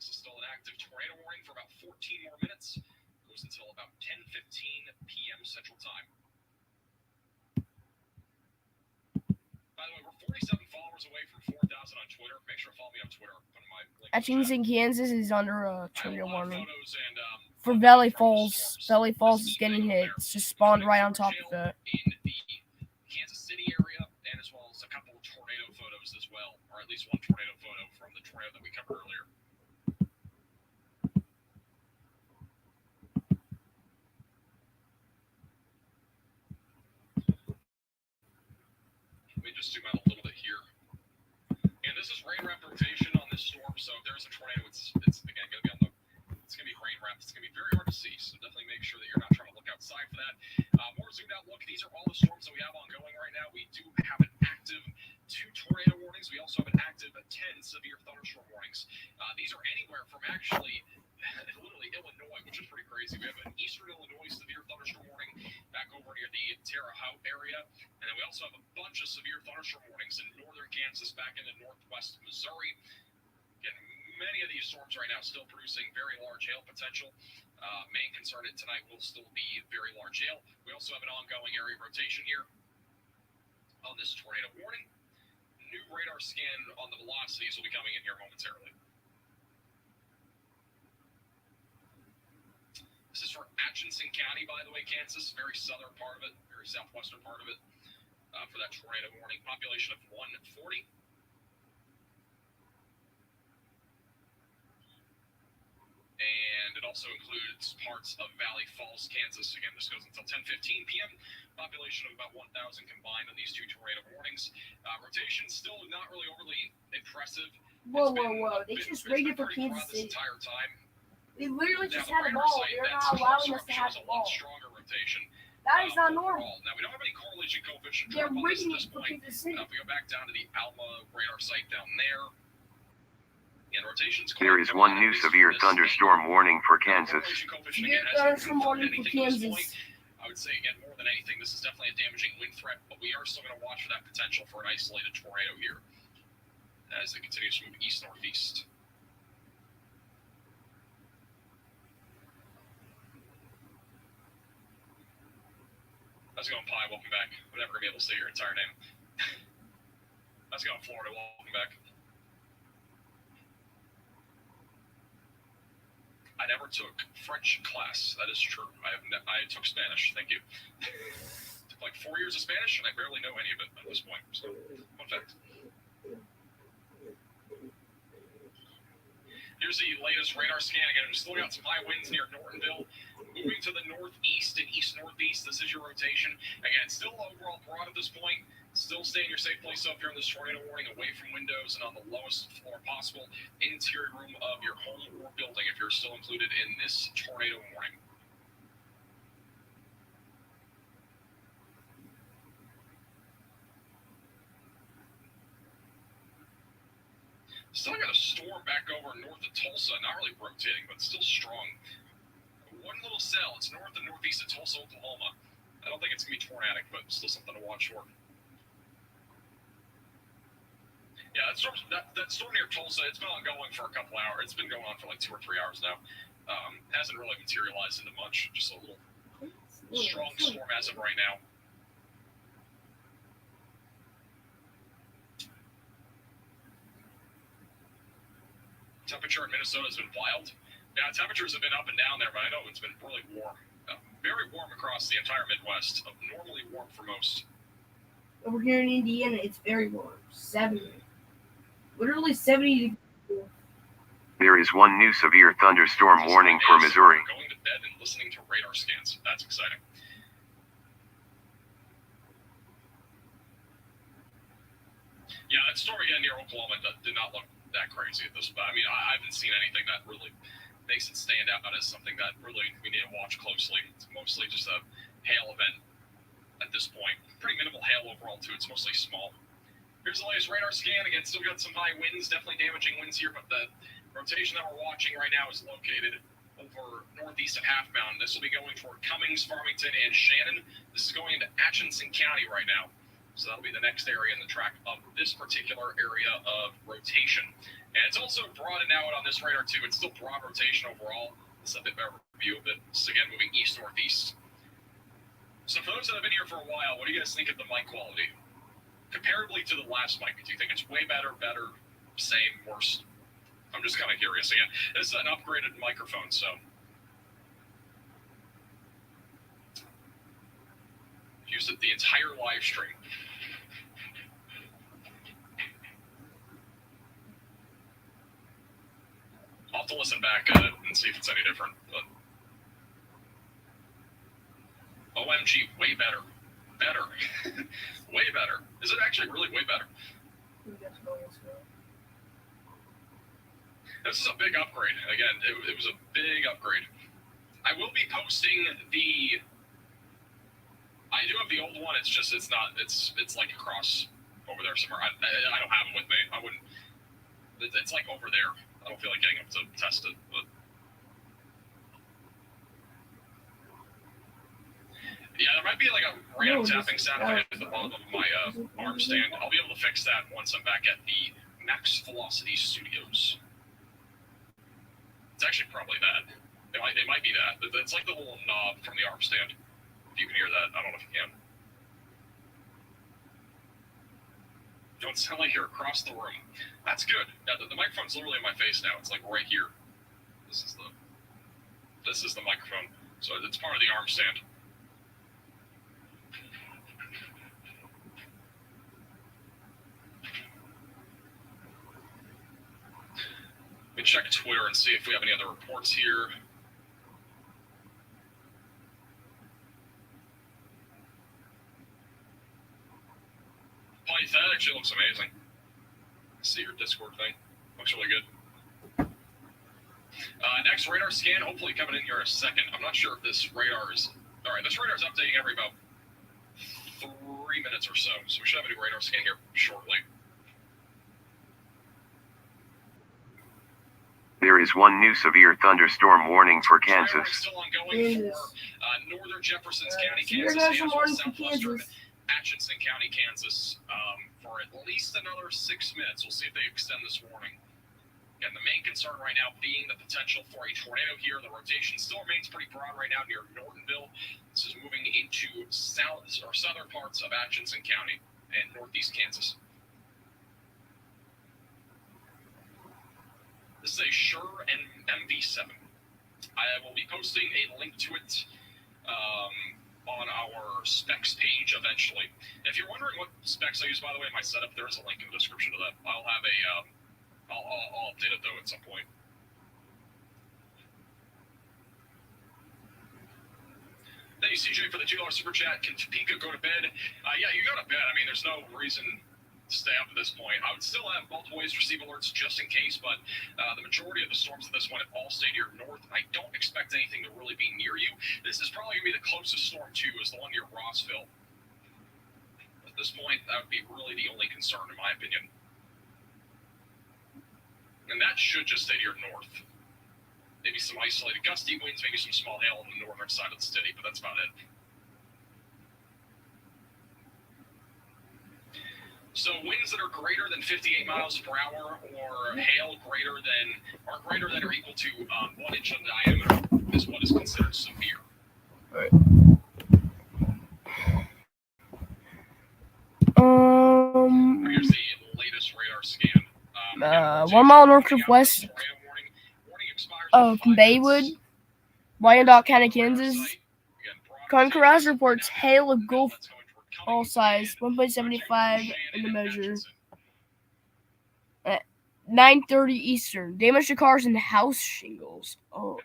This is still an active tornado warning for about 14 more minutes. Goes until about 10:15 p.m. Central Time. By the way, we're 47 followers away from 4,000 on Twitter. Make sure to follow me on Twitter. Etchings in Kansas is under a tornado warning. For Valley Falls is getting hit. It's just spawned right on top of that. In the Kansas City area, and as well as a couple of tornado photos as well, or at least one tornado photo from the tornado that we covered earlier. Let me just zoom out a little bit here. And this is rain wrap rotation on this storm, so if there's a tornado, it's again going to be on the. It's going to be rain wrapped. It's going to be very hard to see, so definitely make sure that you're not trying to look outside for that. More zoomed out look. These are all the storms that we have ongoing right now. We do have an active 2 tornado warnings. We also have an active 10 severe thunderstorm warnings. These are anywhere from actually literally Illinois, which is pretty crazy. We have an eastern Illinois severe thunderstorm warning back over near the Terre Haute area. And then we also have a bunch of severe thunderstorm warnings in northern Kansas, back into northwest Missouri. Again, many of these storms right now still producing very large hail potential. Main concern tonight will still be very large hail. We also have an ongoing area rotation here on this tornado warning. New radar scan on the velocities will be coming in here momentarily. This is for Atchison County, by the way, Kansas, very southern part of it, very southwestern part of it, for that tornado warning. Population of 140. And it also includes parts of Valley Falls, Kansas. Again, this goes until 10:15 p.m. Population of about 1,000 combined on these 2 tornado warnings. Rotation still not really overly impressive. Whoa. They just rated for Kansas City. This entire time. We literally just had a ball. They're not allowing us to have a ball. Stronger rotation. That is not normal. Now, we don't have any correlation coefficient They're drop on this rating at this it for point. Kansas City. If we go back down to the Alma radar site down there. There is one new severe thunderstorm warning for Kansas. Severe thunderstorm warning for Kansas. I would say, again, more than anything, this is definitely a damaging wind threat, but we are still going to watch for that potential for an isolated tornado here as it continues to move east-northeast. How's it going, Pi? Welcome back. I'm never going to be able to say your entire name. How's it going, Florida? Welcome back. I never took French class. That is true. I took Spanish. Thank you. Took like 4 years of Spanish, and I barely know any of it at this point. So, fun fact. Here's the latest radar scan. Again, we're still got some high winds near Nortonville. Moving to the northeast and east-northeast. This is your rotation. Again, still overall broad at this point. Still stay in your safe place up here in this tornado warning, away from windows and on the lowest floor possible. Interior room of your home or building if you're still included in this tornado warning. Still got a storm back over north of Tulsa, not really rotating, but still strong. One little cell, it's north and northeast of Tulsa, Oklahoma. I don't think it's going to be tornadic, but still something to watch for. Yeah, that storm near Tulsa, it's been ongoing for a couple hours. It's been going on for like 2 or 3 hours now. Hasn't really materialized into much, just a little strong storm as of right now. Temperature in Minnesota has been wild. Yeah, temperatures have been up and down there, but I know it's been really warm. Very warm across the entire Midwest. Normally warm for most. Over here in Indiana, it's very warm. 70. Literally 70 degrees. There is one new severe thunderstorm warning for Missouri. Going to bed and listening to radar scans. That's exciting. Yeah, that story near Oklahoma did not look that crazy at this point. I mean, I haven't seen anything that really makes it stand out as something that really we need to watch closely. It's mostly just a hail event at this point. Pretty minimal hail overall, too. It's mostly small. Here's the latest radar scan. Again, still got some high winds, definitely damaging winds here, but the rotation that we're watching right now is located over northeast of Half Mountain. This will be going toward Cummings, Farmington, and Shannon. This is going into Atchison County right now. So that'll be the next area in the track of this particular area of rotation. And it's also broadened out on this radar too. It's still broad rotation overall. This is a bit better view of it. This is again moving east-northeast. So for those that have been here for a while, what do you guys think of the mic quality? Comparatively to the last mic, do you think it's way better, same, worse? I'm just kind of curious. Again, this is an upgraded microphone, so. Used it the entire live stream. I'll have to listen back at it and see if it's any different. But OMG, way better. Better. Way better. Is it actually really way better? This is a big upgrade. Again, it was a big upgrade. I will be posting the... I do have the old one. It's just, it's like across over there somewhere. I don't have it with me. I wouldn't... It's like over there. I don't feel like getting up to test it, but yeah, there might be like a random tapping sound at the bottom of my arm stand. I'll be able to fix that once I'm back at the Max Velocity Studios. It's actually probably that. It might be that. It's like the little knob from the arm stand. If you can hear that, I don't know if you can. Don't sound like you're across the room. That's good. Yeah, the microphone's literally in my face now. It's like right here. This is the microphone. So it's part of the arm stand. Let me check Twitter and see if we have any other reports here. That actually looks amazing. See your Discord thing. Looks really good. Next radar scan, hopefully coming in here in a second. I'm not sure if this radar is... Alright, this radar is updating every about 3 minutes or so. So we should have a new radar scan here shortly. There is one new severe thunderstorm warning for Kansas. Still ongoing for northern Jeffersons County, Kansas, and southwestern Atchison County, Kansas, for at least another 6 minutes. We'll see if they extend this warning. Again, the main concern right now being the potential for a tornado here. The rotation still remains pretty broad right now near Nortonville. This is moving into southern parts of Atchison County and northeast Kansas. This is a Shure MV7. I will be posting a link to it on our specs page eventually. If you're wondering what specs I use, by the way, in my setup, there is a link in the description to that. I'll have a, I'll update it though at some point. Thank you, CJ, for the $2 super chat. Can Topeka go to bed? Yeah, you go to bed. I mean, there's no reason to stay up at this point. I would still have multiple ways to receive alerts just in case, but the majority of the storms at this point have all stayed here north. I don't expect anything to really be near you. This is probably going to be the closest storm to is the one near Rossville. At this point, that would be really the only concern, in my opinion. And that should just stay here north. Maybe some isolated gusty winds, maybe some small hail on the northern side of the city, but that's about it. So winds that are greater than 58 miles per hour or hail greater than or equal to 1 inch in diameter is what is considered severe. All right. Here's the latest radar scan. 1 mile north of west. from Baywood, Wyandotte County, Kansas. Concurrence reports hail of golf ball size 1.75 in the measure. At 9:30 Eastern. Damage to cars and house shingles. Oh.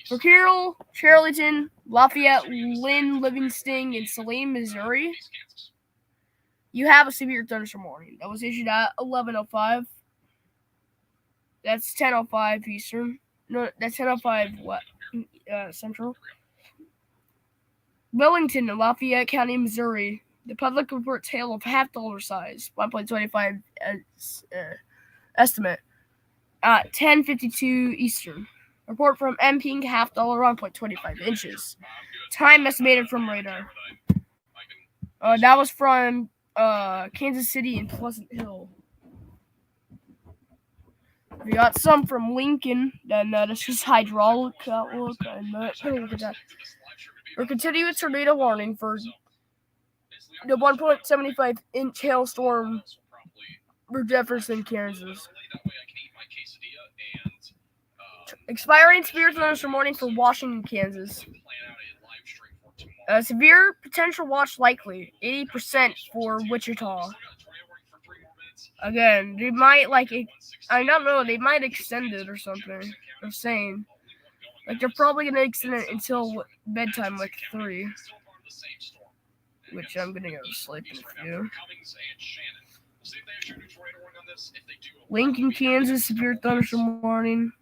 For Carroll, Charlton, Lafayette, Lynn, Livingston, and Saline, Missouri, you have a severe thunderstorm warning. That was issued at 11:05. That's 10:05 Eastern. No, that's 10:05 Central. Wellington and Lafayette County, Missouri. The public reports hail of $half size, 1.25 estimate, at 10:52 Eastern. Report from MP, $half, 1.25 inches. Time estimated from radar. That was from Kansas City and Pleasant Hill. We got some from Lincoln, then that's just hydraulic outlook. We're continuing with tornado warning for the 1.75 inch hailstorm for Jefferson, Kansas. Expiring severe thunderstorm warning for Washington, Kansas. Severe potential watch likely, 80% for Wichita. Again, they might I don't know, they might extend it or something. They're saying. They're probably going to extend it until bedtime, 3. Which I'm going to go to sleep in a few. Lincoln, Kansas, severe thunderstorm warning.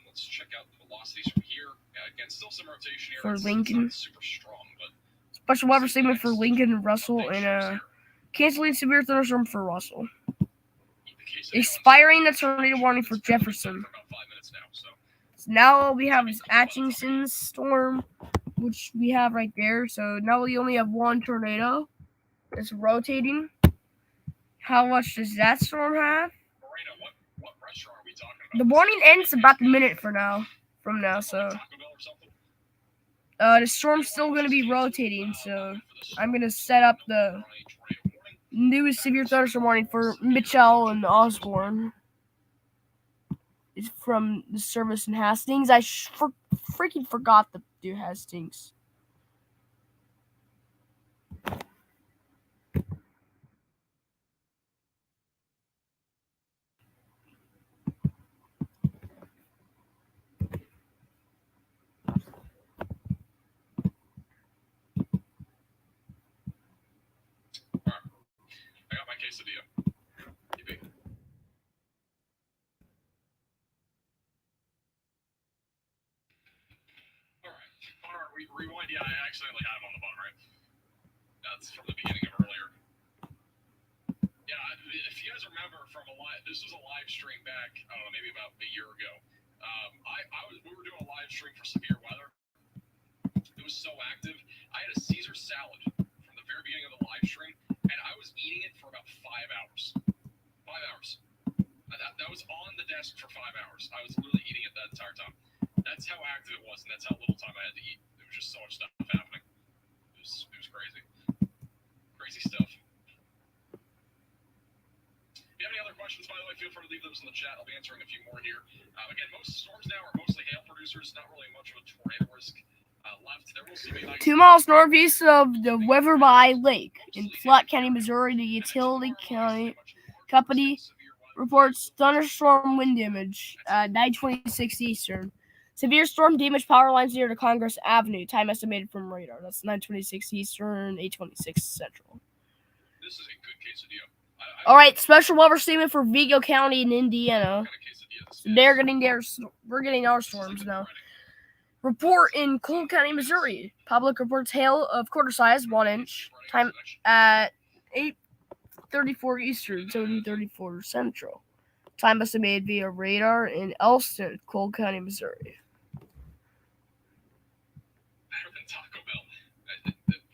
Let's check out the velocities from here. Again, still some rotation here. For Lincoln. Super strong, but special weather statement for Lincoln and Russell, and canceling severe thunderstorm for Russell. Expiring the tornado warning for Jefferson. So now we have this Atchison storm, which we have right there. So now we only have one tornado. It's rotating. How much does that storm have? The warning ends about a minute from now. So the storm's still going to be rotating. So I'm going to set up the new severe thunderstorm warning for Mitchell and Osborne. It's from the service in Hastings. I freaking forgot to do Hastings. I got my quesadilla. Alright, rewind. Yeah, I accidentally had him on the button, right? That's from the beginning of earlier. Yeah, if you guys remember from this was a live stream back, I don't know, maybe about a year ago. We were doing a live stream for severe weather. It was so active. I had a Caesar salad from the very beginning of the live stream, and I was eating it for about 5 hours. 5 hours. That was on the desk for 5 hours. I was literally eating it that entire time. That's how active it was, and that's how little time I had to eat. There was just so much stuff happening. It was crazy. Crazy stuff. If you have any other questions, by the way, feel free to leave those in the chat. I'll be answering a few more here. Again, most storms now are mostly hail producers, not really much of a tornado risk left. There will still be 2 miles northeast of the Weatherby Lake in Platte County, Missouri, the utility company reports thunderstorm wind damage at 9:26 Eastern. Severe storm damage power lines near to Congress Avenue. Time estimated from radar. That's 9:26 Eastern, 8:26 Central. This is a good quesadilla. All right, special weather statement for Vigo County in Indiana. We're getting our storms now. Report in Cole County, Missouri. Public reports hail of quarter size, 1 inch. Time at 8:34 Eastern, 7:34 Central. Time estimated via radar in Elston, Cole County, Missouri. Better than Taco Bell.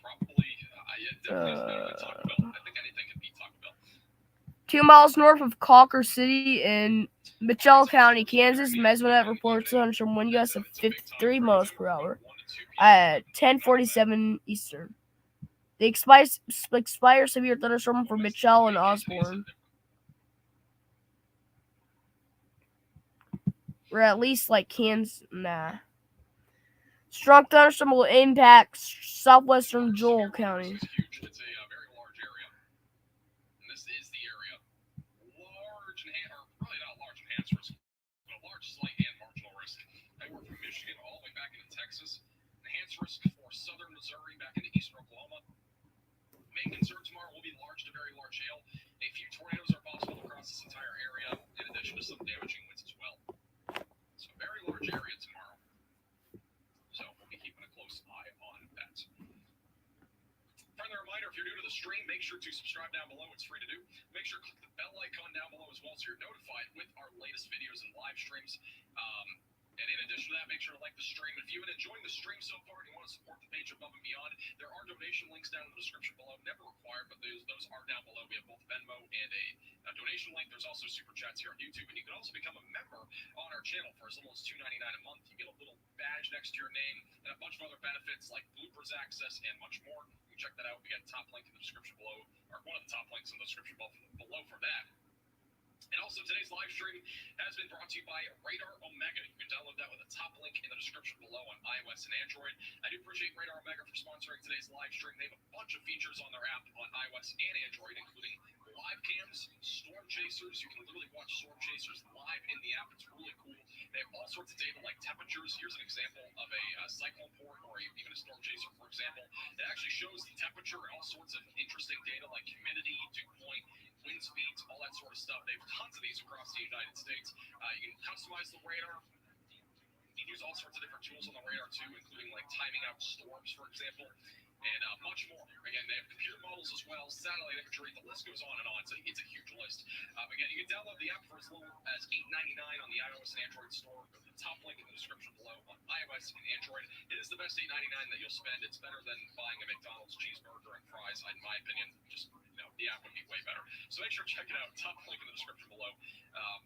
Probably, definitely is better than Taco Bell. I think anything can beat Taco Bell. 2 miles north of Cocker City in Mitchell County, Kansas. Mesonet reports thunderstorm wind gusts of 53 miles per hour at 10:47 Eastern. The expire severe thunderstorm for Mitchell and Osborne. or at least like Kansas. Nah. Strong thunderstorm will impact southwestern Joel County. It's huge. It's a very large area. And this is the area. Large or really not large enhanced risk, but a large slight and marginal risk. Anywhere from Michigan all the way back into Texas. Enhanced risk for southern Missouri back into eastern Oklahoma. Main concern tomorrow will be large to very large hail. A few tornadoes are possible across this entire area, in addition to some damaging winds as well. So a very large area tomorrow. So we'll be keeping a close eye on that. Friendly reminder, if you're new to the stream, make sure to subscribe down below. It's free to do. Make sure to click the bell icon down below as well so you're notified with our latest videos and live streams. And in addition to that, make sure to like the stream. If you've been enjoying the stream so far and you want to support the page above and beyond, there are donation links down in the description below. Never required, but those are down below. We have both Venmo and a donation link. There's also super chats here on YouTube, and you can also become a member on our channel for as little as $2.99 a month. You get a little badge next to your name and a bunch of other benefits like bloopers access and much more. You can check that out. We got a top link in the description below, or one of the top links in the description below for that. And also, today's live stream has been brought to you by Radar Omega. You can download that with a top link in the description below on iOS and Android. I do appreciate Radar Omega for sponsoring today's live stream. They have a bunch of features on their app on iOS and Android, including live cams, storm chasers. You can literally watch storm chasers live in the app. It's really cool. They have all sorts of data like temperatures. Here's an example of a cyclone port or even a storm chaser, for example. It actually shows the temperature and all sorts of interesting data like humidity, dew point, wind speeds, all that sort of stuff. They have tons of these across the United States. You can customize the radar. You can use all sorts of different tools on the radar too, including like timing out storms, for example, and much more. Again, they have computer models as well, satellite imagery. The list goes on and on. So it's a huge list. Again, you can download the app for as little as $8.99 on the iOS and Android store. Go to the top link in the description below on iOS and Android. It is the best $8.99 that you'll spend. It's better than buying a McDonald's cheeseburger and fries, in my opinion. Just the app would be way better. So make sure to check it out. Top link in the description below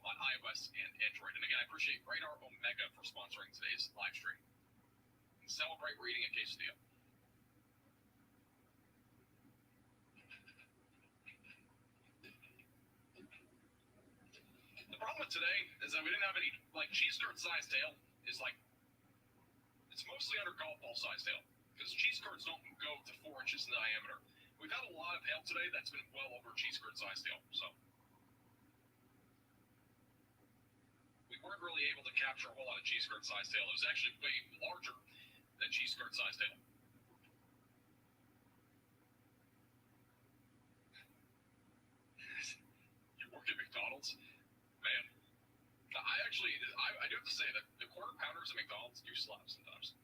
on iOS and Android. And again, I appreciate Radar Omega for sponsoring today's live stream. And celebrate reading a quesadilla. The problem with today is that we didn't have any, like, cheese curd sized hail is like, it's mostly under golf ball sized hail because cheese curds don't go to 4 inches in diameter. We've had a lot of hail today that's been well over cheese curd sized hail, so we weren't really able to capture a whole lot of cheese curd sized hail. It was actually way larger than cheese curd sized hail. You work at McDonald's? Man, I do have to say that the quarter pounders at McDonald's do slap sometimes.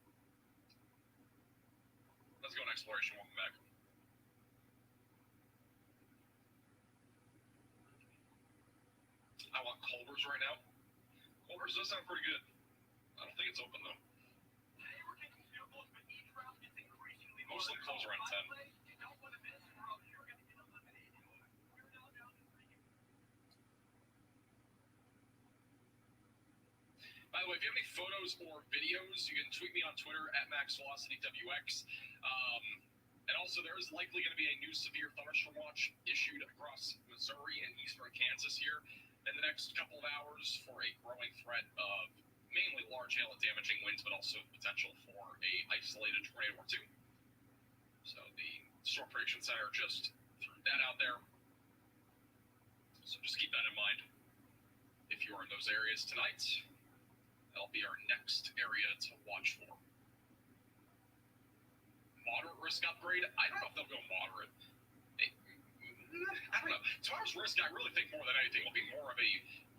Let's go on exploration. Welcome back. I want Culver's right now. Culver's does sound pretty good. I don't think it's open though. Most of them close around 10. By the way, if you have any photos or videos, you can tweet me on Twitter at MaxVelocityWX. And also, there is likely going to be a new severe thunderstorm watch issued across Missouri and eastern Kansas here in the next couple of hours for a growing threat of mainly large hail and damaging winds, but also potential for a isolated tornado or two. So the Storm Prediction Center just threw that out there. So just keep that in mind. If you are in those areas tonight, that'll be our next area to watch for. Moderate risk upgrade. I don't know if they'll go moderate. I don't know. Tomorrow's risk, I really think more than anything, will be more of a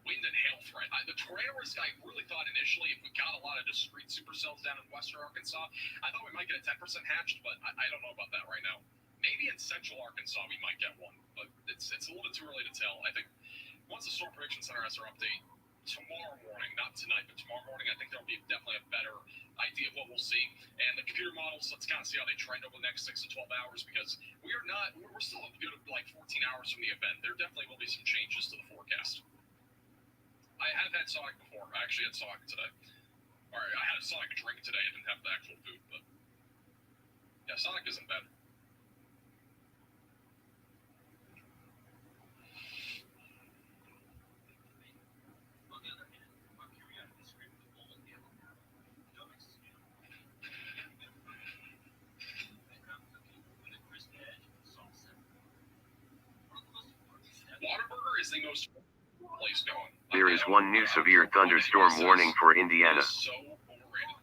wind and hail threat. The tornado risk, I really thought initially, if we got a lot of discrete supercells down in western Arkansas, I thought we might get a 10% hatched, but I don't know about that right now. Maybe in central Arkansas we might get one, but it's a little bit too early to tell. I think once the Storm Prediction Center has their update tomorrow morning, not tonight, but tomorrow morning, I think there'll be definitely a better idea of what we'll see. And the computer models, let's kind of see how they trend over the next 6 to 12 hours, because we're still a good like 14 hours from the event. There definitely will be some changes to the forecast. I have had Sonic before. I actually had Sonic today. Or I had a Sonic drink today. I didn't have the actual food, but yeah, Sonic isn't bad. place going. There is one new severe thunderstorm warning for Indiana. So overrated.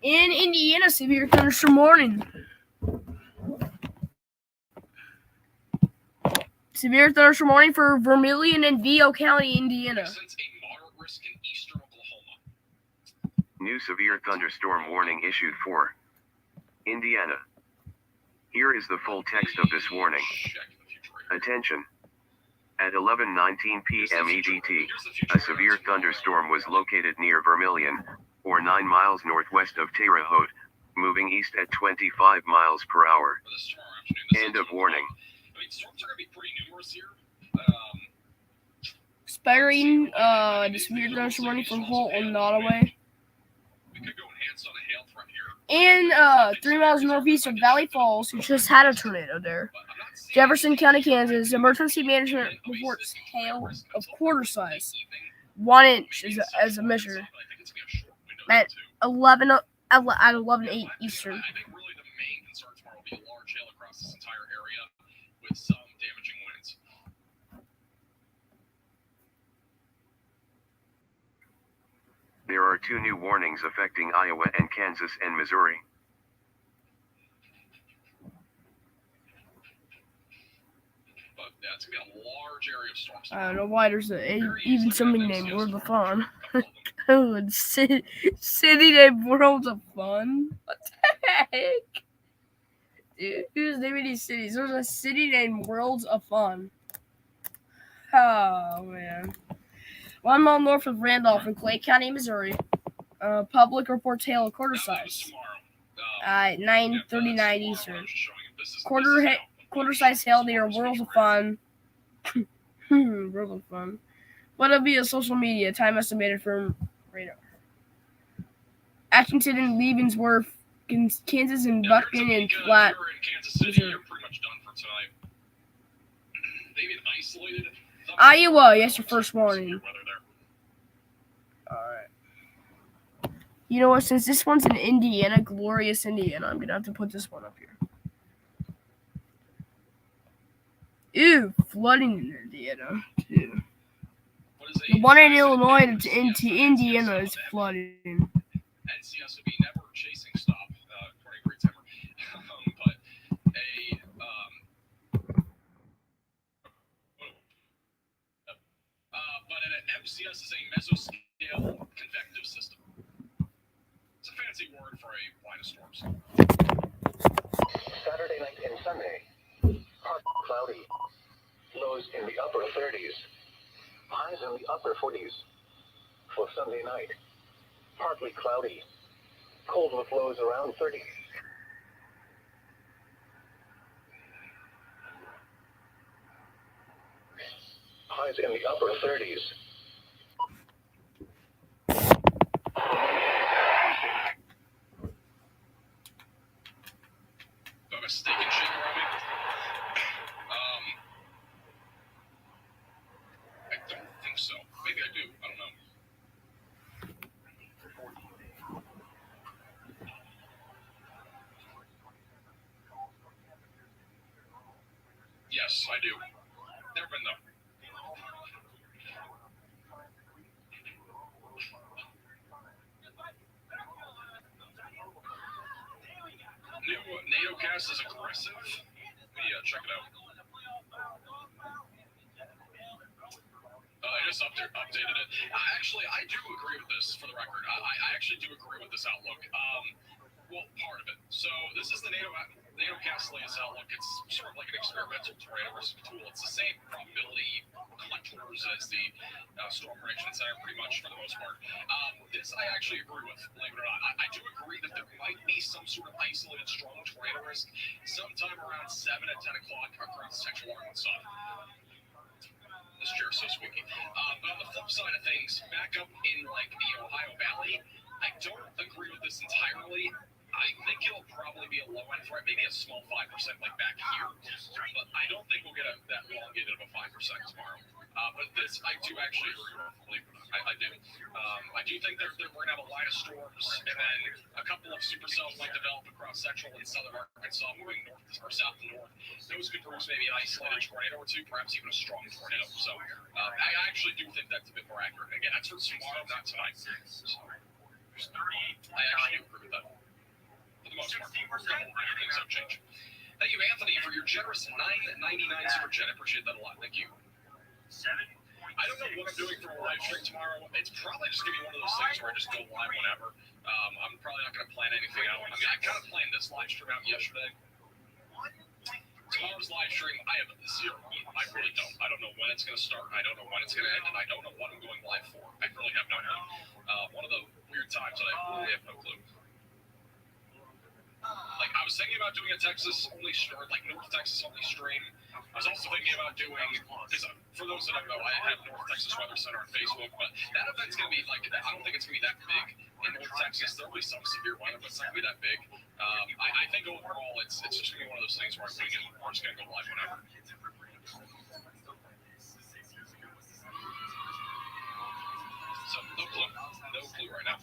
In Indiana, severe thunderstorm warning. Severe thunderstorm warning for Vermilion and Vigo County, Indiana. Since a moderate risk in eastern Oklahoma. New severe thunderstorm warning issued for Indiana. Here is the full text of this warning. Check the future radar. Attention. At 11:19 p.m. EDT, a severe thunderstorm was located near Vermilion, or 9 miles northwest of Terre Haute, moving east at 25 miles per hour. For this tomorrow afternoon, End of warning. I mean, storms are going to be pretty numerous here. Expiring the severe thunderstorm warning for Holt and Nottoway. We could go enhance on a hail threat here. And 3 miles northeast of Valley Falls, who just had a tornado there. But I'm not seeing Jefferson County, Kansas. Emergency management reports hail of quarter size, 1 inch as a measure at 11:08 Eastern. I think really the main concern tomorrow will be a large hail across this entire area with some damaging winds. There are 2 new warnings affecting Iowa and Kansas and Missouri. But yeah, it's going to be a large area of storms. I don't know why there's even something named World of Fun. Oh, city named World of Fun? What the heck? Dude, who's naming these cities? There's a city named Worlds of Fun. Oh, man. 1 mile north of Randolph in Clay County, Missouri. Public reports hail a quarter size. At 9:39 Eastern. Quarter size hail near Worlds of Fun. World of Fun. But it'll be a social media. Time estimated from radar. Atchison and Leavensworth, Kansas, and Buckman and Flat. You're in Kansas City, you're pretty much done for tonight. They've been isolated. Iowa, yes, your first warning. Alright. You know what? Since this one's in Indiana, glorious Indiana, I'm gonna have to put this one up here. Ew, flooding in Indiana, too. The one in Illinois into Indiana is flooding. NCS will be never chasing stop, according to Timer. But an MCS is a mesoscale convective system. It's a fancy word for a line of storms. Saturday night and Sunday, cloudy. Lows in the upper 30s. Highs in the upper 40s. For Sunday night, partly cloudy. Cold with lows around 30. Highs in the upper 30s. Got a steak and shake around me. I don't think so. Maybe I do. I don't know. Yes, I do. Never been though. New NATO cast is aggressive. Let me check it out. I just updated it. Actually, I do agree with this, for the record. I actually do agree with this outlook. Well, part of it. So this is the NATO cast latest outlook. It's sort of like an experimental tornado risk tool. It's the same probability collectors as the Storm Prediction Center, pretty much for the most part. This I actually agree with, believe it or not. I do agree that there might be some sort of isolated strong tornado risk sometime around 7 at 10 o'clock across Central Arkansas. This chair is so squeaky. But on the flip side of things, back up in like the Ohio Valley, I don't agree with this entirely. I think it'll probably be a low end threat, maybe a small 5% like back here. But I don't think we'll get that elongated of a 5% tomorrow. But this, I do actually agree with. Believe it or not, I do. I do think we're going to have a line of storms, and then a couple of supercells might develop across central and southern Arkansas, moving north or south to north. Those could produce maybe an isolated tornado or two, perhaps even a strong tornado. So I actually do think that's a bit more accurate. Again, that's for tomorrow, not tonight. So, I actually agree with that. For the most part, things don't change. Thank you, Anthony, for your generous $9.99 super chat. I appreciate that a lot. Thank you. I don't know what I'm doing for a live stream tomorrow. It's probably just going to be one of those things where I just go live whenever. I'm probably not going to plan anything out. I mean, I kind of planned this live stream out yesterday. Tomorrow's live stream, I have zero. I really don't. I don't know when it's going to start. I don't know when it's going to end, and I don't know what I'm going live for. I really have no idea. One of the weird times that I really have no clue. Like, I was thinking about doing a Texas-only stream, like North Texas-only stream. I was also thinking about doing, because for those that don't know, I have North Texas Weather Center on Facebook, but that event's going to be like, I don't think it's going to be that big in North Texas. There'll be some severe weather, but it's not going to be that big. I think overall, it's just going to be one of those things where I'm just going to go live whenever. So, no clue right now.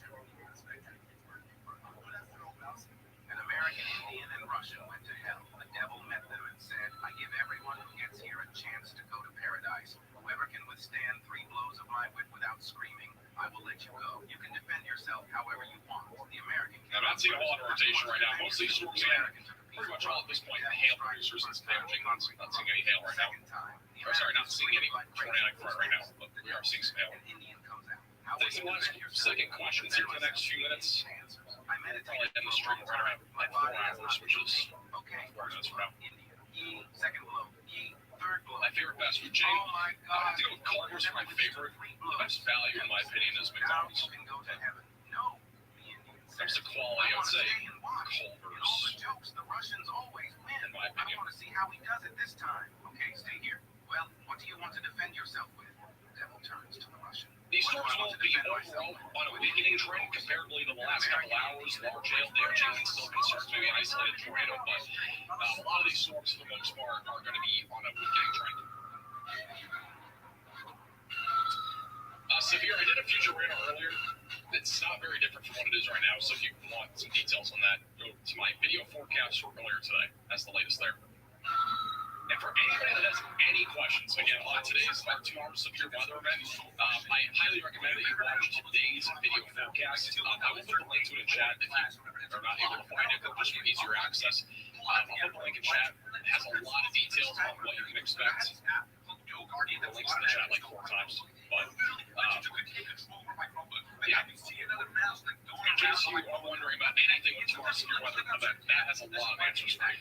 An American Indian and Russian went to hell. The devil met them and said, I give everyone who gets here a chance to go to paradise. Whoever can withstand 3 blows of my whip without screaming, I will let you go. You can defend yourself however you want. The American I'm not seeing a whole lot of rotation right now. Most of these storms are pretty much all at this point hail producers and damaging. Not seeing any hail right now. Or sorry, not seeing any tornadic threat right now, but we are seeing some hail. Take some last second questions here for the next few minutes. Probably end the stream right around like 4 hours, which is 4 minutes from now. Second blow. Third blow. My favorite fast food chain. I have to go with Culver's for my favorite. The best value, in my opinion, is McDonald's. You can go to heaven. No. Comes to quality, I would say Culver's. The Russians always win. In my opinion. I want to see how he does it this time. Okay, stay here. Well, what do you want to defend yourself with? The devil turns to the Russian. These storms will be overall on a weakening trend comparatively to the last couple hours. Large hail damaging and still concerns, maybe an isolated tornado, but a lot of these storms, for the most part, are going to be on a weakening trend. Severe, I did a future radar earlier. It's not very different from what it is right now, so if you want some details on that, go to my video forecast from earlier today. That's the latest there. And for anybody that has any questions, again, on today's or tomorrow's severe weather event, I highly recommend that you watch today's video forecast. I will put the link to it in chat if you are not able to find it, just for easier access. I'll put the link in chat. It has a lot of details on what you can expect. The links in the chat like 4 times. But, yeah. In case you are wondering about anything with tomorrow's severe weather event, that has a lot of answers for you.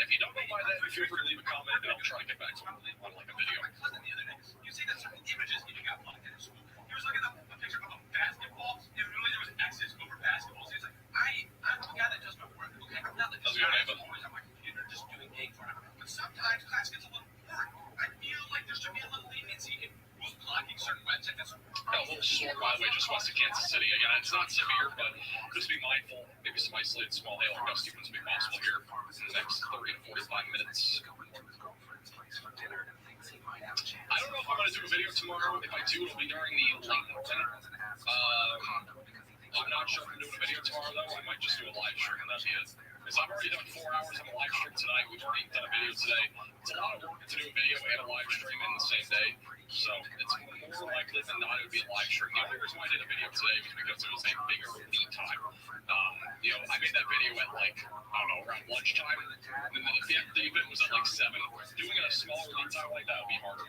If you don't know by that, feel free to leave a comment and I'll try to get back to it on like a video. You see the certain images you got locked in school. He was looking at a picture of a basketball. There was X's over basketballs. He's like, I'm the guy that does my work. Okay, I'm not like this guy that's always on my computer just doing gigs. But sometimes class gets a little boring. I feel like there should be a little leniency in who's blocking certain websites. A little storm, by the way, just west of Kansas City. Again, it's not severe, but just be mindful. Maybe some isolated small hail or gusty winds will be possible here in the next 30 to 45 minutes. I don't know if I'm going to do a video tomorrow. If I do, it'll be during the late morning. I'm not sure if I'm doing a video tomorrow, though. I might just do a live stream, and that'll be it. Because I've already done 4 hours on a live stream tonight. We've already done a video today. It's a lot of work to do a video and a live stream in the same day. So it's more likely than not it would be a live stream. The only reason why I did a video today was because it was a bigger lead time. I made that video at around lunchtime. And then the event was at like 7. Doing a smaller lead time like that would be harder.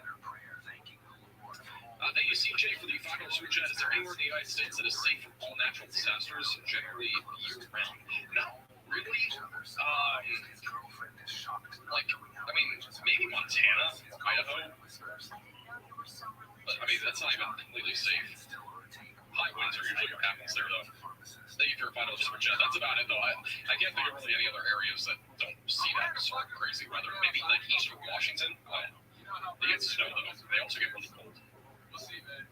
Thank you, CJ, for the $5 super chat. Is there anywhere in the United States that is safe from all natural disasters, generally year-round? No, really? Maybe Montana, Idaho. But, that's not even completely safe. High winds are usually what happens there, though. Thank you for your $5 super chat. That's about it, though. I can't think of really any other areas that don't see that sort of crazy weather. Maybe like eastern Washington. They get snow, though. They also get really cold. We'll see, man.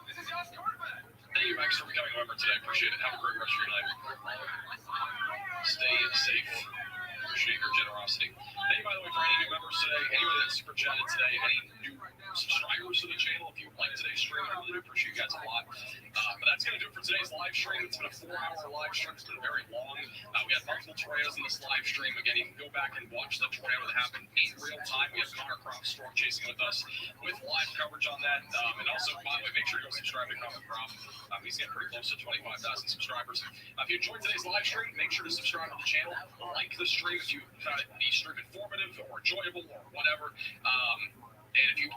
This is Josh Quarterback. Thank you, Max, for becoming a member. for today. Appreciate it. Have a great rest of your night. Stay safe. Appreciate your generosity. Hey, by the way, for any new members today, anybody that super chatted today, any new subscribers to the channel, if you like today's stream, I really do appreciate you guys a lot. But that's going to do it for today's live stream. It's been a 4-hour live stream. It's been very long. We had multiple tornadoes in this live stream. Again, you can go back and watch the tornado that happened in real time. We have Connor Croft storm chasing with us with live coverage on that. And also, by the way, make sure you go subscribe to Connor Croft. He's getting pretty close to 25,000 subscribers. If you enjoyed today's live stream, make sure to subscribe to the channel. Like the stream if you found it the stream informative or enjoyable or whatever. And if you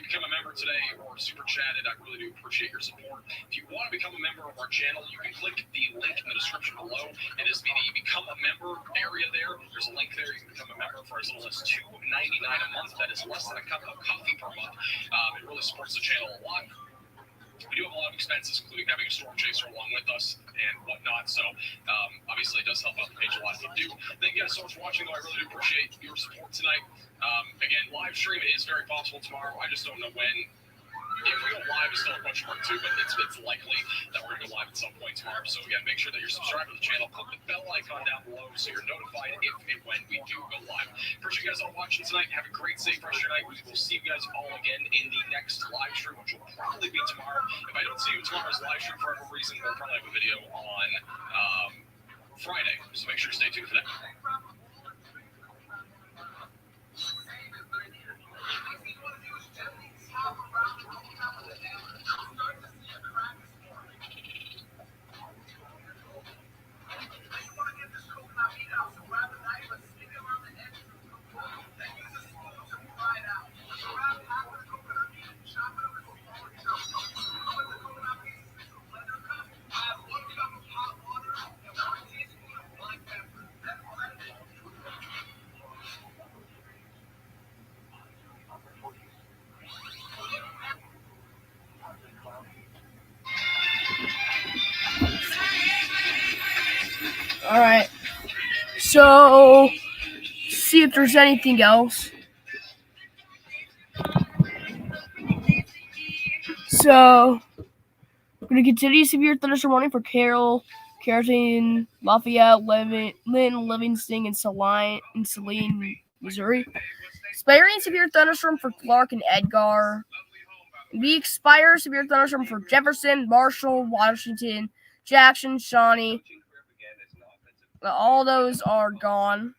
become a member today or super chatted, I really do appreciate your support. If you want to become a member of our channel, you can click the link in the description below. It is the become a member area there. There's a link there. You can become a member for as little as $2.99 a month. That is less than a cup of coffee per month. It really supports the channel a lot. We do have a lot of expenses, including having a storm chaser along with us and whatnot. So, obviously, it does help out the page a lot if you do. Thank you guys so much for watching, though. I really do appreciate your support tonight. Again, live stream is very possible tomorrow. I just don't know when. If we go live, it's still a question mark too, but it's likely that we're going to go live at some point tomorrow. So, again, make sure that you're subscribed to the channel. Click the bell icon down below so you're notified if and when we do go live. Appreciate you guys all watching tonight. Have a great, safe rest of your night. We will see you guys all again in the next live stream, which will probably be tomorrow. If I don't see you tomorrow's live stream for whatever reason, we'll probably have a video on Friday. So make sure to stay tuned for that. All right. So, see if there's anything else. So, we're going to continue severe thunderstorm warning for Carroll, Carrollton, Lafayette, Lynn, Livingston, and Saline, Missouri. Expiring severe thunderstorm for Clark and Edgar. We expire severe thunderstorm for Jefferson, Marshall, Washington, Jackson, Shawnee. All those are gone.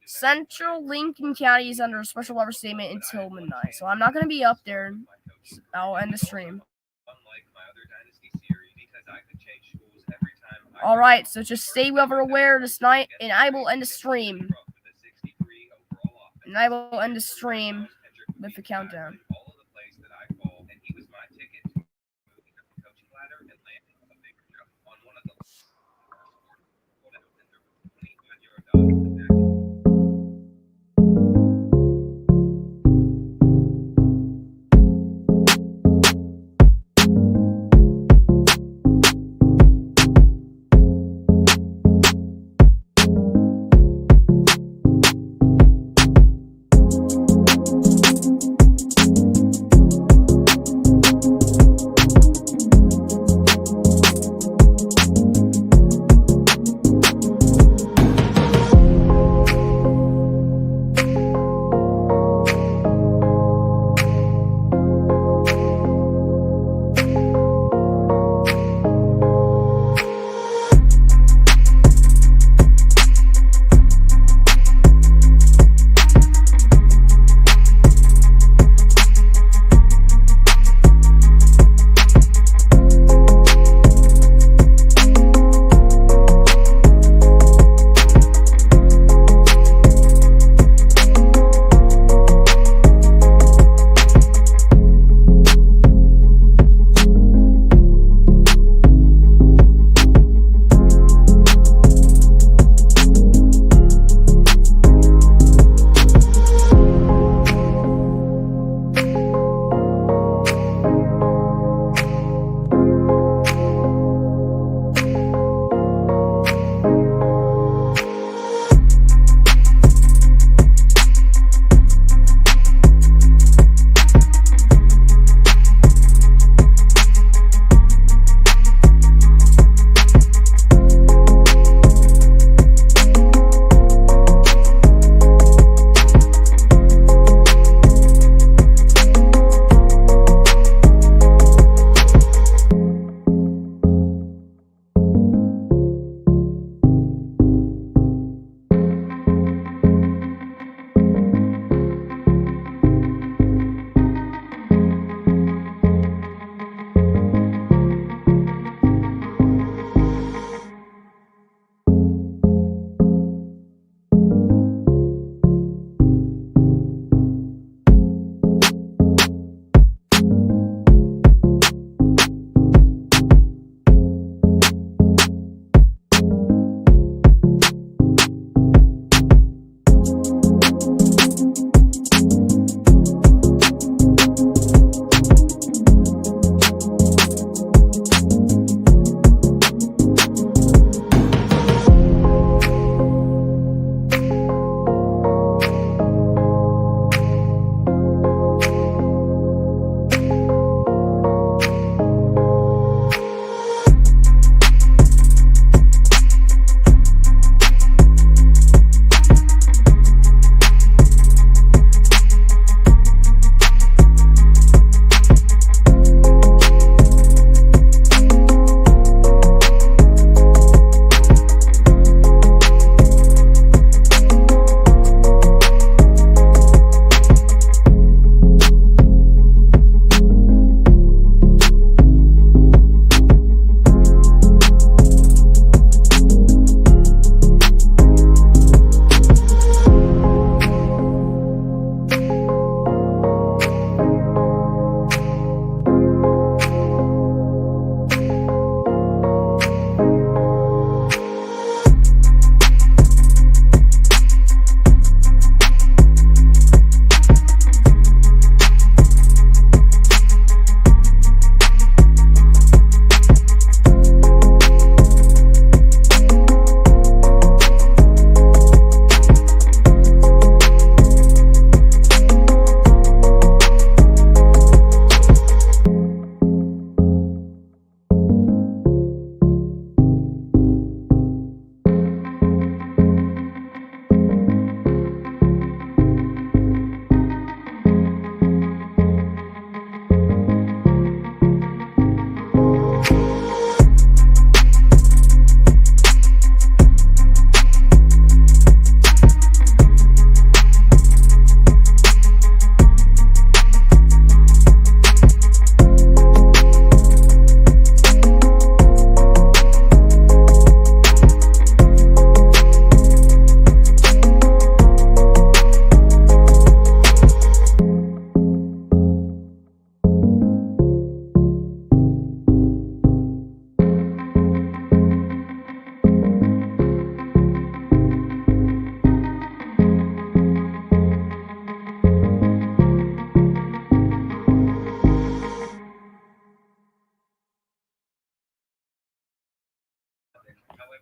Central Lincoln County is under a special weather statement until midnight. So I'm not going to be up there. I'll end the stream. Alright, so just stay weather aware this night, and I will end the stream. And I will end the stream with the countdown.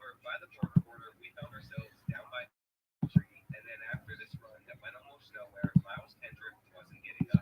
over by the border